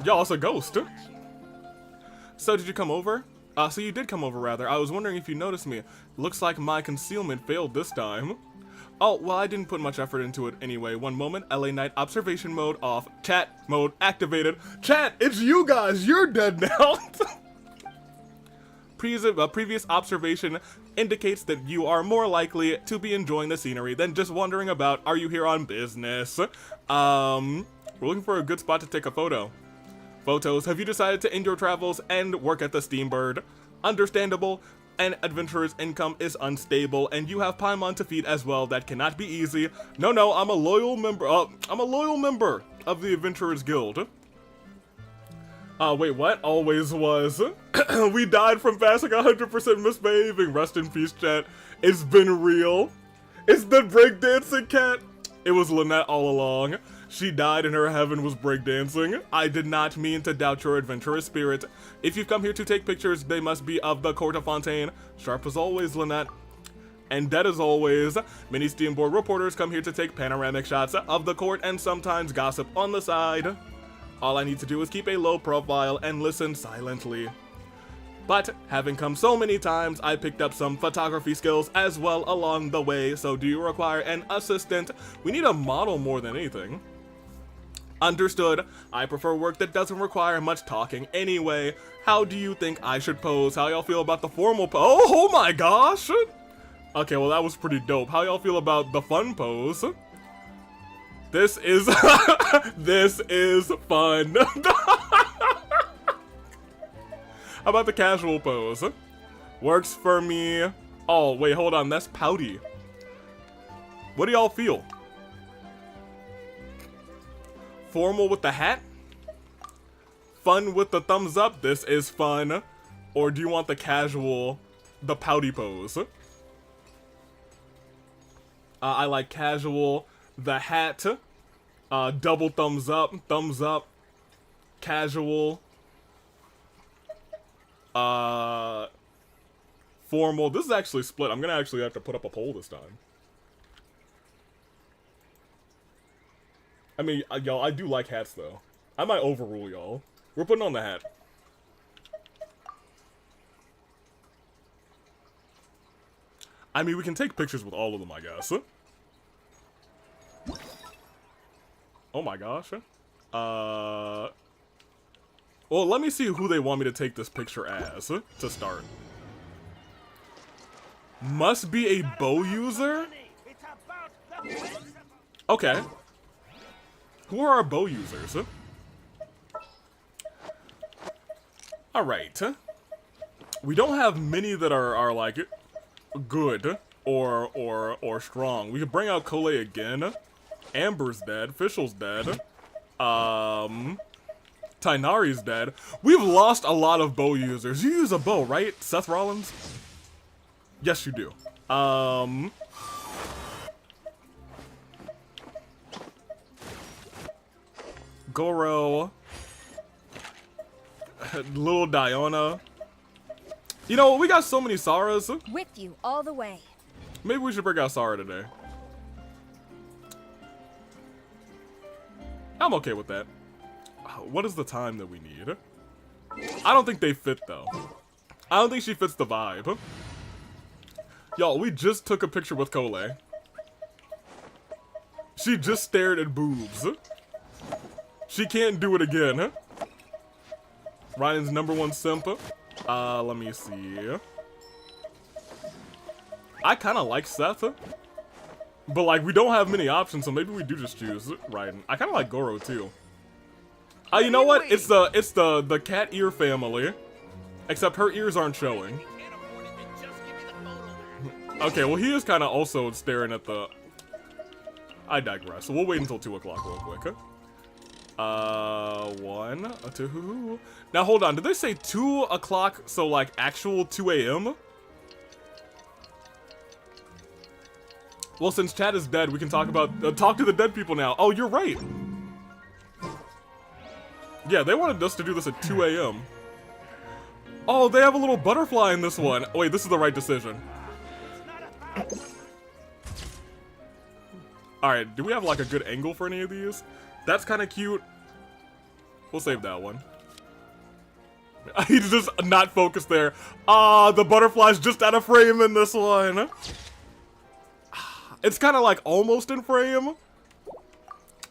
Y'all, it's a ghost. So did you come over? So you did come over, rather. I was wondering if you noticed me. Looks like my concealment failed this time. Oh, well, I didn't put much effort into it anyway. One moment, LA Night observation mode off. Chat mode activated. Chat, it's you guys! You're dead now! Previous observation indicates that you are more likely to be enjoying the scenery than just wandering about. Are you here on business? We're looking for a good spot to take a photo. Photos, have you decided to end your travels and work at the Steambird? Understandable, an adventurer's income is unstable, and you have Paimon to feed as well. That cannot be easy. No, I'm a loyal member. I'm a loyal member of the Adventurers Guild. Wait, what? Always was. We died from fasting 100% misbehaving. Rest in peace, chat. It's been real. It's the breakdancing cat. It was Lynette all along. She died and her heaven was breakdancing. I did not mean to doubt your adventurous spirit. If you've come here to take pictures, they must be of the Court of Fontaine. Sharp as always, Lynette. And dead as always, many Steamboard reporters come here to take panoramic shots of the court and sometimes gossip on the side. All I need to do is keep a low profile and listen silently. But having come so many times, I picked up some photography skills as well along the way. So do you require an assistant? We need a model more than anything. Understood. I prefer work that doesn't require much talking anyway. How do you think I should pose? How y'all feel about the formal pose? Oh my gosh! Okay, well that was pretty dope. How y'all feel about the fun pose? This is this is fun. How about the casual pose? Works for me. Oh, wait, hold on. That's pouty. What do y'all feel? Formal with the hat? Fun with the thumbs up? This is fun. Or do you want the casual, the pouty pose? I like casual. The hat, double thumbs up, casual, formal. This is actually split. I'm gonna actually have to put up a poll this time. I mean, y'all, I do like hats though. I might overrule y'all. We're putting on the hat. I mean, we can take pictures with all of them, I guess. Oh my gosh. Well, let me see who they want me to take this picture as, to start. Must be a bow user? Okay. Who are our bow users? Alright. We don't have many that are like, good or strong. We could bring out Cole again. Amber's dead. Fischl's dead. Tainari's dead. We've lost a lot of bow users. You use a bow, right, Seth Rollins? Yes, you do. Goro. Little Diana. You know, we got so many Saras. With you all the way. Maybe we should bring out Sara today. I'm okay with that. What is the time that we need? I don't think they fit, though. I don't think she fits the vibe. Y'all, we just took a picture with Cole. She just stared at boobs. She can't do it again. Ryan's #1 simp. Let me see. I kind of like Seth. But, like, we don't have many options, so maybe we do just choose Ryan. I kind of like Goro, too. You know what? It's the cat ear family. Except her ears aren't showing. Okay, well, he is kind of also staring at the... I digress. So we'll wait until 2 o'clock real quick. 1, 2... Now, hold on. Did they say 2 o'clock, so, like, actual 2 a.m.? Well, since chat is dead, we can talk about... talk to the dead people now. Oh, you're right. Yeah, they wanted us to do this at 2 a.m. Oh, they have a little butterfly in this one. Oh, wait, this is the right decision. Alright, do we have like a good angle for any of these? That's kind of cute. We'll save that one. He's just not focused there. Ah, the butterfly's just out of frame in this one. It's kind of like almost in frame.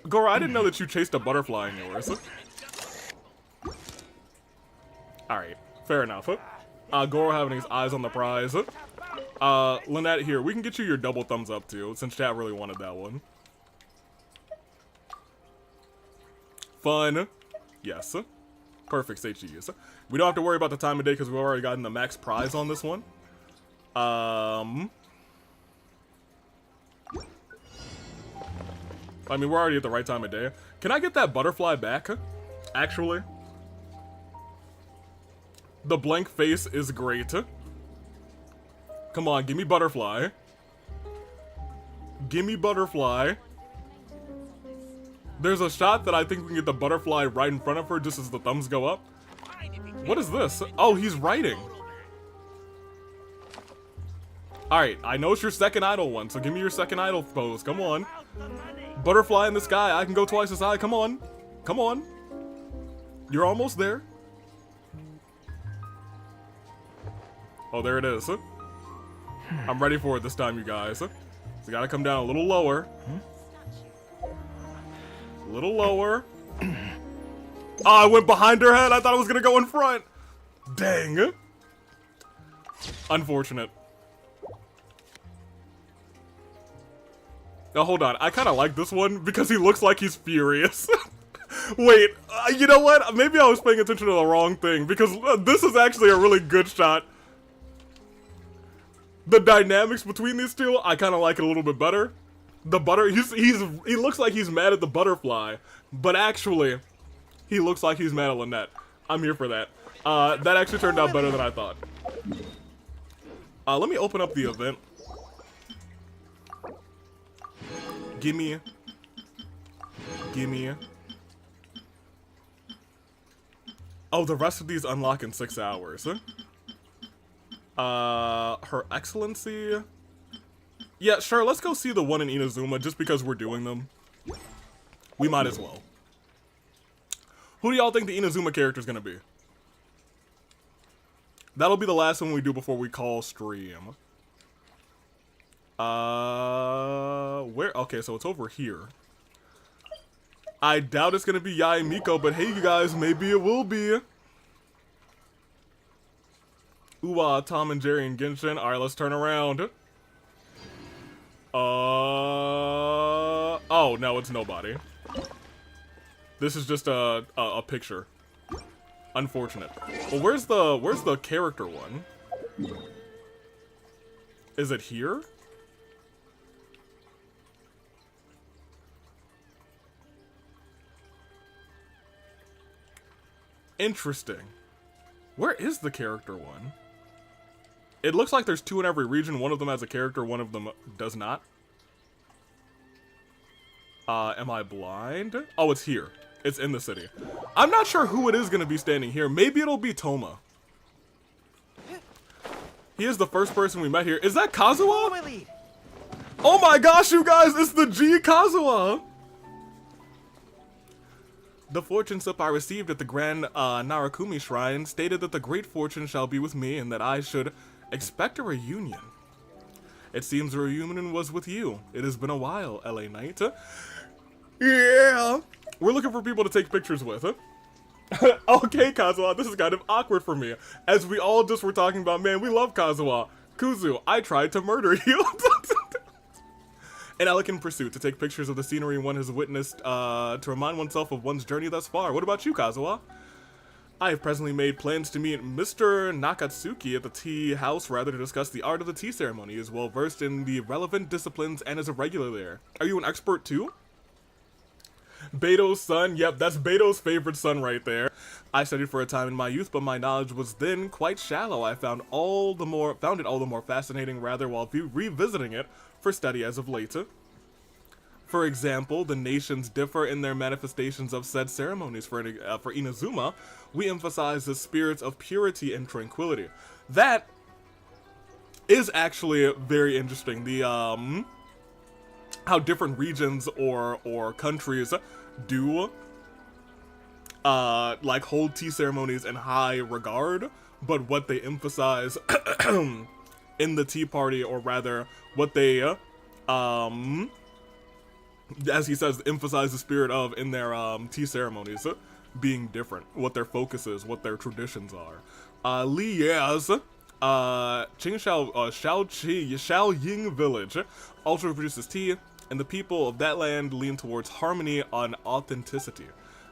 Gora, I didn't know that you chased a butterfly in yours. Alright, fair enough. Goro having his eyes on the prize. Lynette, here, we can get you your double thumbs up too, since chat really wanted that one. Fun. Yes. Perfect, say cheese. We don't have to worry about the time of day because we've already gotten the max prize on this one. I mean, we're already at the right time of day. Can I get that butterfly back? Actually. The blank face is great. Come on, give me butterfly. Give me butterfly. There's a shot that I think we can get the butterfly right in front of her just as the thumbs go up. What is this? Oh, he's writing. Alright, I know it's your second idol one, so give me your second idol pose. Come on. Butterfly in the sky. I can go twice as high. Come on. Come on. You're almost there. Oh, there it is. I'm ready for it this time, you guys. So you gotta come down a little lower. A little lower. Oh, I went behind her head. I thought I was gonna go in front. Dang. Unfortunate. Now, hold on. I kind of like this one because he looks like he's furious. Wait, you know what? Maybe I was paying attention to the wrong thing because this is actually a really good shot. The dynamics between these two, I kind of like it a little bit better. He looks like he's mad at the butterfly, but actually, he looks like he's mad at Lynette. I'm here for that. That actually turned out better than I thought. Let me open up the event. Gimme. Oh, the rest of these unlock in 6 hours. Her Excellency. Yeah, sure, let's go see the one in Inazuma just because we're doing them. We might as well. Who do y'all think the Inazuma character is gonna be? That'll be the last one we do before we call stream. Where? Okay, so it's over here. I doubt it's gonna be Yae Miko, but hey, you guys, maybe it will be. Ooh, Tom and Jerry and Genshin. Alright, let's turn around. Oh, no, it's nobody. This is just a picture. Unfortunate. Well, where's the character one? Is it here? Interesting. Where is the character one? It looks like there's 2 in every region. One of them has a character, one of them does not. Am I blind? Oh, it's here. It's in the city. I'm not sure who it is going to be standing here. Maybe it'll be Toma. He is the first person we met here. Is that Kazuha? Oh my gosh, you guys, it's the G Kazuha! The fortune slip I received at the Grand Narakumi Shrine stated that the great fortune shall be with me and that I should expect a reunion. It seems the reunion was with you. It has been a while, LA Knight. Yeah! We're looking for people to take pictures with. Okay, Kazuha, this is kind of awkward for me. As we all just were talking about, man, we love Kazuha. Kuzu, I tried to murder you. An elegant pursuit to take pictures of the scenery one has witnessed to remind oneself of one's journey thus far. What about you, Kazuha? I have presently made plans to meet Mr. Nakatsuki at the tea house rather to discuss the art of the tea ceremony. He is well versed in the relevant disciplines and is a regular there. Are you an expert too? Beto's son, yep, that's Beto's favorite son right there. I studied for a time in my youth, but my knowledge was then quite shallow. I found it all the more fascinating rather while revisiting it for study as of late. For example, the nations differ in their manifestations of said ceremonies. For Inazuma, we emphasize the spirits of purity and tranquility. That is actually very interesting. The how different regions or countries do like hold tea ceremonies in high regard, but what they emphasize in the tea party, or rather what they as he says, emphasize the spirit of in their tea ceremonies being different, what their focus is, what their traditions are. Li Ye's Xiaoying village also produces tea, and the people of that land lean towards harmony and authenticity.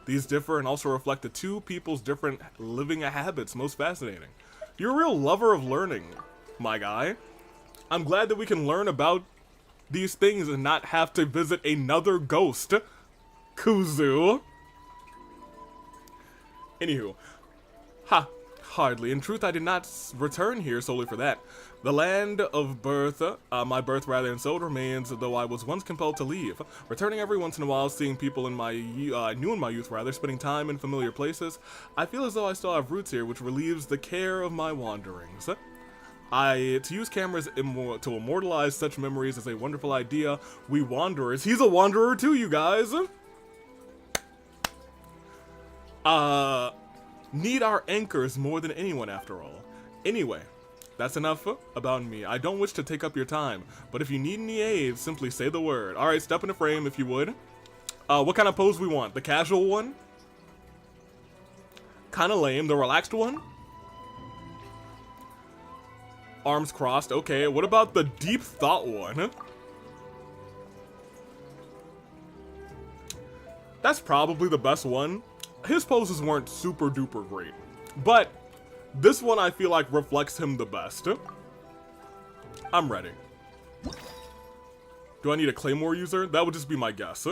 These differ and also reflect the two people's different living habits. Most fascinating. You're a real lover of learning, my guy. I'm glad that we can learn about these things and not have to visit another ghost. Kuzu. Anywho. Ha. Hardly. In truth, I did not return here solely for that. The land of birth, my birth rather, and so it remains, though I was once compelled to leave. Returning every once in a while, seeing people in my new in my youth rather, spending time in familiar places, I feel as though I still have roots here, which relieves the care of my wanderings. To use cameras to immortalize such memories is a wonderful idea. We wanderers, he's a wanderer too, you guys. Need our anchors more than anyone after all. Anyway, that's enough about me. I don't wish to take up your time, but if you need any aid, simply say the word. Alright, step in the frame if you would. What kind of pose we want? The casual one? Kinda lame. The relaxed one? Arms crossed. Okay, what about the deep thought one? That's probably the best one. His poses weren't super duper great, but this one I feel like reflects him the best. I'm ready. Do I need a claymore user? That would just be my guess.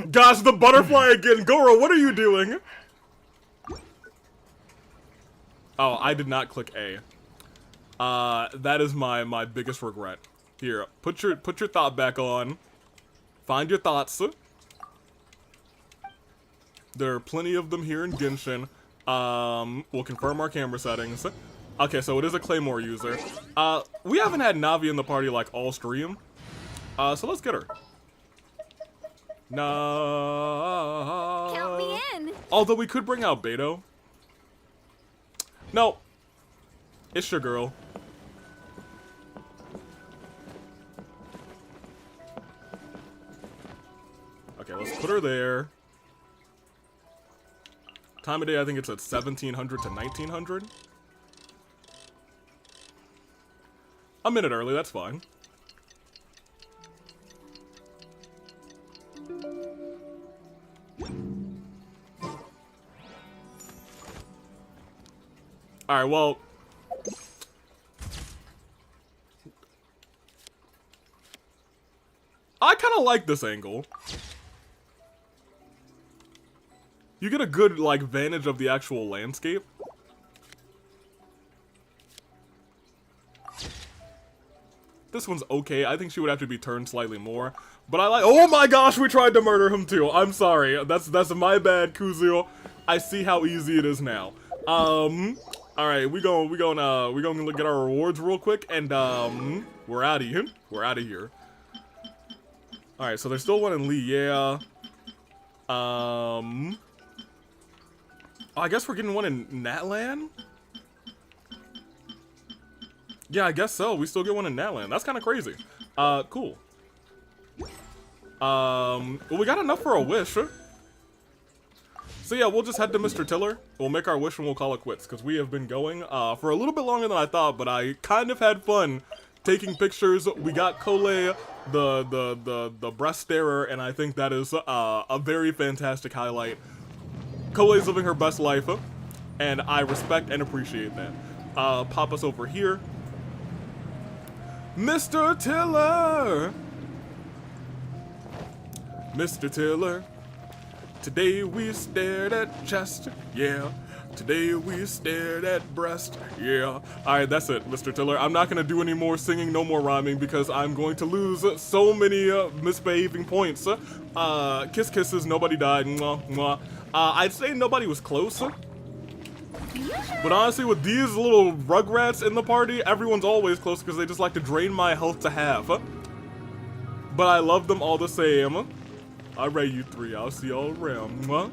Gosh, the butterfly again. Goro, what are you doing? Oh, I did not click A. That is my biggest regret. Here, put your thought back on. Find your thoughts. There are plenty of them here in Genshin. We'll confirm our camera settings. Okay, so it is a Claymore user. We haven't had Navi in the party like all stream. So let's get her. No. Count me in. Although we could bring out Beto. No. It's your girl. Okay, let's put her there. Time of day, I think it's at 1700 to 1900. A minute early, that's fine. Alright, well... I kind of like this angle. You get a good, like, vantage of the actual landscape. This one's okay. I think she would have to be turned slightly more. But I like- Oh my gosh, we tried to murder him too. I'm sorry. That's my bad, Kuzu. I see how easy it is now. Alright, we gonna get our rewards real quick, and we're out of here. We're out of here. Alright, so there's still one in Lee, yeah. I guess we're getting one in Natlan? Yeah, I guess so. We still get one in Natlan. That's kind of crazy. Cool. Well, we got enough for a wish. So yeah, we'll just head to Mr. Tiller. We'll make our wish and we'll call it quits, because we have been going for a little bit longer than I thought, but I kind of had fun taking pictures. We got Cole, the breast starer, and I think that is a very fantastic highlight. Cole's living her best life, and I respect and appreciate that. Pop us over here. Mr. Tiller! Mr. Tiller, today we stared at chest, yeah. Today we stared at breast, yeah. Alright, that's it, Mr. Tiller. I'm not gonna do any more singing, no more rhyming, because I'm going to lose so many misbehaving points. Kiss kisses, nobody died, mwah, mwah. I'd say nobody was close. But honestly, with these little rugrats in the party, everyone's always close because they just like to drain my health to half. But I love them all the same. I rate you 3. I'll see y'all around. Mwah,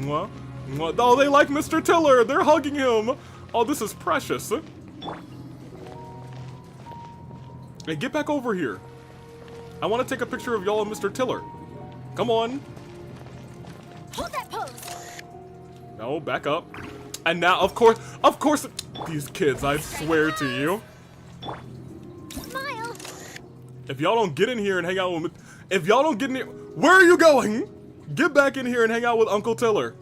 mwah, mwah. Oh, they like Mr. Tiller. They're hugging him. Oh, this is precious. Hey, get back over here. I want to take a picture of y'all and Mr. Tiller. Come on. Hold that pose. No, back up. And now, of course, these kids, I swear to you. Smile. If y'all don't get in here and hang out with me, if y'all don't get in here, where are you going? Get back in here and hang out with Uncle Tiller.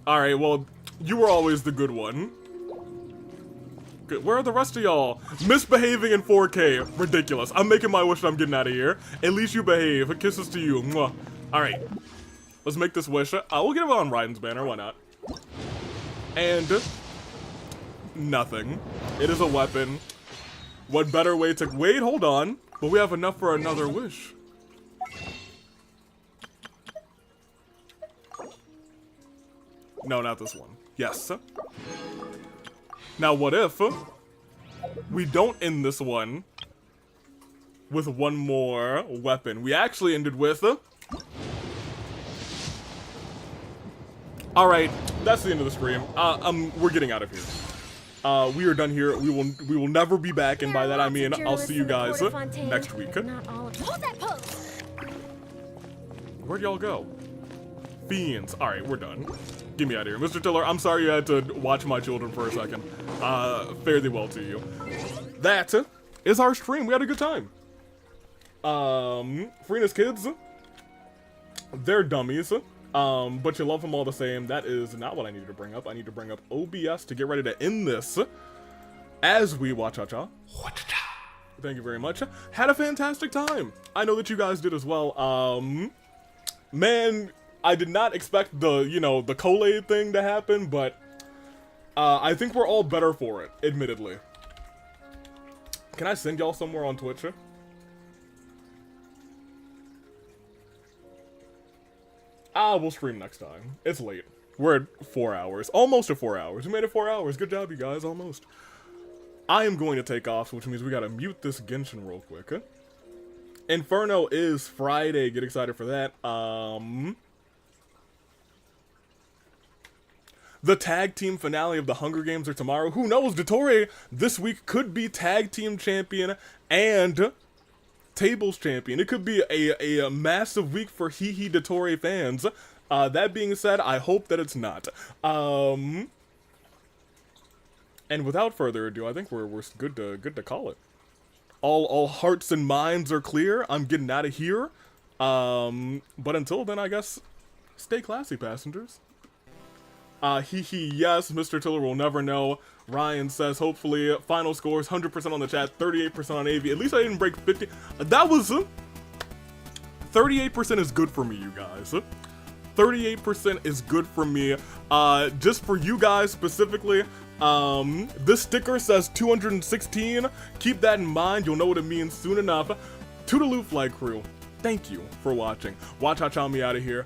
Alright, well, you were always the good one. Good. Where are the rest of y'all? Misbehaving in 4K. Ridiculous. I'm making my wish and I'm getting out of here. At least you behave. Kisses to you. Mwah. Alright. Let's make this wish. We'll get it on Raiden's banner. Why not? And nothing. It is a weapon. What better way to... Wait, hold on. But we have enough for another wish. No, not this one. Yes. Now, what if we don't end this one with one more weapon? We actually ended with... Alright, that's the end of the stream. We're getting out of here. We are done here. We will never be back, and by that I mean I'll see you guys next week. Hold that pose. Where'd y'all go? Fiends. Alright, we're done. Get me out of here. Mr. Tiller, I'm sorry you had to watch my children for a second. Fare thee well to you. That is our stream. We had a good time. Farina's kids, they're dummies. But you love them all the same. That is not what I needed to bring up. I need to bring up OBS to get ready to end this as we watch Cha-Cha. Thank you very much. Had a fantastic time. I know that you guys did as well. Man, I did not expect the, the Kool-Aid thing to happen, but I think we're all better for it, admittedly. Can I send y'all somewhere on Twitch? We'll stream next time. It's late. We're at 4 hours. Almost at 4 hours. We made it 4 hours. Good job, you guys. Almost. I am going to take off, which means we gotta mute this Genshin real quick. Inferno is Friday. Get excited for that. The tag team finale of the Hunger Games are tomorrow. Who knows? Dottore this week could be tag team champion and tables champion. It could be a massive week for Hehe Dottore fans. That being said, I hope that it's not. And without further ado, I think we're good to call it. All hearts and minds are clear. I'm getting out of here. But until then, I guess stay classy, passengers. Yes, Mr. Tiller will never know. Ryan says, hopefully, final scores, 100% on the chat, 38% on AV. At least I didn't break 50. That was... 38% is good for me, you guys. 38% is good for me. Just for you guys specifically, this sticker says 216. Keep that in mind. You'll know what it means soon enough. Toodaloo, Flight Crew. Thank you for watching. Watch Cha-Cha me out of here.